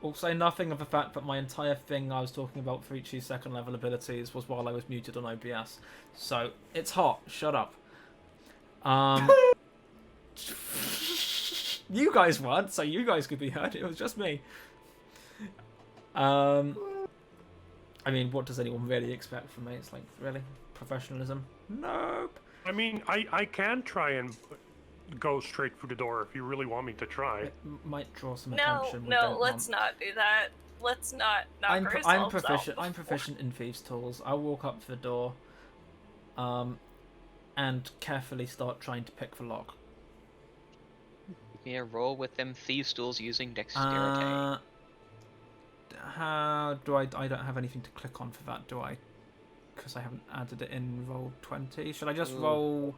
S1: Also, nothing of the fact that my entire thing I was talking about Frici's second level abilities was while I was muted on OBS. So, it's hot. Shut up. You guys weren't, so you guys could be heard. It was just me. I mean, what does anyone really expect from me? It's like, really? Professionalism? Nope.
S3: I mean, I can try and go straight through the door if you really want me to try.
S1: It might draw some
S4: No,
S1: attention. we
S4: no,
S1: don't
S4: let's
S1: want.
S4: not do that. Let's not knock
S1: I'm
S4: ourselves
S1: proficient.
S4: out
S1: I'm
S4: before-
S1: proficient in thieves' tools. I'll walk up to the door, and carefully start trying to pick the lock.
S5: Yeah, roll with them thieves' tools using dexterity.
S1: How do I? I don't have anything to click on for that, do I? Because I haven't added it in roll 20. Should I just
S5: Ooh.
S1: roll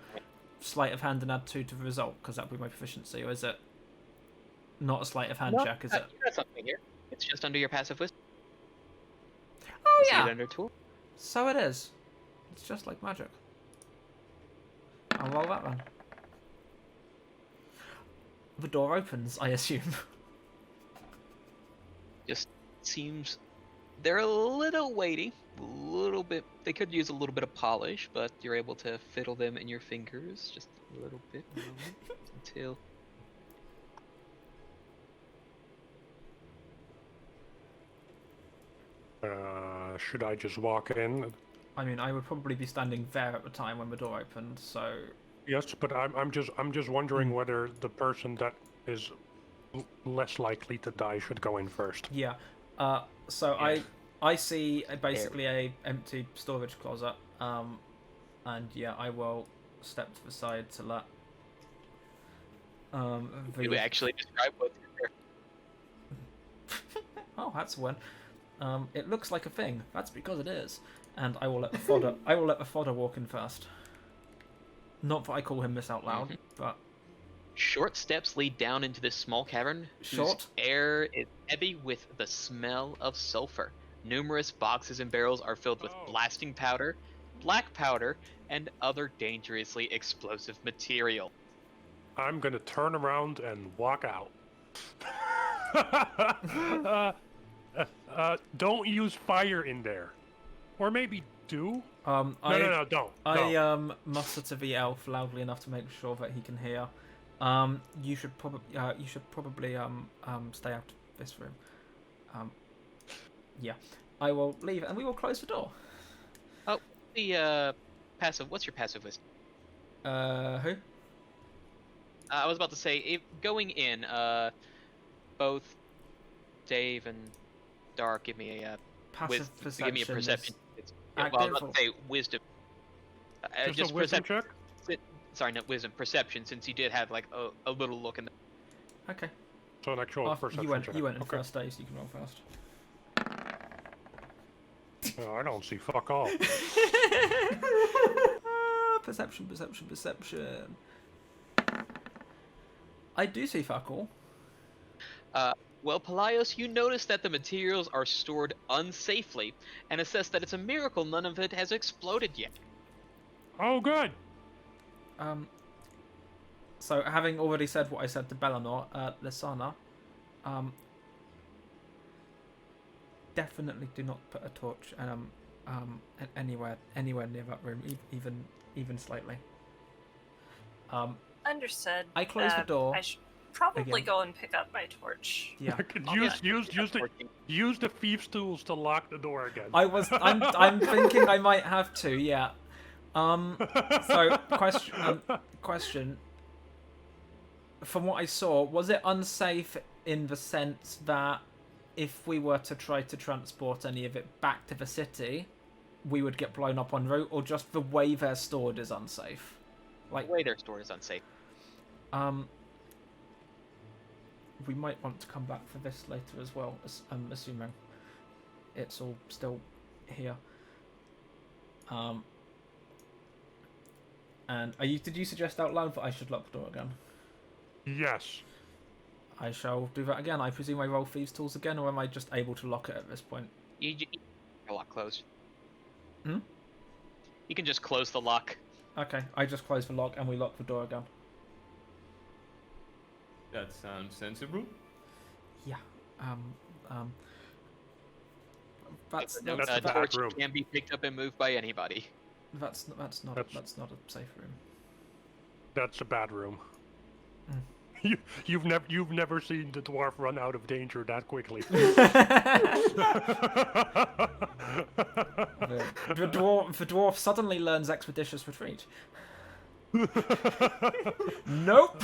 S1: sleight of hand and add 2 to the result? Because that would be my proficiency, or is it not a sleight of hand
S5: No,
S1: check? Is
S5: you
S1: it?
S5: got something here. It's just under your passive wisdom.
S1: Oh
S5: You see
S1: yeah.
S5: it under tool.
S1: So it is. It's just like magic. I'll roll that then. The door opens, I assume.
S5: Just seems they're a little weighty, a little bit. They could use a little bit of polish, but you're able to fiddle them in your fingers just a little bit until.
S3: Should I just walk in?
S1: I mean, I would probably be standing there at the time when the door opened, so
S3: Yes, but I'm just wondering whether the person that is less likely to die should go in first.
S1: yeah. So I see basically a empty storage closet, and yeah, I will step to the side to let.
S5: You actually describe what's in there.
S1: Oh, that's one. It looks like a thing. That's because it is. And I will let the fodder. I will let the fodder walk in first. Not that I call him this out loud, but
S5: Short steps lead down into this small cavern.
S1: Short?
S5: Whose air is heavy with the smell of sulfur. Numerous boxes and barrels are filled with blasting powder, black powder, and other dangerously explosive material.
S3: I'm gonna turn around and walk out. Don't use fire in there. Or maybe do?
S1: No,
S3: No, don't.
S1: I muster to the elf loudly enough to make sure that he can hear. You should probably stay out of this room. Yeah, I will leave and we will close the door.
S5: Oh, the passive. What's your passive wisdom?
S1: Who?
S5: I was about to say, if going in, both Dave and Dark, give me a
S1: Passive perception.
S5: give me a perception. Well, I was
S1: active
S5: about to say wisdom.
S3: Just a wisdom check?
S5: Sorry, not wisdom. Perception, since you did have like a little look in.
S1: Okay.
S3: So an actual perception check.
S1: You went in
S3: Okay.
S1: first, Dave, so you can roll first.
S3: Oh, I don't see fuck all.
S1: Perception. I do see fuck all.
S5: Well, Pelaios, you notice that the materials are stored unsafely, and assess that it's a miracle none of it has exploded yet.
S3: Oh, good.
S1: So having already said what I said to Belanor, Lisana, definitely do not put a torch anywhere near that room, even slightly.
S4: Understood.
S1: I closed the door.
S4: I should probably
S1: again.
S4: go and pick up my torch.
S1: Yeah.
S3: Use the thieves' tools to lock the door again.
S1: I'm thinking I might have to. Yeah. So question. From what I saw, was it unsafe in the sense that if we were to try to transport any of it back to the city, we would get blown up en route, or just the way they're stored is unsafe? Like
S5: The way they're stored is unsafe.
S1: We might want to come back for this later as well, assuming it's all still here. And did you suggest out loud that I should lock the door again?
S3: Yes.
S1: I shall do that again. I presume I roll thieves' tools again, or am I just able to lock it at this point?
S5: You lock closed.
S1: Hmm?
S5: You can just close the lock.
S1: Okay, I just close the lock and we lock the door again.
S2: That sounds sensible.
S1: Yeah. That's
S3: the
S5: a
S3: bad
S5: torch
S3: room.
S5: can be picked up and moved by anybody.
S1: that's not a safe room.
S3: That's a bad room.
S1: Mm.
S3: You've never seen the dwarf run out of danger that quickly.
S1: The dwarf suddenly learns expeditious retreat. Nope.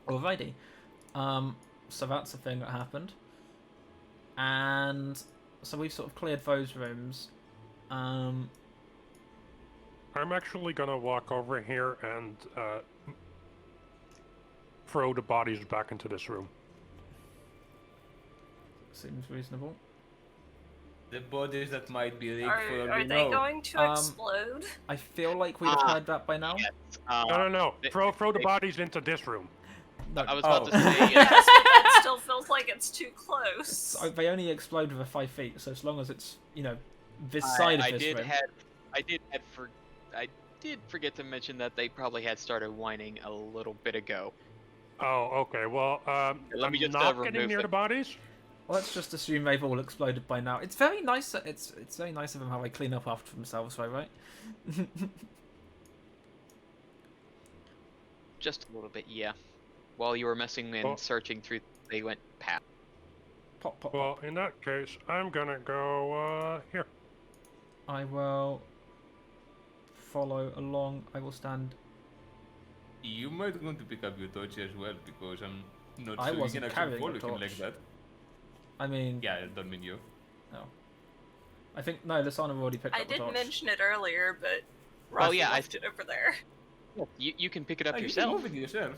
S1: Alrighty. So that's the thing that happened. And so we've sort of cleared those rooms.
S3: I'm actually gonna walk over here and throw the bodies back into this room.
S1: Seems reasonable.
S2: The bodies that might be leaked for all
S4: Are
S2: we
S4: they
S2: know.
S4: going to explode?
S1: I feel like we'd have heard that by now.
S5: Yes.
S3: No. Throw the bodies into this room.
S1: No.
S5: I was about to say,
S4: Yes,
S5: yes.
S4: but that still feels like it's too close.
S1: So they only explode over 5 feet, so as long as it's, this side of this room.
S5: I did forget to mention that they probably had started whining a little bit ago.
S3: Oh, okay. Well,
S5: Let me
S3: I'm
S5: just,
S3: not
S5: remove
S3: getting near
S5: it.
S3: the bodies.
S1: Let's just assume they've all exploded by now. It's very nice. It's very nice of them how they clean up after themselves, though, right?
S5: Just a little bit, yeah. While you were messing and searching through, they went pat.
S1: Pop, pop,
S3: Well,
S1: pop.
S3: in that case, I'm gonna go here.
S1: I will follow along. I will stand.
S2: You might want to pick up your torch as well, because I'm not
S1: I
S2: sure you
S1: wasn't
S2: can actually
S1: carrying a
S2: follow him
S1: torch.
S2: like that.
S1: I mean,
S2: Yeah, I don't mean you.
S1: no. I think no. Lisana already picked
S4: I
S1: up the
S4: did
S1: torch.
S4: mention it earlier, but
S5: Oh,
S4: Rafi
S5: yeah,
S4: left it over there.
S5: You can pick it up
S2: You can
S5: yourself.
S2: move it yourself.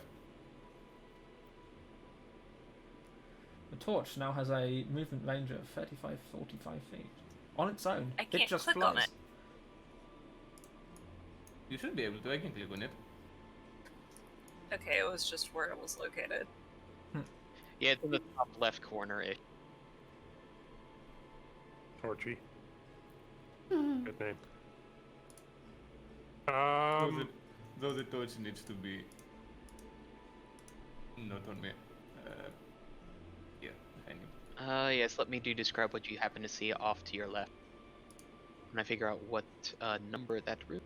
S1: The torch now has a movement range of 35, 45 feet on its own.
S4: I
S1: It
S4: can't
S1: just
S4: click
S1: flies.
S4: on it.
S2: You should be able to. I can click on it.
S4: Okay, it was just where it was located.
S5: Yeah, it's in the top left corner.
S3: Torchy.
S1: Hmm.
S3: Good name.
S2: Though the torch needs to be not on me. Yeah, behind
S5: Yes, let me describe what you happen to see off to your left. When I figure out what number that room.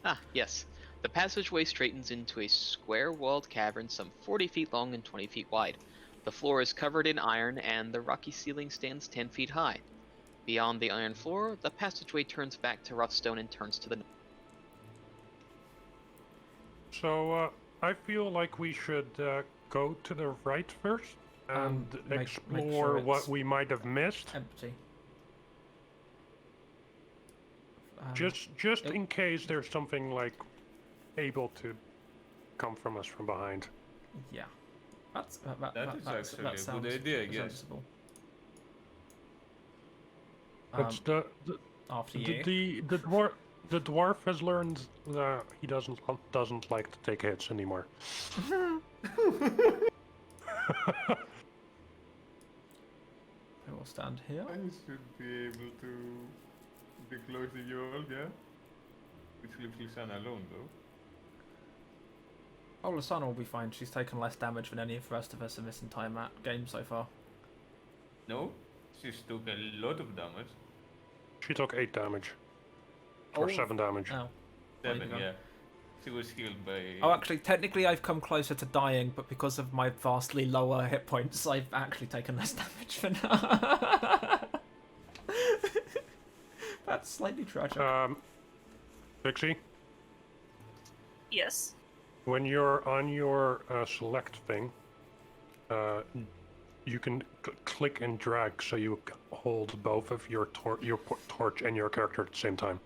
S5: Ah, yes. The passageway straightens into a square-walled cavern some 40 feet long and 20 feet wide. The floor is covered in iron, and the rocky ceiling stands 10 feet high. Beyond the iron floor, the passageway turns back to rough stone and turns to the north.
S3: So, I feel like we should go to the right first and
S1: make
S3: explore
S1: sure
S3: what
S1: it's
S3: we might have missed.
S1: Empty.
S3: Just in case there's something like able to come from us from behind.
S1: Yeah.
S2: That is actually a
S1: sounds
S2: good idea, I guess.
S1: sensible.
S3: But
S1: After you.
S3: the dwarf has learned that he doesn't like to take hits anymore.
S1: I will stand here.
S2: I should be able to be close to you all, yeah? Which leaves Lisana alone, though.
S1: Oh, Lisana will be fine. She's taken less damage than any of the rest of us in this entire game so far.
S2: No, she's took a lot of damage.
S3: She took 8 damage. Or 7 damage.
S1: Oh.
S2: 7, yeah. She was healed by...
S1: Oh, actually, technically I've come closer to dying, but because of my vastly lower hit points, I've actually taken less damage for now. That's slightly tragic.
S3: Vixie?
S4: Yes.
S3: When you're on your select thing, you can click and drag so you hold both of your torch and your character at the same time.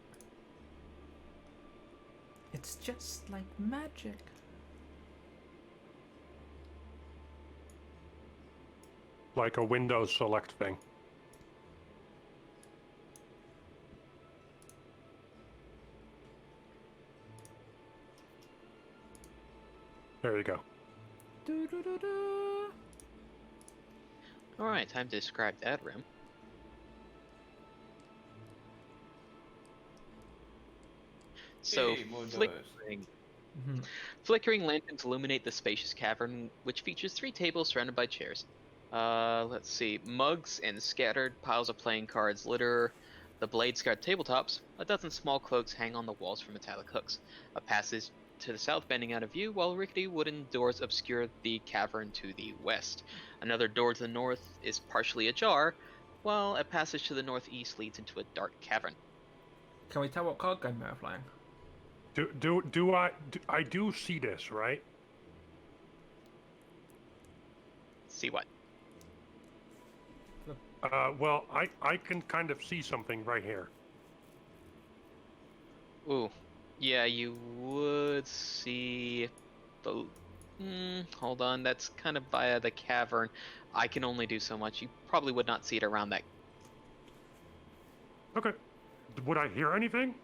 S1: It's just like magic.
S3: Like a Windows select thing. There you go.
S5: Alright, time to describe that room. So,
S2: Hey, more doors.
S5: flickering lanterns illuminate the spacious cavern, which features 3 tables surrounded by chairs. Let's see. Mugs and scattered piles of playing cards litter the blade-scarred tabletops. A dozen small cloaks hang on the walls from metallic hooks. A passage to the south bending out of view, while rickety wooden doors obscure the cavern to the west. Another door to the north is partially ajar, while a passage to the northeast leads into a dark cavern.
S1: Can we tell what card game they're playing?
S3: I do see this, right?
S5: See what?
S3: Well, I can kind of see something right here.
S5: Ooh. Yeah, you would see the... hold on, that's kind of via the cavern. I can only do so much. You probably would not see it around that.
S3: Okay. Would I hear anything?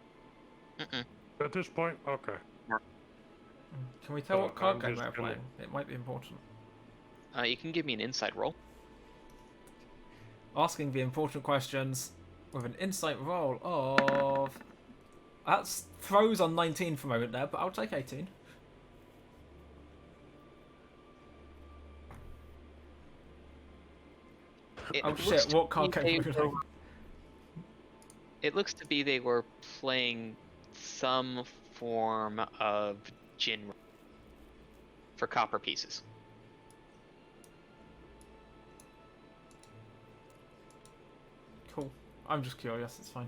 S5: Mm-mm.
S3: At this point? Okay.
S1: Can we tell what card
S3: I'm
S1: game
S3: just
S1: they're
S3: gonna-
S1: playing? It might be important.
S5: You can give me an insight roll.
S1: Asking the important questions with an insight roll of... That's froze on 19 for a moment there, but I'll take 18. Oh shit, what card game are we playing?
S5: It looks to be they were playing some form of gin for copper pieces.
S1: Cool. I'm just curious, it's fine.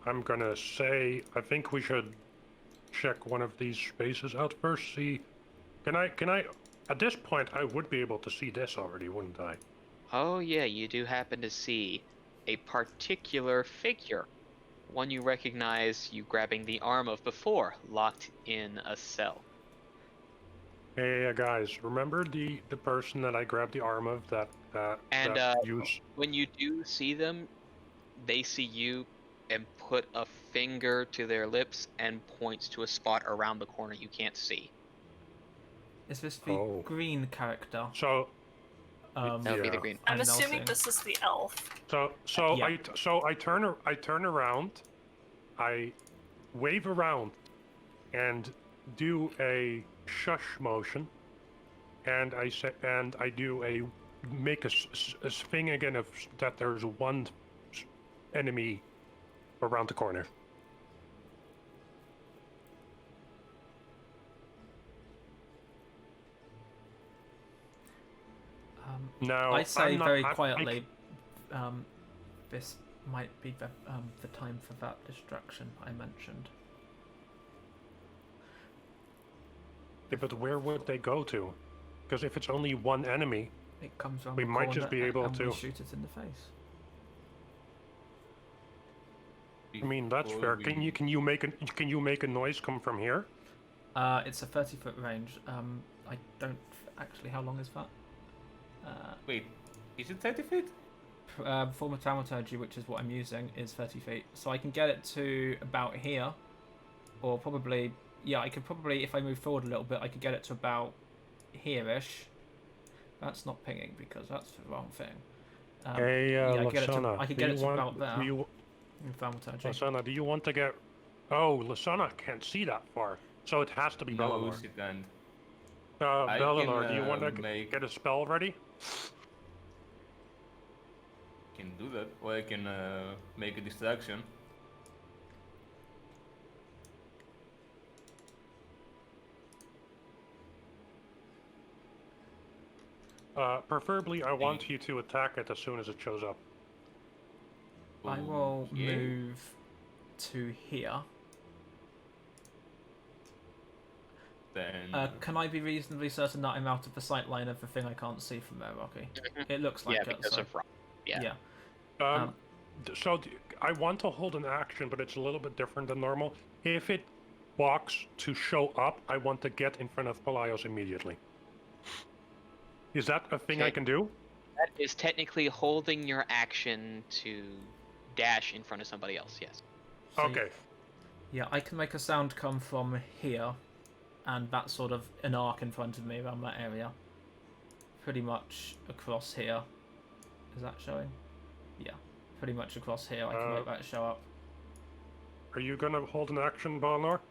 S3: I'm gonna say I think we should check one of these spaces out first. See, can I? At this point, I would be able to see this already, wouldn't I?
S5: Oh yeah, you do happen to see a particular figure. One you recognize you grabbing the arm of before, locked in a cell.
S3: Hey guys, remember the person that I grabbed the arm of that used...
S5: When you do see them, they see you and put a finger to their lips and points to a spot around the corner you can't see.
S1: Is this the
S3: Oh.
S1: green character?
S3: So
S5: That would be the
S3: Yeah.
S5: green.
S4: I'm
S1: I'm
S4: assuming
S1: noticing.
S4: this is the elf.
S3: So
S1: Yeah.
S3: I turn around, I wave around and do a shush motion, and I do a make a thing again of that there's one enemy around the corner. Now
S1: I say very
S3: I
S1: quietly, this might be the time for that distraction I mentioned.
S3: Yeah, but where would they go to? Because if it's only one enemy,
S1: It comes around
S3: we
S1: the
S3: might
S1: corner
S3: just be able
S1: and we
S3: to.
S1: shoot it in the face.
S3: I mean, that's
S2: Before
S3: fair.
S2: we-
S3: Can you make a noise come from here?
S1: It's a 30-foot range. I don't actually. How long is that?
S2: Wait, is it 30 feet?
S1: Form of Thaumaturgy, which is what I'm using, is 30 feet. So I can get it to about here, or probably, yeah, I could probably, if I move forward a little bit, I could get it to about here-ish. That's not pinging because that's the wrong thing.
S3: Hey,
S1: yeah, I get it to,
S3: Lisana,
S1: I could
S3: do
S1: get
S3: you
S1: it to
S3: want-
S1: about there.
S3: do you-
S1: In Thaumaturgy.
S3: Lisana, do you want to get? Oh, Lisana can't see that far, so it has to be
S2: No,
S3: Belanor.
S2: she can't.
S3: Belanor, do you
S2: can,
S3: want to
S2: make-
S3: get a spell ready?
S2: Can do that, or I can make a distraction.
S3: Preferably, I want you to attack it as soon as it shows up.
S1: I will
S2: Okay.
S1: move to here.
S2: Then
S1: Can I be reasonably certain that I'm out of the sight line of the thing I can't see from there, Rocky? It looks like
S5: Yeah,
S1: it.
S5: because
S1: So.
S5: of rock. Yeah.
S1: Yeah.
S3: Um, I want to hold an action, but it's a little bit different than normal. If it walks to show up, I want to get in front of Pelaios immediately. Is that a thing I
S5: Okay.
S3: can do?
S5: That is technically holding your action to dash in front of somebody else, yes.
S1: So,
S3: Okay.
S1: Yeah, I can make a sound come from here, and that's sort of an arc in front of me around that area. Pretty much across here. Is that showing? Yeah. Pretty much across here, I can make that show up.
S3: Are you gonna hold an action, Belanor?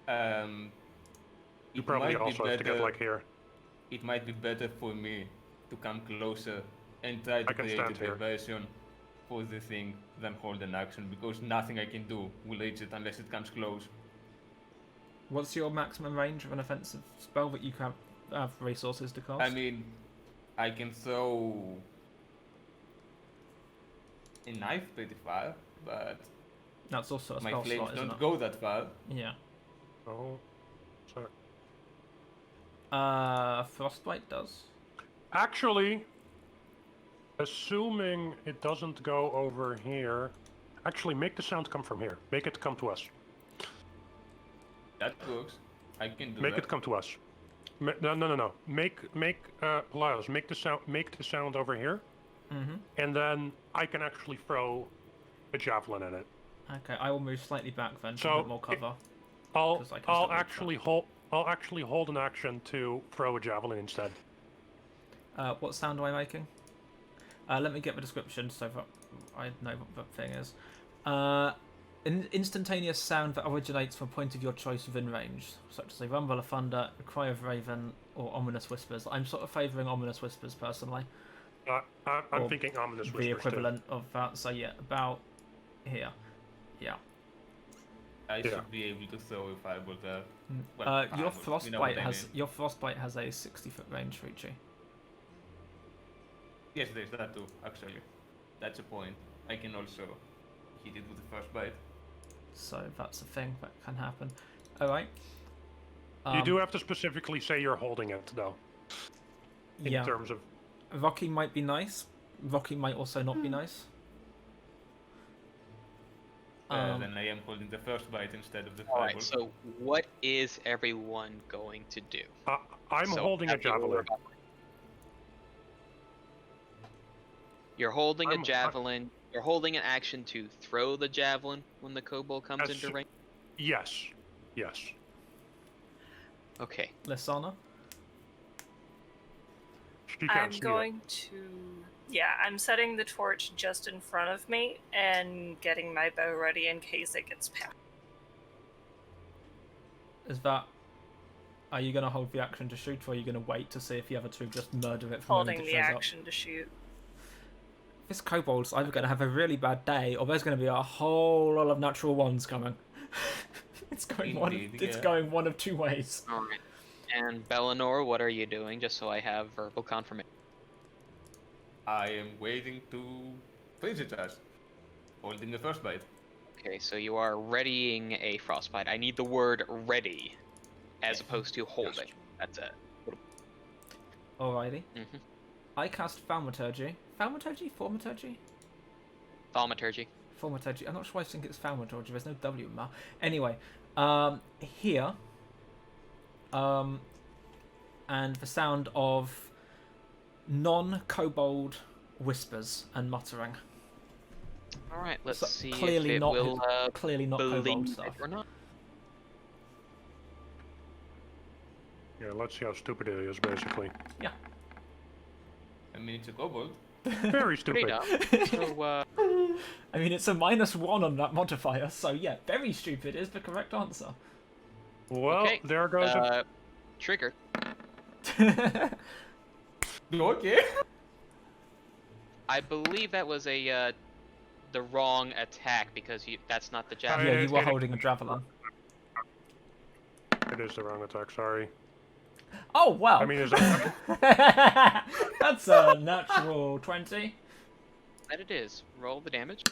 S3: You
S2: it
S3: probably
S2: might be
S3: also have to get
S2: better-
S3: like here.
S2: It might be better for me to come closer and try to
S3: I can
S2: create a
S3: stand here.
S2: diversion for the thing than hold an action, because nothing I can do will reach it unless it comes close.
S1: What's your maximum range of an offensive spell that you can have resources to cast?
S2: I mean, I can throw a knife pretty far, but
S1: That's also a
S2: my
S1: spell
S2: flames
S1: slot, isn't
S2: don't
S1: it?
S2: go that far.
S1: Yeah.
S3: Oh, sorry.
S1: Frostbite does.
S3: Actually, assuming it doesn't go over here, actually make the sound come from here. Make it come to us.
S2: That works. I can do
S3: Make
S2: that.
S3: it come to us. No. Make Pelaios, make the sound over here,
S1: Mm-hmm.
S3: and then I can actually throw a javelin in it.
S1: Okay, I will move slightly back then to
S3: So,
S1: a bit more cover.
S3: I'll
S1: 'Cause I can still reach
S3: I'll actually hold an action to throw a javelin instead.
S1: What sound am I making? Let me get the description so that I know what that thing is. An instantaneous sound that originates from a point of your choice within range, such as a rumble of thunder, a cry of raven, or ominous whispers. I'm sort of favouring ominous whispers personally.
S3: I'm
S1: Or
S3: thinking ominous whispers
S1: The equivalent of that. So yeah, about here. Yeah.
S2: I
S3: Yeah.
S2: should be able to throw a fireball there. Well,
S1: Your
S2: fireball, you know
S1: frostbite
S2: what I
S1: has
S2: mean.
S1: your frostbite has a 60-foot range, Frici.
S2: Yes, there's that too, actually. That's a point. I can also hit it with the first bite.
S1: So that's a thing that can happen. All right.
S3: You do have to specifically say you're holding it, though. In
S1: Yeah.
S3: terms of
S1: Rocky might be nice. Rocky might also not be nice.
S2: Then I am holding the first bite instead of the fireball.
S5: Alright, so what is everyone going to do?
S3: I'm
S5: So,
S3: holding a
S5: have you ordered
S3: javelin.
S5: up? You're holding a
S3: I'm-
S5: javelin. You're holding an action to throw the javelin when the kobold comes
S3: As
S5: into
S3: soo-
S5: range.
S3: Yes.
S5: Okay.
S1: Lisana?
S3: She can't
S4: I'm
S3: see it.
S4: going to. Yeah, I'm setting the torch just in front of me and getting my bow ready in case it gets past.
S1: is that... Are you going to hold the action to shoot, or are you going to wait to see if the other two just murder it from
S4: Holding
S1: when it
S4: the
S1: shows
S4: action to shoot.
S1: This kobold's either going to have a really bad day, or there's going to be a whole lot of natural ones coming. It's going
S2: Indeed,
S1: going one of two ways.
S5: Alright. And Belanor, what are you doing, just so I have verbal confirmation?
S2: I am waiting to finish it first. Holding the first bite.
S5: Okay, so you are readying a frostbite. I need the word ready, as opposed to holding. That's it.
S1: Alrighty.
S5: Mm-hmm.
S1: I cast Thaumaturgy. Thaumaturgy? Thaumaturgy?
S5: Thaumaturgy.
S1: Thaumaturgy. I'm not sure why I think it's Thaumaturgy. There's no W in that. Anyway, here, and the sound of non-kobold whispers and muttering.
S5: Alright, let's
S1: So
S5: see
S1: clearly
S5: if it
S1: not,
S5: will
S1: clearly not kobold
S5: believe
S1: stuff.
S5: it or not.
S3: Yeah, let's see how stupid it is, basically.
S1: Yeah.
S2: I mean, it's a kobold.
S3: Very
S5: Pretty
S3: stupid.
S5: dumb. So,
S1: I mean, it's a -1 on that modifier, so yeah, very stupid is the correct answer.
S3: Well,
S5: okay.
S3: there goes it.
S5: Trigger.
S2: Okay.
S5: I believe that was a the wrong attack because that's not the
S3: Oh,
S5: javelin.
S1: Yeah, you were
S3: it-
S1: holding a javelin.
S3: It is the wrong attack, sorry.
S1: Oh, well.
S3: I mean, is that...
S1: That's a natural 20.
S5: That it is. Roll the damage.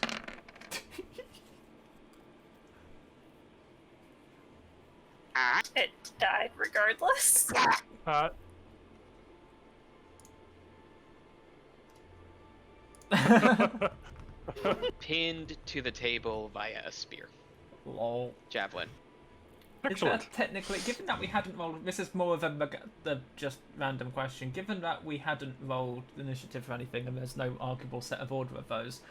S4: It died regardless.
S5: Pinned to the table via a spear.
S1: Lol.
S5: Javelin.
S3: Excellent.
S1: Is that technically, given that we hadn't rolled, this is more of the just random question. Given that we hadn't rolled initiative or anything, and there's no arguable set of order of those,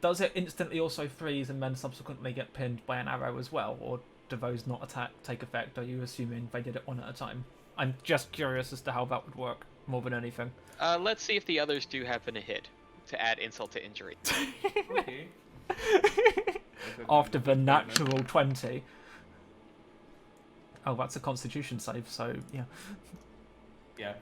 S1: does it instantly also freeze and then subsequently get pinned by an arrow as well, or do those not take effect? Are you assuming they did it one at a time? I'm just curious as to how that would work more than anything.
S5: Let's see if the others do happen to hit, to add insult to injury.
S2: Okay.
S1: After the natural 20. Oh, that's a Constitution save, so yeah.
S2: Yeah.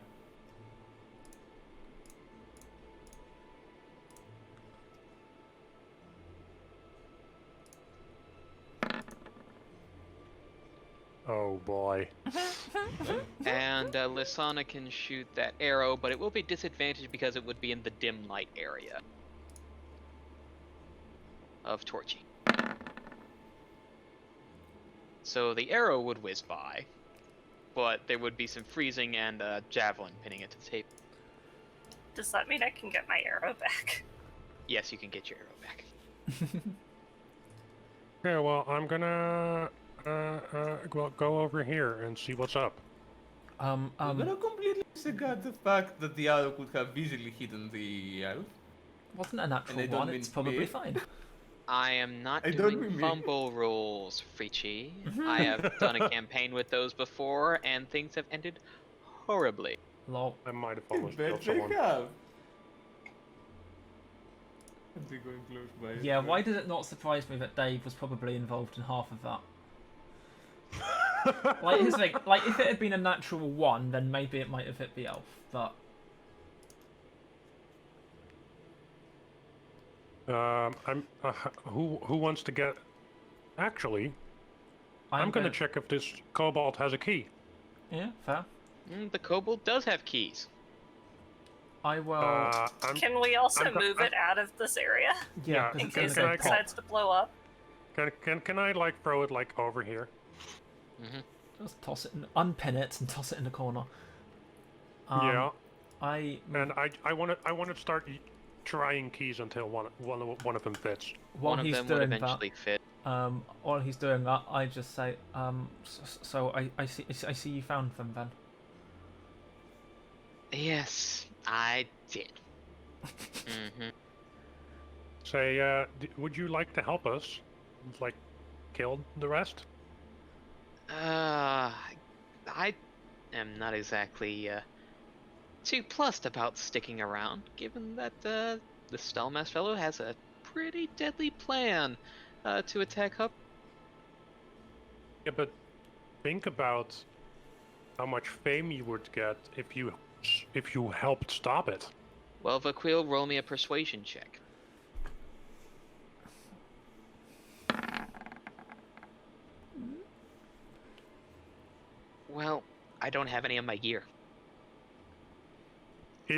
S3: Oh boy.
S5: And Lisana can shoot that arrow, but it will be disadvantaged because it would be in the dim light area of Torchy. So the arrow would whiz by, but there would be some freezing and javelin pinning it to the table.
S4: Does that mean I can get my arrow back?
S5: Yes, you can get your arrow back.
S3: Yeah, well, I'm gonna go over here and see what's up.
S2: I'm gonna completely disregard the fact that the arrow could have easily hidden the elf.
S1: Wasn't a natural
S2: I don't
S1: one,
S2: mean
S1: it's probably
S2: me.
S1: fine.
S5: I am not
S2: I don't
S5: doing
S2: mean me.
S5: fumble rules, Frici. I have done a campaign with those before, and things have ended horribly.
S1: Lol.
S3: I might have almost
S2: Bet
S3: killed
S2: they
S3: someone.
S2: have. They're going close by.
S1: Yeah, why did it not surprise me that Dave was probably involved in half of that? Like, here's the thing, like, if it had been a natural 1, then maybe it might have hit the elf, but...
S3: Who wants to get... Actually, I'm gonna check if this kobold has a key.
S1: Yeah, fair.
S5: The kobold does have keys.
S1: I will...
S4: Can we also
S3: I'm-
S4: move it out of this area
S1: yeah,
S3: yeah,
S1: 'cause
S4: in
S1: it's
S4: case
S1: gonna
S4: it
S1: go pop.
S4: decides to blow up?
S3: Can I like throw it like over here?
S1: Just toss it, unpin it, and toss it in the corner.
S3: Yeah,
S1: And
S3: I want to start trying keys until one of them fits.
S1: while
S5: One of
S1: he's
S5: them would
S1: doing
S5: eventually fit.
S1: that, while he's doing that, I just say, so I see you found them then.
S5: Yes, I did.
S3: Say, would you like to help us, like, kill the rest?
S5: I am not exactly too plussed about sticking around, given that the Stahlmast fellow has a pretty deadly plan to attack Hub.
S3: Yeah, but think about how much fame you would get if you helped stop it.
S5: Well, Vakhuil, roll me a persuasion check. Well, I don't have any of my gear.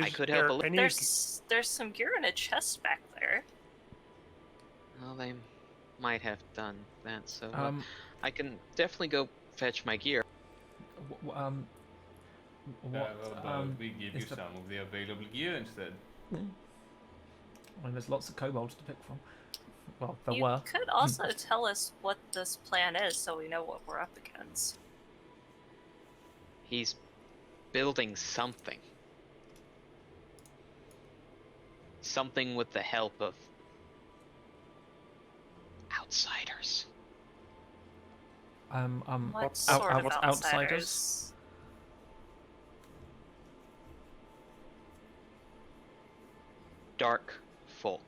S5: I could help a little.
S4: There's some gear in a chest back there.
S5: Well, they might have done that, so I can definitely go fetch my gear.
S2: Well, we give you some of the available gear instead.
S1: Well, there's lots of kobolds to pick from. Well, there
S4: You
S1: were.
S4: could also tell us what this plan is so we know what we're up against.
S5: He's building something. Something with the help of outsiders.
S4: What sort of outsiders?
S5: Dark folk.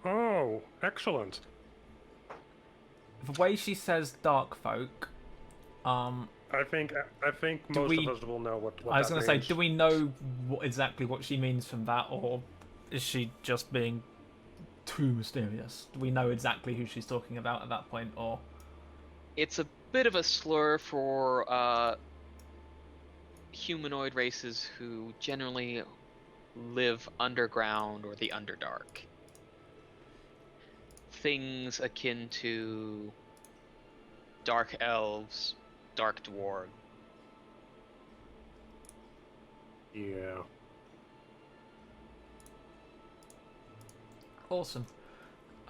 S3: Oh, excellent.
S1: The way she says dark folk,
S3: I think most
S1: we-
S3: of us will know what
S1: I was
S3: that
S1: going to say,
S3: means.
S1: do we know exactly what she means from that, or is she just being too mysterious? Do we know exactly who she's talking about at that point, or?
S5: It's a bit of a slur for humanoid races who generally live underground or the Underdark. Things akin to dark elves, dark dwarf.
S3: Yeah.
S1: Awesome.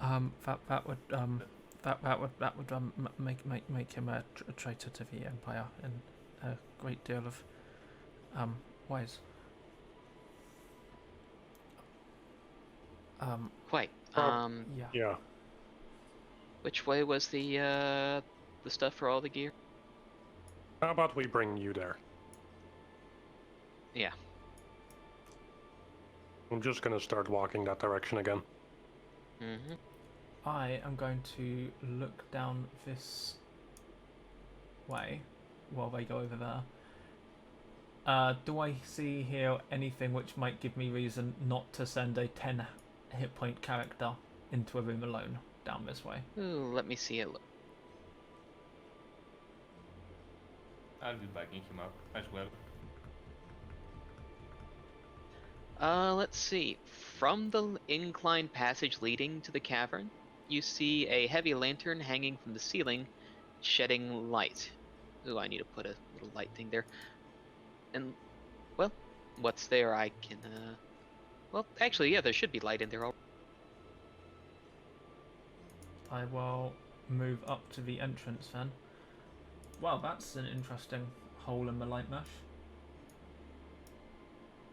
S1: That would make him a traitor to the Empire in a great deal of ways.
S5: Quite.
S1: Yeah.
S3: Yeah.
S5: Which way was the stuff for all the gear?
S3: How about we bring you there?
S5: Yeah.
S3: I'm just gonna start walking that direction again.
S5: Mm-hmm.
S1: I am going to look down this way while they go over there. Do I see here anything which might give me reason not to send a 10 hit point character into a room alone down this way?
S5: Ooh, let me see it.
S2: I'll be backing him up as well.
S5: Let's see. From the inclined passage leading to the cavern, you see a heavy lantern hanging from the ceiling, shedding light. Ooh, I need to put a little light thing there. And, well, what's there? I can, well, actually, yeah, there should be light in there already.
S1: I will move up to the entrance then. Wow, that's an interesting hole in the light mesh.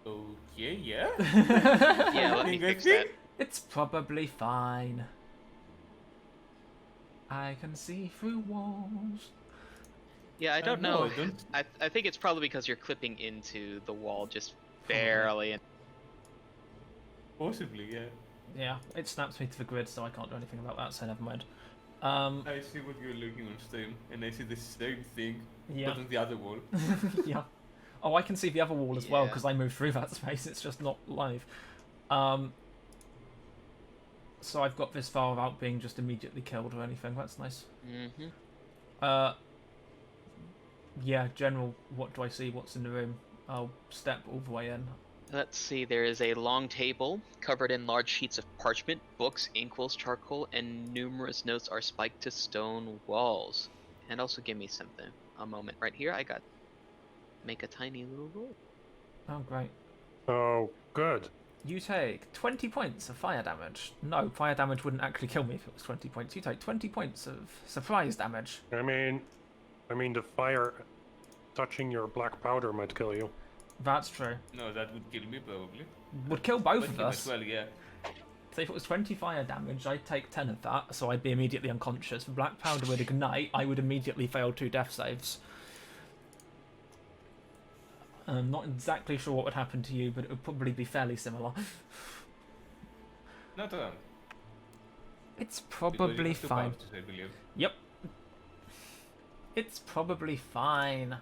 S2: Okay, yeah.
S5: Yeah, let me fix that.
S1: It's probably fine. I can see through walls.
S5: Yeah, I don't know.
S2: I don't.
S5: I think it's probably because you're clipping into the wall just barely. And
S2: Possibly, yeah.
S1: Yeah, it snaps me to the grid, so I can't do anything about that, so never mind.
S2: I see what you're looking on stream, and I see the same thing,
S1: Yeah.
S2: but on the other wall.
S1: Yeah. Oh, I can see the other wall as well,
S5: Yeah.
S1: because I moved through that space, it's just not live. So I've got this far without being just immediately killed or anything, that's nice.
S5: mm-hmm.
S1: Yeah, general, what do I see, what's in the room? I'll step all the way in.
S5: Let's see, there is a long table covered in large sheets of parchment, books, inkwells, charcoal, and numerous notes are spiked to stone walls. And also give me something. A moment right here, I got... Make a tiny little roll.
S1: Oh, great.
S3: Oh, good.
S1: You take 20 points of fire damage. No, fire damage wouldn't actually kill me if it was 20 points. You take 20 points of surprise damage.
S3: I mean, the fire touching your black powder might kill you.
S1: That's true.
S2: No, that would kill me probably.
S1: Would kill both
S2: But
S1: of
S2: him
S1: us.
S2: as well, yeah.
S1: So if it was 20 fire damage, I'd take 10 of that, so I'd be immediately unconscious. If black powder would ignite, I would immediately fail 2 death saves. I'm not exactly sure what would happen to you, but it would probably be fairly similar.
S2: Not wrong.
S1: It's
S2: Because you
S1: probably
S2: have two
S1: fine.
S2: bounces, I believe.
S1: Yep. It's probably fine.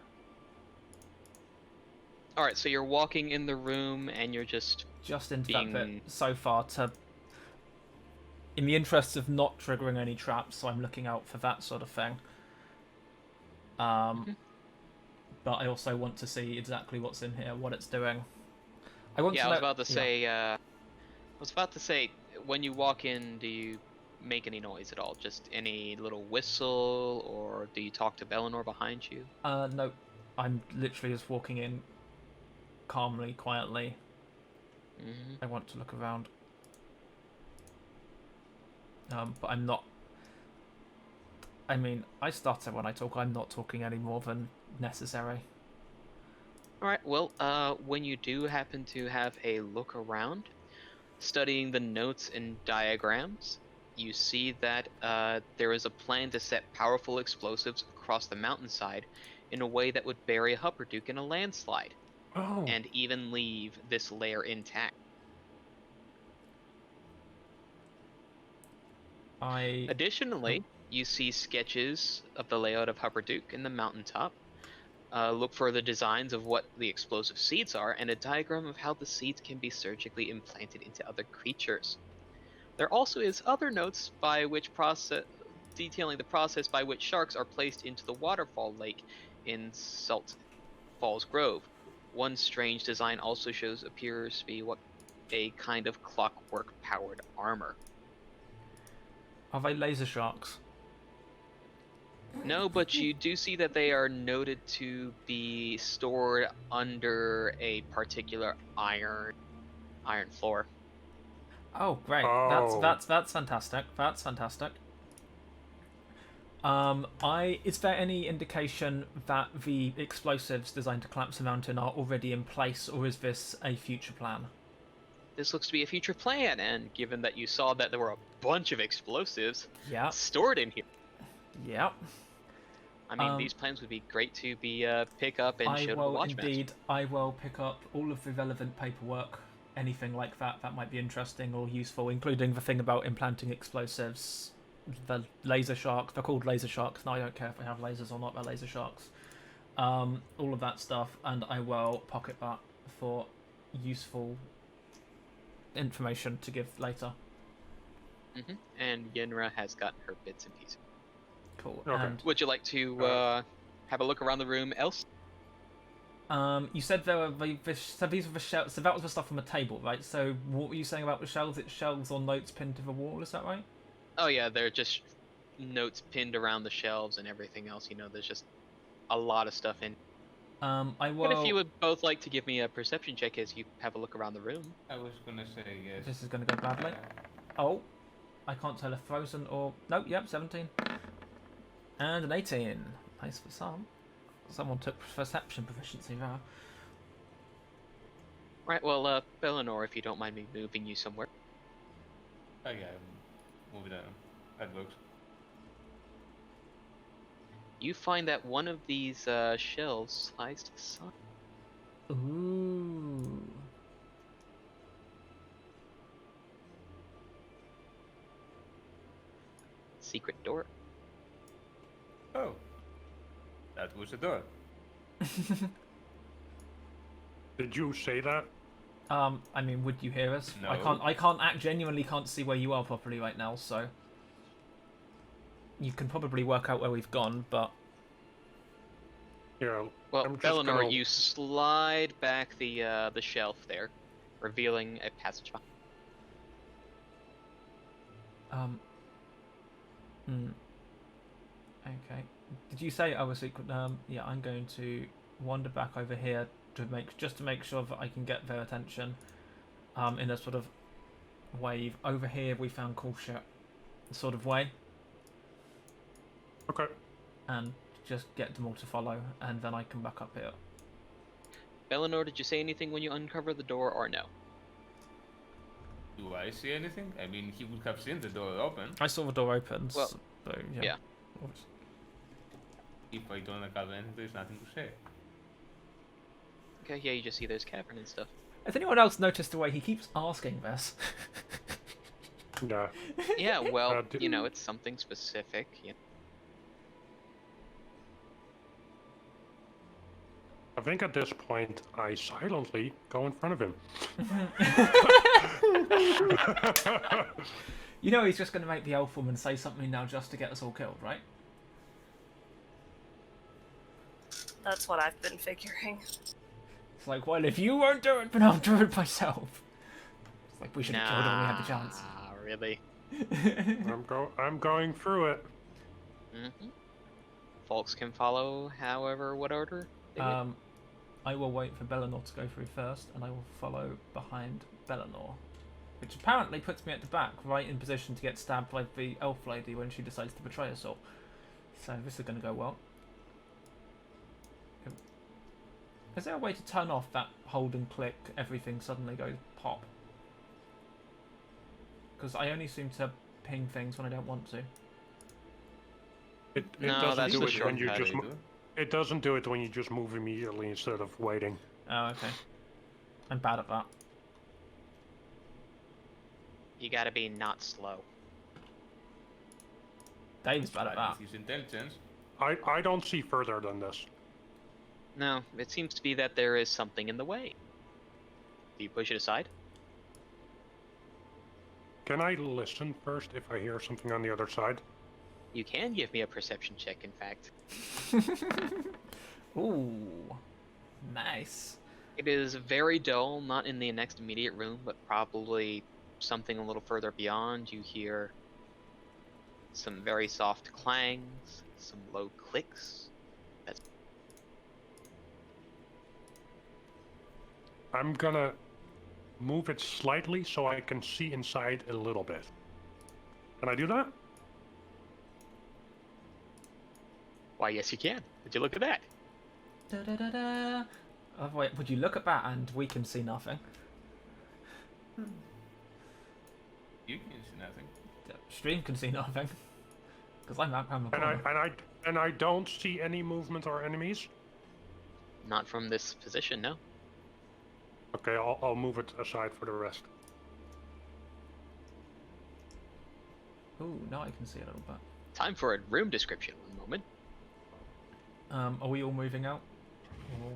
S5: Alright, so you're walking in the room and you're just
S1: Just into that bit
S5: being...
S1: so far to... In the interests of not triggering any traps, so I'm looking out for that sort of thing. But I also want to see exactly what's in here, what it's doing. I want to
S5: I was
S1: know...
S5: about to say, when you walk in, do you make any noise at all? Just any little whistle, or do you talk to Belanor behind you?
S1: No, I'm literally just walking in calmly, quietly. I want to look around. But I'm not... I mean, I stutter when I talk. I'm not talking any more than necessary.
S5: Alright, well, when you do happen to have a look around, studying the notes and diagrams, you see that there is a plan to set powerful explosives across the mountainside in a way that would bury Hupperduke in a landslide, and even leave this lair intact. Additionally, you see sketches of the layout of Hupperduke in the mountaintop. Look for the designs of what the explosive seeds are, and a diagram of how the seeds can be surgically implanted into other creatures. There also is other notes detailing the process by which sharks are placed into the waterfall lake in Salt Falls Grove. One strange design also appears to be a kind of clockwork-powered armor.
S1: Are they laser sharks?
S5: No, but you do see that they are noted to be stored under a particular iron floor.
S1: Oh, great. That's fantastic. That's fantastic. Is there any indication that the explosives designed to collapse the mountain are already in place, or is this a future plan?
S5: This looks to be a future plan, and given that you saw that there were a bunch of explosives stored in here.
S1: Yeah.
S5: I mean, these plans would be great to pick up and show to the Watchmaster.
S1: I will pick up all of the relevant paperwork, anything like that might be interesting or useful, including the thing about implanting explosives, the laser shark. They're called laser sharks. Now I don't care if they have lasers or not, they're laser sharks. All of that stuff, and I will pocket that for useful information to give later.
S5: And Yenra has gotten her bits and pieces.
S1: Cool.
S3: Okay.
S1: And
S5: would you like to have a look around the room else?
S1: you said there were so these were the shelves. So that was the stuff on the table, right? So what were you saying about the shelves? It's shelves or notes pinned to the wall. Is that right?
S5: Oh yeah, they're just notes pinned around the shelves and everything else. You know, there's just a lot of stuff in.
S1: I will.
S5: But if you would both like to give me a perception check as you have a look around the room.
S2: I was gonna say yes.
S1: This is gonna go badly. Oh, I can't tell if frozen or nope. Yep, 17 and an 18. Nice for some. Someone took perception proficiency there.
S5: Right. Well, Belanor, if you don't mind me moving you somewhere.
S2: Oh yeah, move it. That works.
S5: You find that one of these shelves slides to the side.
S1: Ooh.
S5: Secret door.
S2: Oh, that was a door.
S3: Did you say that?
S1: I mean, would you hear us?
S2: No.
S1: I can't genuinely can't see where you are properly right now, so you can probably work out where we've gone, but
S3: Yeah.
S5: Well,
S3: I'm just
S5: Belanor,
S3: gonna-
S5: you slide back the shelf there, revealing a passage.
S1: Okay. Did you say I was secret? Yeah, I'm going to wander back over here to make sure that I can get their attention. In a sort of wave. Over here, we found cool shit, sort of way,
S3: Okay.
S1: and just get them all to follow, and then I come back up here.
S5: Belanor, did you say anything when you uncover the door, or no?
S2: Do I see anything? I mean, he would have seen the door open.
S1: I saw the door open,
S5: Well,
S1: so yeah.
S5: yeah.
S2: If I don't uncover anything, there's nothing to say.
S5: Okay, yeah, you just see there's cavern and stuff.
S1: Has anyone else noticed the way he keeps asking this?
S3: Yeah.
S5: Yeah, well,
S3: do-
S5: you know, it's something specific. You
S3: I think at this point, I silently go in front of him.
S1: You know he's just going to make the elf woman say something now just to get us all killed, right?
S4: That's what I've been figuring.
S1: It's like, well, if you won't do it, then I'll do it myself. It's like, we should have killed her when we had the chance.
S5: Really?
S3: I'm going through it.
S5: Mm-hmm. Folks can follow however, what order?
S1: I will wait for Belanor to go through first, and I will follow behind Belanor. Which apparently puts me at the back, right in position to get stabbed by the elf lady when she decides to betray us all. So this is going to go well. Is there a way to turn off that hold and click, everything suddenly goes pop? Because I only seem to ping things when I don't want to.
S3: It
S5: No,
S3: doesn't
S5: that's
S3: do
S5: the
S3: it when you
S5: shortcut.
S3: just it doesn't do it when you just move immediately instead of waiting.
S1: Oh, okay. I'm bad at that.
S5: You gotta be not slow.
S1: Dave's bad at that.
S2: With his intelligence.
S3: I don't see further than this.
S5: No, it seems to be that there is something in the way. Do you push it aside?
S3: Can I listen first if I hear something on the other side?
S5: You can give me a perception check, in fact.
S1: Ooh. Nice.
S5: It is very dull, not in the next immediate room, but probably something a little further beyond. You hear some very soft clangs, some low clicks. That's
S3: I'm gonna move it slightly so I can see inside a little bit. Can I do that?
S5: why, yes, you can. Would you look at that?
S1: Da, da, da, da. Oh, wait, would you look at that and we can see nothing?
S2: You can see nothing.
S1: The stream can see nothing. Because I'm out on the
S3: And
S1: corner.
S3: I don't see any movement or enemies.
S5: Not from this position, no.
S3: Okay, I'll move it aside for the rest.
S1: Ooh, now I can see a little bit.
S5: Time for a room description. One moment.
S1: Are we all moving out? Or...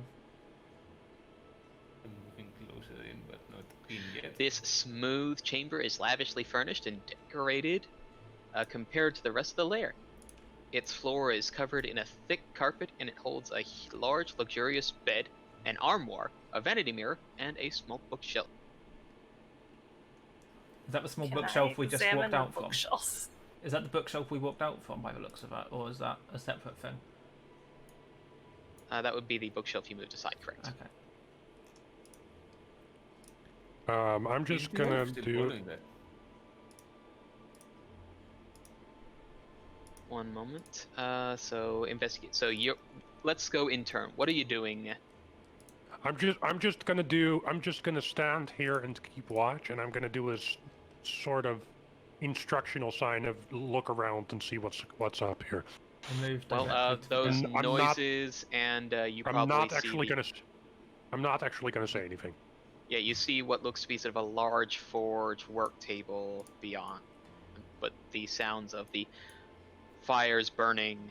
S2: I'm moving closer in, but not in yet.
S5: This smooth chamber is lavishly furnished and decorated compared to the rest of the lair. Its floor is covered in a thick carpet and it holds a large, luxurious bed, an armoire, a vanity mirror, and a small bookshelf.
S1: Is that the small
S4: Can
S1: bookshelf
S4: I
S1: we just
S4: examine
S1: walked
S4: the
S1: out from?
S4: bookshelf?
S1: Is that the bookshelf we walked out from by the looks of it? Or is that a separate thing?
S5: That would be the bookshelf you moved aside, correct?
S1: Okay.
S3: I'm just
S2: Is the
S3: gonna
S2: elf still
S3: do.
S2: holding that?
S5: One moment. So investigate. So let's go in turn. What are you doing?
S3: I'm just gonna stand here and keep watch, and I'm gonna do a sort of instructional sign of look around and see what's up here.
S1: I moved
S5: Well,
S1: directly to
S5: those
S3: I'm not-
S5: noises and you probably
S3: I'm not
S5: see
S3: actually
S5: the-
S3: I'm not actually gonna say anything.
S5: Yeah, you see what looks to be sort of a large forge work table beyond, but the sounds of the fires burning,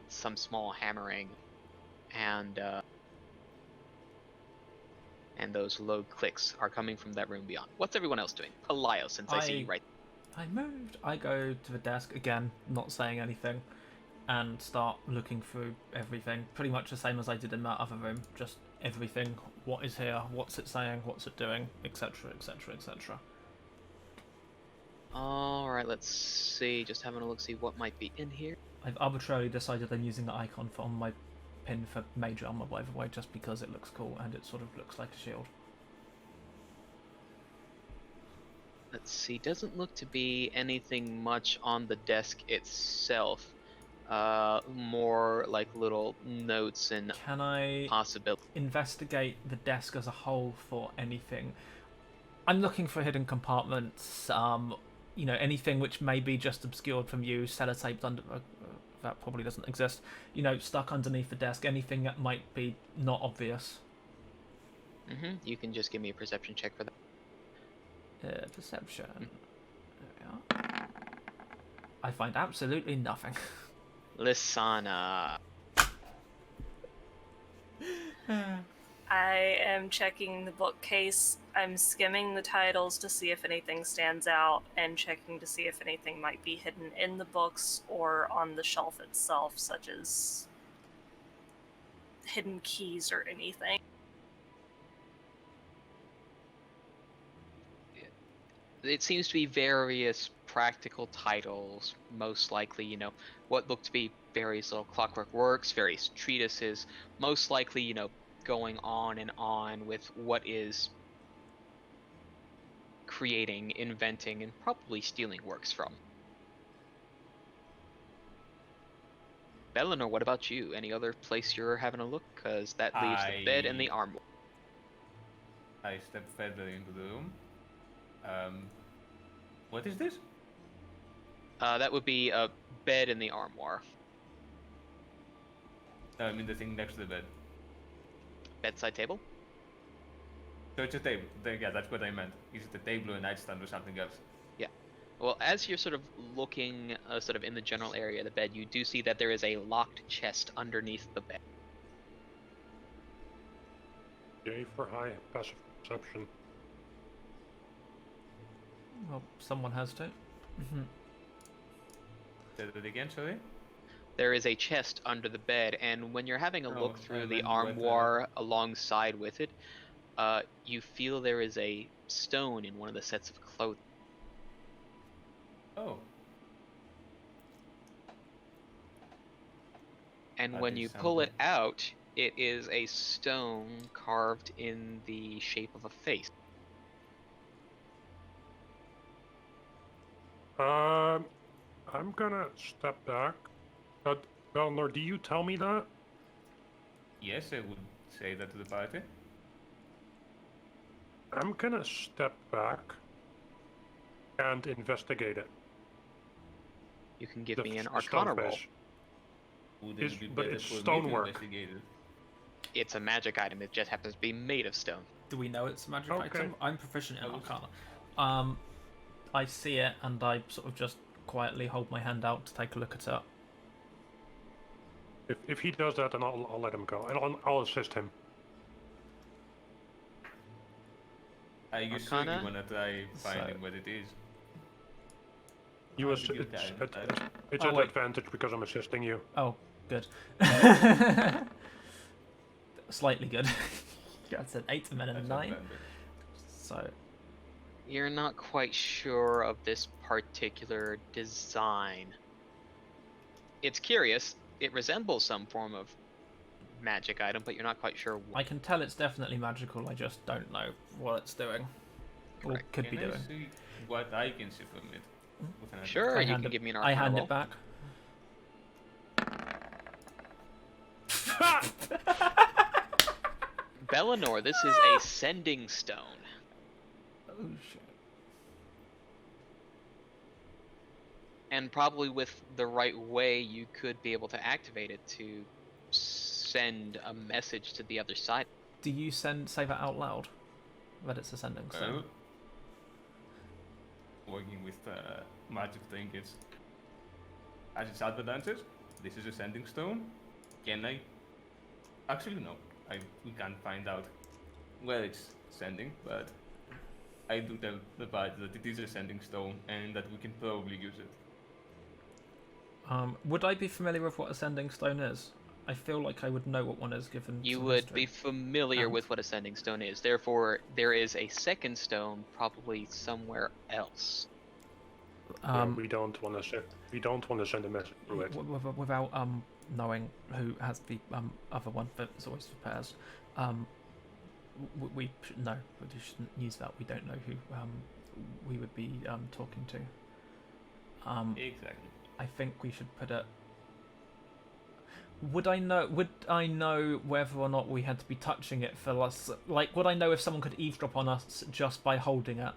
S5: some small hammering, and those low clicks are coming from that room beyond. What's everyone else doing? Pelaios, since I see you right.
S1: I moved. I go to the desk again, not saying anything, and start looking through everything. Pretty much the same as I did in that other room. Just everything. What is here? What's it saying? What's it doing? Etc. Etc. Etc.
S5: Alright, let's see. Just having a look, see what might be in here.
S1: I've arbitrarily decided I'm using the icon on my pin for mage armor, whatever way, just because it looks cool and it sort of looks like a shield.
S5: Let's see. Doesn't look to be anything much on the desk itself. More like little notes and
S1: Can I
S5: possibilities.
S1: investigate the desk as a whole for anything? I'm looking for hidden compartments, you know, anything which may be just obscured from you, sellotaped under... that probably doesn't exist. You know, stuck underneath the desk, anything that might be not obvious.
S5: You can just give me a perception check for that.
S1: Perception. There we are. I find absolutely nothing.
S5: Lisana.
S4: I am checking the bookcase. I'm skimming the titles to see if anything stands out and checking to see if anything might be hidden in the books or on the shelf itself, such as hidden keys or anything.
S5: It seems to be various practical titles, most likely, you know, what look to be various little clockwork works, various treatises, most likely, you know, going on and on with what is creating, inventing, and probably stealing works from. Belanor, what about you? Any other place you're having a look? Because that leaves the bed and the armor.
S2: I step further into the room. What is this?
S5: That would be a bed in the armoire.
S2: No, I mean the thing next to the bed.
S5: Bedside table?
S2: So it's a table. Yeah, that's what I meant. Is it a table or a nightstand or something else?
S5: Yeah. Well, as you're sort of looking sort of in the general area of the bed, you do see that there is a locked chest underneath the bed.
S3: J for high passive perception.
S1: Well, someone has to.
S2: Say that again, sorry?
S5: There is a chest under the bed, and when you're having a look
S2: I
S5: through the
S2: meant
S5: armoire alongside with it, you feel there is a stone in one of the sets of clothing.
S2: Oh.
S5: And
S2: That
S5: when
S2: is
S5: you pull it
S2: something.
S5: out, it is a stone carved in the shape of a face.
S3: I'm gonna step back. Belanor, do you tell me that?
S2: Yes, I would say that to the party.
S3: I'm gonna step back and investigate it.
S5: You can give
S3: The
S5: me an
S3: stone
S5: Arcana roll.
S3: face.
S2: Would
S3: Is-
S2: it be
S3: but
S2: better
S3: it's
S2: for me to
S3: stonework.
S2: investigate it?
S5: It's a magic item. It just happens to be made of stone.
S1: Do we know it's a magic
S3: Okay.
S1: item? I'm proficient in
S2: I was-
S1: Arcana. I see it and I sort of just quietly hold my hand out to take a look at it.
S3: If he does that, then I'll let him go, and I'll assist him.
S2: Are you sure
S5: Arcana?
S2: you wanna try finding
S1: So-
S2: what it is?
S3: You
S2: How
S3: ass-
S2: did you
S3: it's
S2: guide
S3: at,
S2: that?
S3: it's
S1: Oh,
S3: at
S1: wait.
S3: advantage because I'm assisting you.
S1: Oh, good. Slightly good. Yeah, it's an 8 and then a
S2: That's
S1: 9.
S2: advantage.
S1: So,
S5: You're not quite sure of this particular design. It's curious. It resembles some form of magic item, but you're not quite sure
S1: I
S5: what.
S1: can tell it's definitely magical, I just don't know what it's doing. Or
S5: Correct.
S1: could be
S2: Can I
S1: doing.
S2: see what I can see from it? With an
S5: Sure,
S1: I
S5: you
S1: hand
S5: can
S1: it-
S5: give me an
S1: I
S5: Arcana
S1: hand
S5: roll.
S1: it back.
S5: Belanor, this is a sending stone.
S1: Oh shit.
S5: And probably with the right way, you could be able to activate it to send a message to the other side.
S1: Do you say that out loud? That it's a sending stone.
S2: Well, working with magic trinkets. As its advantages, this is a sending stone. Can I? Actually, no. We can't find out where it's sending, but I do tell the party that it is a sending stone and that we can probably use it.
S1: Would I be familiar with what a sending stone is? I feel like I would know what one is given
S5: You
S1: some
S5: would
S1: history.
S5: be familiar
S1: And-
S5: with what a sending stone is. Therefore, there is a second stone probably somewhere else.
S3: Yeah, we don't want to send a message through it.
S1: Without knowing who has the other one, but it's always for pairs. We should know. We shouldn't use that. We don't know who we would be talking to.
S2: Exactly.
S1: I think we should put it. Would I know whether or not we had to be touching it for us? Like, would I know if someone could eavesdrop on us just by holding it?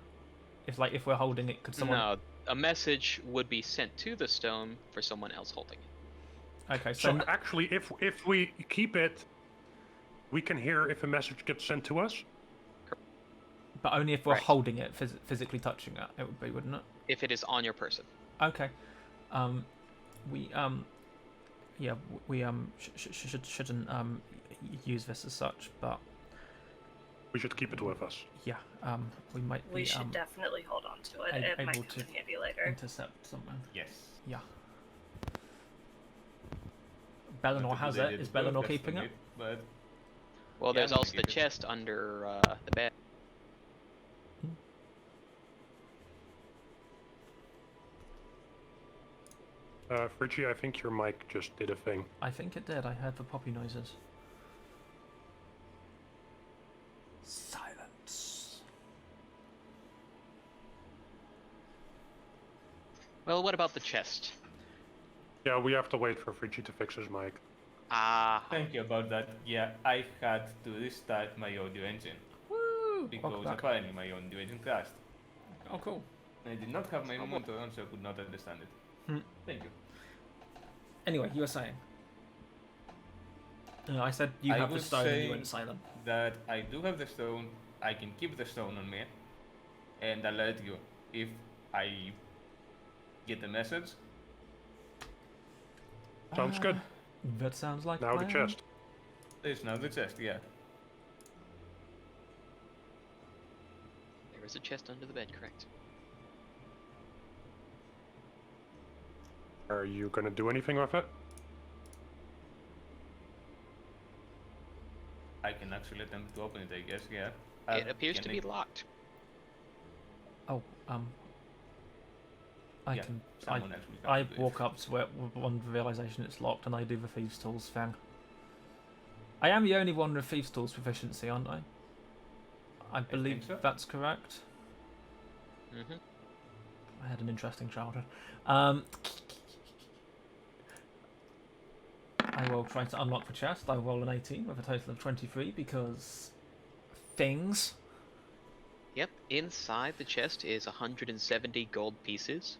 S1: If we're holding it, could someone?
S5: No, a message would be sent to the stone for someone else holding it.
S1: Okay,
S3: So
S1: so
S3: actually, if we keep it, we can hear if a message gets sent to us.
S1: but only if we're
S5: Right.
S1: holding it, physically touching it, it would be, wouldn't it?
S5: If it is on your person.
S1: Okay. We yeah, we shouldn't use this as such, but
S3: We should keep it with us.
S1: yeah, we might be
S4: We should definitely hold on to it. It might
S1: able
S4: come
S1: to
S4: in handy later.
S1: intercept something.
S2: Yes.
S1: Yeah. Belanor has it. Is Belanor keeping it?
S2: But
S5: Well,
S2: Yeah,
S5: there's
S2: I'm gonna
S5: also the
S2: keep it.
S5: chest under the bed.
S3: Frici, I think your mic just did a thing.
S1: I think it did. I heard the poppy noises. Silence.
S5: Well, what about the chest?
S3: Yeah, we have to wait for Frici to fix his mic.
S5: Ah,
S2: thank you about that. Yeah, I had to restart my audio engine
S1: Woo!
S2: because
S1: Welcome back.
S2: apparently my audio engine crashed.
S1: Oh, cool.
S2: I did not have my
S5: Oh,
S2: monitor on, so I could not understand it.
S1: Hmm.
S2: Thank you.
S1: Anyway, you were saying. I said you
S2: I
S1: have the
S2: was
S1: stone and you
S2: saying-
S1: went silent.
S2: That I do have the stone. I can keep the stone on me, and alert you if I get the message.
S3: Sounds good.
S1: That sounds like a
S3: Now the
S1: plan.
S3: chest.
S2: There's now the chest. Yeah.
S5: there is a chest under the bed, correct?
S3: Are you gonna do anything with it?
S2: I can actually attempt to open it. I guess. Yeah.
S5: It appears
S2: can
S5: to
S2: I-
S5: be locked.
S1: Oh, I
S2: Yeah,
S1: can.
S2: someone else will have
S1: I
S2: to do it.
S1: walk up to it with one realization it's locked, and I do the thieves' tools thing. I am the only one with thieves' tools proficiency, aren't I? I believe
S2: so.
S1: that's correct.
S5: Mm-hmm.
S1: I had an interesting childhood. I will try to unlock the chest. I roll an 18 with a total of 23 because things.
S5: Yep, inside the chest is 170 gold pieces,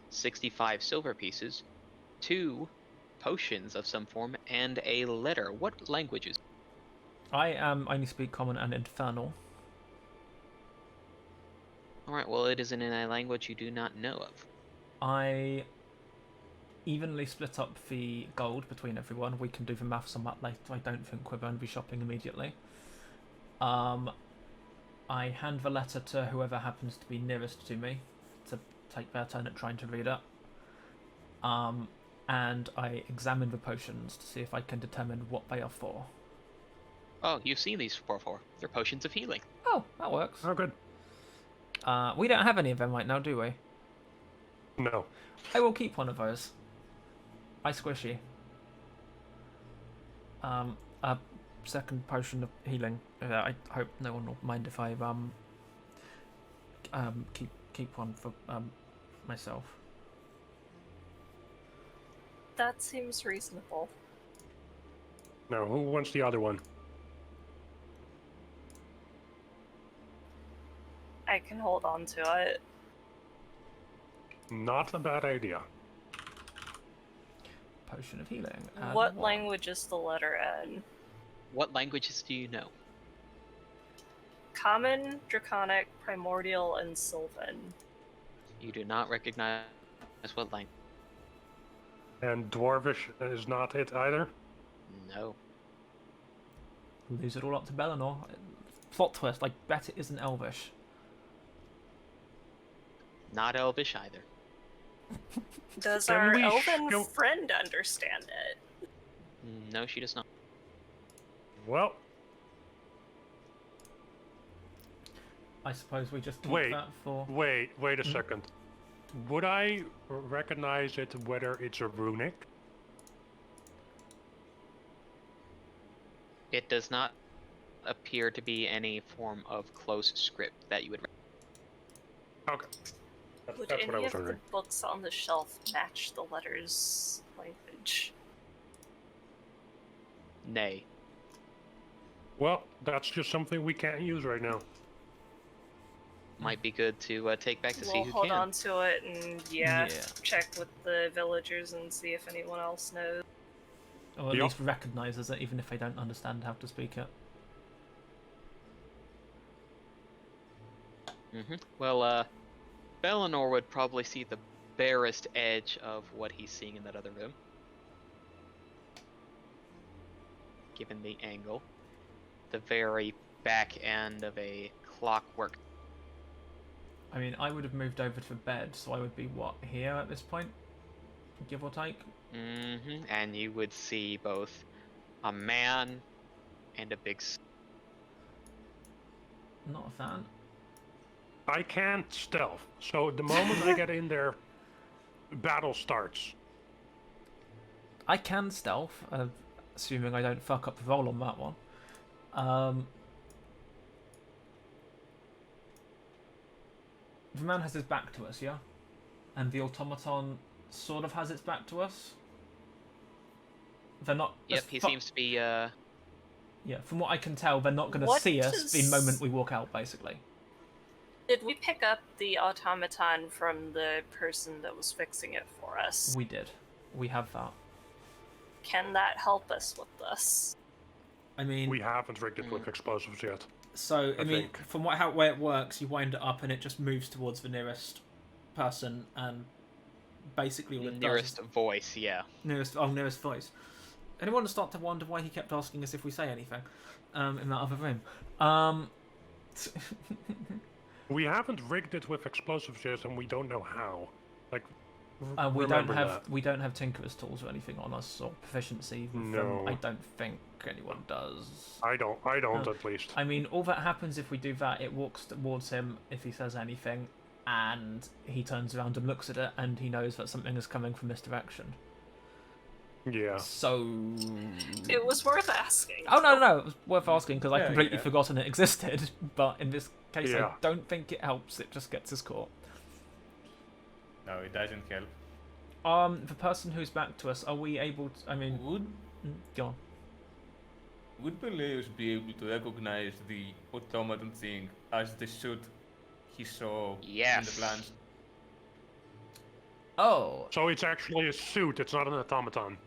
S5: 65 silver pieces, 2 potions of some form, and a letter. What languages?
S1: I only speak Common and Infernal.
S5: Alright, well, it is in a language you do not know of.
S1: I evenly split up the gold between everyone. We can do the maths on that later. I don't think we're going to be shopping immediately. I hand the letter to whoever happens to be nearest to me to take their turn at trying to read it. And I examine the potions to see if I can determine what they are for.
S5: Oh, you've seen these before. They're potions of healing.
S1: Oh, that works.
S3: Oh, good.
S1: We don't have any of them right now, do we?
S3: No.
S1: I will keep one of those. I squishy. A second potion of healing. I hope no one will mind if I keep one for myself.
S4: That seems reasonable.
S3: No, who wants the other one?
S4: I can hold on to it.
S3: Not a bad idea.
S1: Potion of healing. add
S4: What
S1: one.
S4: language is the letter N?
S5: What languages do you know?
S4: Common, Draconic, Primordial, and Sylvan.
S5: You do not recognize what language.
S3: And Dwarvish is not it either?
S5: No.
S1: Lose it all up to Belanor. Plot twist. I bet it isn't Elvish.
S5: Not Elvish either.
S4: Does
S3: Can
S4: our
S3: we
S4: elven
S3: show-
S4: friend understand it?
S5: No, she does not.
S3: Well,
S1: I suppose we just keep
S3: Wait.
S1: that for.
S3: wait a
S1: Hmm?
S3: second. Would I recognize it whether it's a runic?
S5: It does not appear to be any form of close script that you would.
S3: Okay.
S4: Would
S3: That's what I
S4: any
S3: was
S4: of the
S3: wondering.
S4: books on the shelf match the letter's language?
S5: Nay.
S3: Well, that's just something we can't use right now.
S5: Might be good to take back to see
S4: We'll
S5: who
S4: hold
S5: can.
S4: on to it and
S1: Yeah.
S4: check with the villagers and see if anyone else knows.
S1: Or at
S3: Yep.
S1: least recognizes it, even if they don't understand how to speak it.
S5: Well, Belanor would probably see the barest edge of what he's seeing in that other room. given the angle. The very back end of a clockwork.
S1: I mean, I would have moved over to bed, so I would be, what, here at this point? Give or take?
S5: And you would see both a man and a big...
S1: Not a fan.
S3: I can't stealth, so the moment I get in there, battle starts.
S1: I can stealth, assuming I don't fuck up the roll on that one. The man has his back to us, yeah? And the automaton sort of has its back to us? They're not...
S5: Yep, he seems to be,
S1: Yeah, from what I can tell, they're not going to see us the moment we walk out, basically.
S4: Did we pick up the automaton from the person that was fixing it for us?
S1: We did. We have that.
S4: Can that help us with this?
S1: I mean...
S3: We haven't rigged it with explosives yet.
S1: So, I mean,
S3: think.
S1: from how way it works, you wind it up and it just moves towards the nearest person, and basically all it
S5: nearest
S1: does is...
S5: voice, yeah.
S1: Nearest voice. Anyone start to wonder why he kept asking us if we say anything in that other room?
S3: We haven't rigged it with explosives yet, and we don't know how. Like,
S1: we
S3: remember
S1: don't have tinkerer's tools or anything on us, or proficiency with
S3: No.
S1: them. I don't think anyone does.
S3: I don't at least.
S1: I mean, all that happens if we do that, it walks towards him if he says anything, and he turns around and looks at it, and he knows that something is coming from this direction.
S3: Yeah.
S1: So...
S4: It was worth asking.
S1: Oh, no, it was worth asking, because I completely
S2: yeah.
S1: forgotten it existed, but in this case I
S3: Yeah.
S1: don't think it helps, it just gets us caught.
S2: No, it doesn't help.
S1: The person who's back to us, are we able to... I mean... Go on.
S2: Would Pelaios be able to recognize the automaton thing as the suit he saw in
S5: Yes.
S2: the plans?
S1: Oh,
S3: So it's actually a suit, it's not an automaton.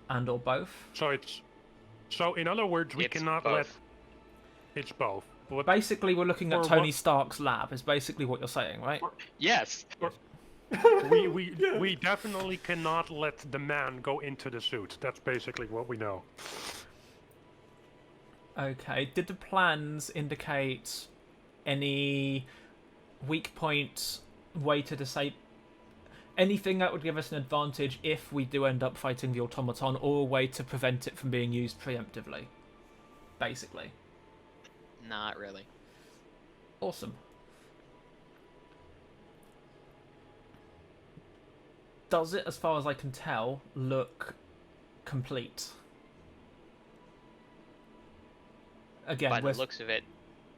S1: and or both?
S3: So in other words, we
S5: It's
S3: cannot
S5: both.
S3: let... It's both. But
S1: Basically, we're looking at
S3: Or
S1: Tony
S3: what-
S1: Stark's lab, is basically what you're saying, right?
S5: Yes!
S3: we definitely cannot let the man go into the suit. That's basically what we know.
S1: Okay, did the plans indicate any weak point, way to disable... anything that would give us an advantage if we do end up fighting the automaton, or a way to prevent it from being used preemptively? Basically.
S5: Not really.
S1: Awesome. Does it, as far as I can tell, look complete? Again,
S5: By
S1: we're...
S5: the looks of it,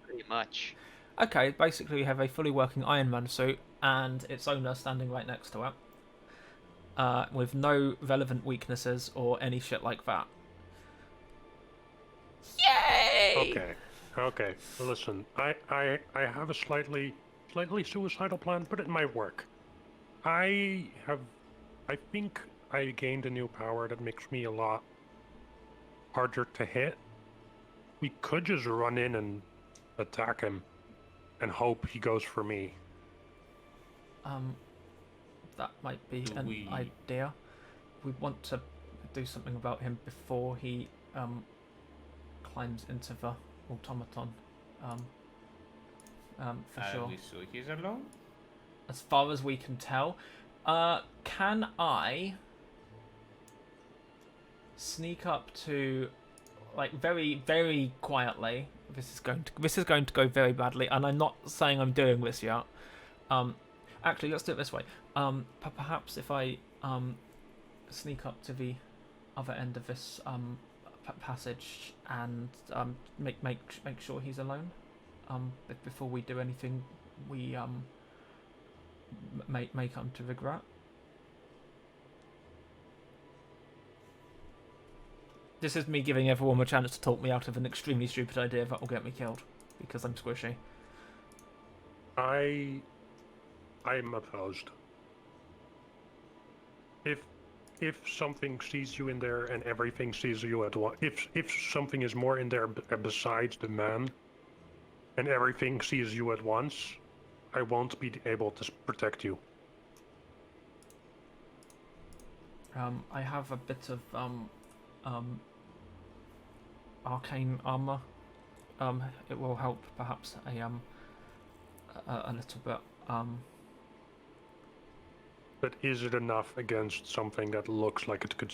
S5: pretty much.
S1: Okay, basically we have a fully working Iron Man suit and its owner standing right next to it. With no relevant weaknesses or any shit like that. Yay!
S3: Okay. Listen, I have a slightly suicidal plan, but it might work. I think I gained a new power that makes me a lot harder to hit. We could just run in and attack him and hope he goes for me.
S1: That might be
S2: Do
S1: an
S2: we-
S1: idea. We want to do something about him before he climbs into the automaton. For
S2: Are
S1: sure.
S2: we sure he's alone?
S1: As far as we can tell. Can I sneak up to, like, very, very quietly? This is going to go very badly, and I'm not saying I'm doing this yet. Actually, let's do it this way. Perhaps if I sneak up to the other end of this passage and make sure he's alone. Before we do anything, we may come to regret. This is me giving everyone a chance to talk me out of an extremely stupid idea that will get me killed because I'm squishy.
S3: I'm opposed. If something sees you in there and everything sees you at once, if something is more in there besides the man, and everything sees you at once, I won't be able to protect you.
S1: I have a bit of arcane armor. It will help perhaps a little bit.
S3: But is it enough against something that looks like it could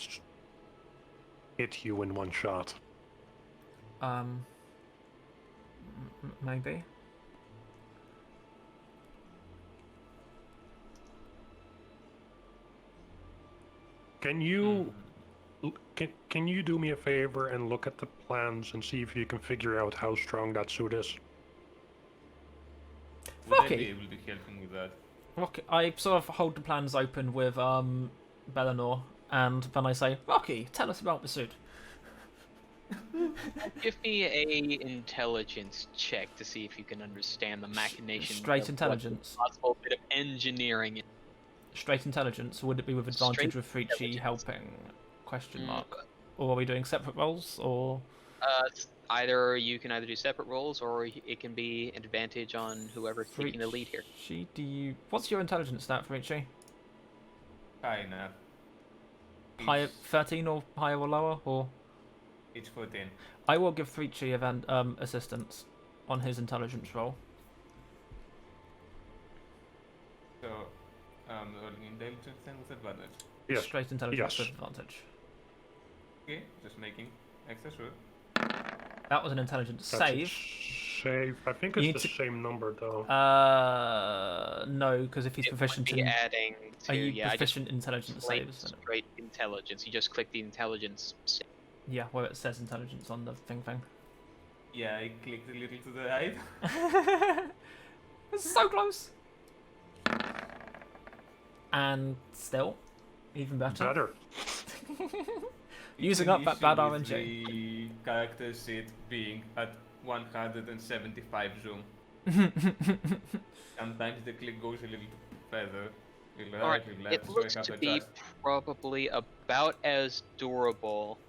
S3: hit you in one shot?
S1: Maybe.
S3: Can you can you do me a favor and look at the plans and see if you can figure out how strong that suit is?
S2: Would I
S1: Okay.
S2: be able to help him with that?
S1: Rocky, I sort of hold the plans open with Belanor, and then I say, Rocky, tell us about the suit.
S5: Give me a intelligence check to see if you can understand the machinations.
S1: Straight
S5: of
S1: intelligence.
S5: what's a possible bit of engineering.
S1: Straight intelligence. Would it be with advantage
S5: Straight
S1: with Frici
S5: intelligence.
S1: helping? Question mark. Or are we doing separate rolls? Or
S5: Either you can either do separate rolls, or it can be an advantage on whoever's taking the lead here.
S1: Frici, do you? What's your intelligence stat, Frici?
S2: High enough.
S1: Higher, 13 or higher or lower, or?
S2: It's 14.
S1: I will give Frici assistance on his intelligence roll.
S2: So, rolling intelligence then with advantage.
S3: Yes.
S1: Straight intelligence
S3: Yes.
S1: with advantage.
S2: Okay, just making extra sure.
S1: That was an intelligence
S3: That's a
S1: save.
S3: Save. I think
S1: You
S3: it's
S1: need
S3: the
S1: to-
S3: same number though.
S1: No, because if he's
S5: It would
S1: proficient
S5: be
S1: in,
S5: adding to
S1: are you
S5: yeah, I just
S1: proficient in intelligence
S5: straight,
S1: saves? Then?
S5: straight intelligence. You just click the intelligence.
S1: Yeah, where it says intelligence on the thing.
S2: Yeah, I clicked a little to the right.
S1: It's so close. And still, even better.
S3: Better.
S1: Using
S2: It's
S1: up
S2: an
S1: that
S2: issue
S1: bad
S2: with
S1: RNG.
S2: The character sheet being at 175 zoom. Sometimes the click goes a little further. Little right,
S5: Alright,
S2: little left,
S5: it
S2: so
S5: looks
S2: I have
S5: to
S2: to
S5: be
S2: adjust.
S5: probably about as durable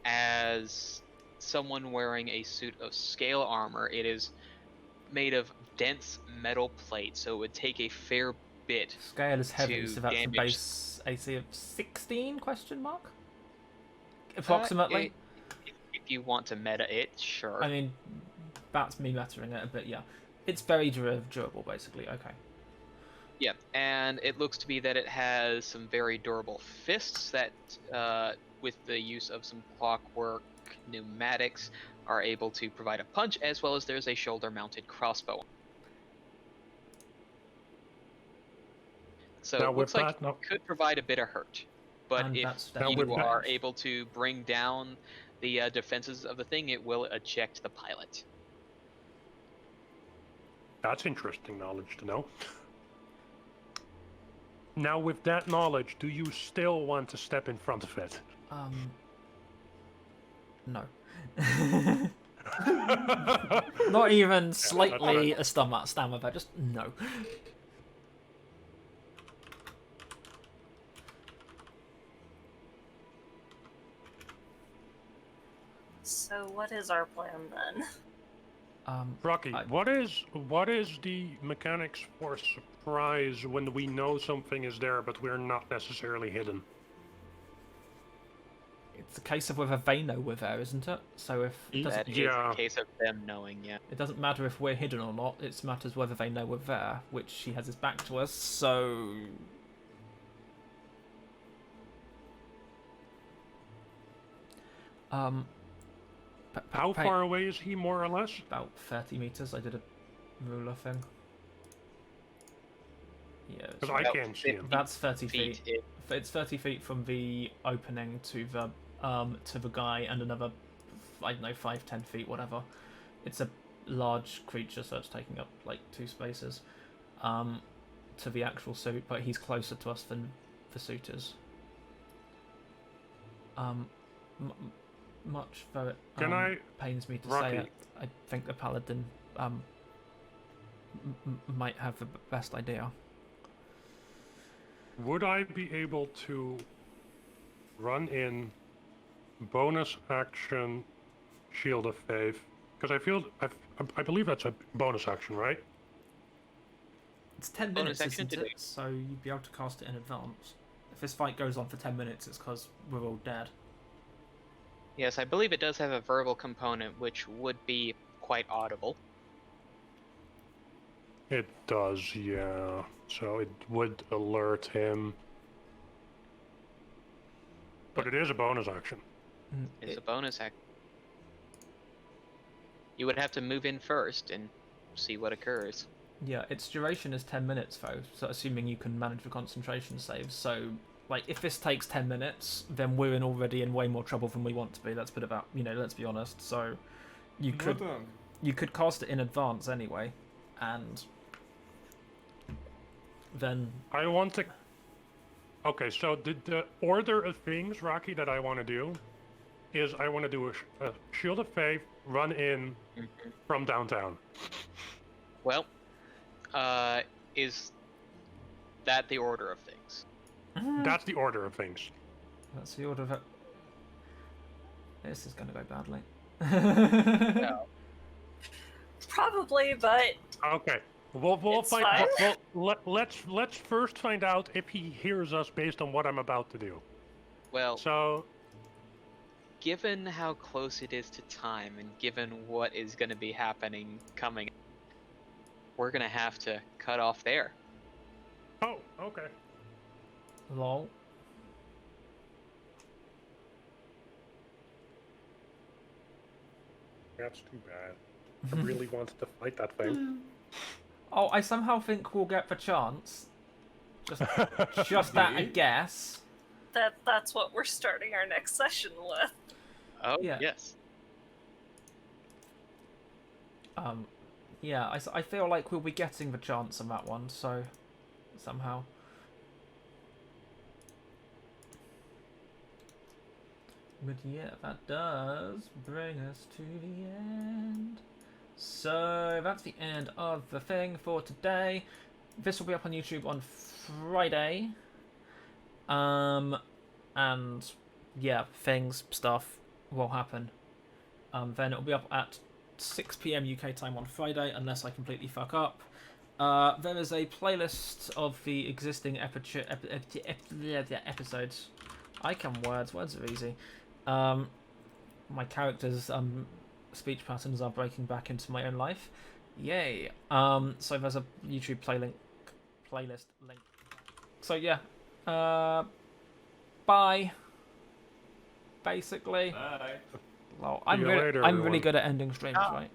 S5: as someone wearing a suit of scale armor. It is made of dense metal plate, so it would take a fair bit.
S1: Scale is heavy,
S5: to
S1: so that's a
S5: damage-
S1: base AC of 16? Question mark. Approximately.
S5: If you want to meta it, sure.
S1: I mean, that's me mattering it a bit. Yeah, it's very durable, basically. Okay.
S5: Yeah, and it looks to be that it has some very durable fists that, with the use of some clockwork pneumatics, are able to provide a punch, as well as there's a shoulder-mounted crossbow. So
S3: Now
S5: it
S3: with
S5: looks like
S3: that, no-
S5: it could provide a bit of hurt. But
S1: And
S5: if
S1: that's
S3: Now
S5: you
S3: with
S1: definitely-
S3: that-
S5: are able to bring down the defenses of the thing, it will eject the pilot.
S3: That's interesting knowledge to know. Now, with that knowledge, do you still want to step in front of it?
S1: No. Not even
S3: that's
S1: slightly a stammer there, just no.
S4: So what is our plan then?
S3: Rocky,
S1: I-
S3: what is the mechanics for surprise when we know something is there but we're not necessarily hidden?
S1: It's a case of whether they know we're there, isn't it? So if it doesn't,
S5: That is
S3: Yeah.
S5: a case of them knowing, yeah.
S1: it doesn't matter if we're hidden or not. It matters whether they know we're there, which he has his back to us. So
S3: How far away is he, more or less?
S1: About 30 meters. I did a ruler thing. Yeah,
S3: Because
S1: so
S3: I
S5: about
S3: can't see him.
S1: that's 30 feet.
S5: Feet.
S1: It's 30 feet from the opening to the guy, and another, I don't know, 5-10 feet, whatever. It's a large creature, so it's taking up like 2 spaces. To the actual suit, but he's closer to us than the suit is. Much though it
S3: Can I-
S1: pains me to
S3: Rocky.
S1: say it, I think the paladin might have the best idea.
S3: Would I be able to run in bonus action Shield of Faith? Because I believe that's a bonus action, right?
S1: It's 10
S5: Bonus
S1: minutes,
S5: action
S1: isn't
S5: to
S1: it? So you'd be able to cast it in advance. If this fight goes on for 10 minutes, it's because we're all dead.
S5: Yes, I believe it does have a verbal component, which would be quite audible.
S3: It does, yeah. So it would alert him. But it is a bonus action.
S5: It's a bonus act. You would have to move in first and see what occurs.
S1: Yeah, its duration is 10 minutes though, so assuming you can manage the concentration saves. So, like, if this takes 10 minutes, then we're already in way more trouble than we want to be. Let's let's be honest. So, you could cast it in advance anyway, and then
S3: I want to... Okay, so the order of things, Rocky, that I want to do is I want to do a Shield of Faith, run in from downtown.
S5: Well, is that the order of things?
S3: That's the order of things.
S1: That's the order of it. This is going to go badly.
S5: No.
S4: Probably, but
S3: Okay, we'll
S4: It's
S3: find.
S4: fine.
S3: Let's first find out if he hears us based on what I'm about to do.
S5: Well,
S3: So
S5: given how close it is to time, and given what is going to be happening coming, we're going to have to cut off there.
S3: oh, okay.
S1: Lol.
S3: That's too bad. I really wanted to fight that thing.
S1: Oh, I somehow think we'll get the chance. Just that, I guess.
S4: that's what we're starting our next session with.
S5: Oh,
S1: Yeah.
S5: yes.
S1: Yeah, I feel like we'll be getting the chance on that one, so somehow. But yeah, that does bring us to the end. So that's the end of the thing for today. This will be up on YouTube on Friday. And yeah, stuff will happen. Then it'll be up at 6 PM UK time on Friday, unless I completely fuck up. There is a playlist of the existing episodes. I can words are easy. My character's speech patterns are breaking back into my own life. Yay! So there's a YouTube playlist link. So yeah, bye. Basically.
S2: Bye.
S1: Well,
S3: See you later,
S1: I'm really
S3: everyone.
S1: good at ending streams,
S5: Ah.
S1: right?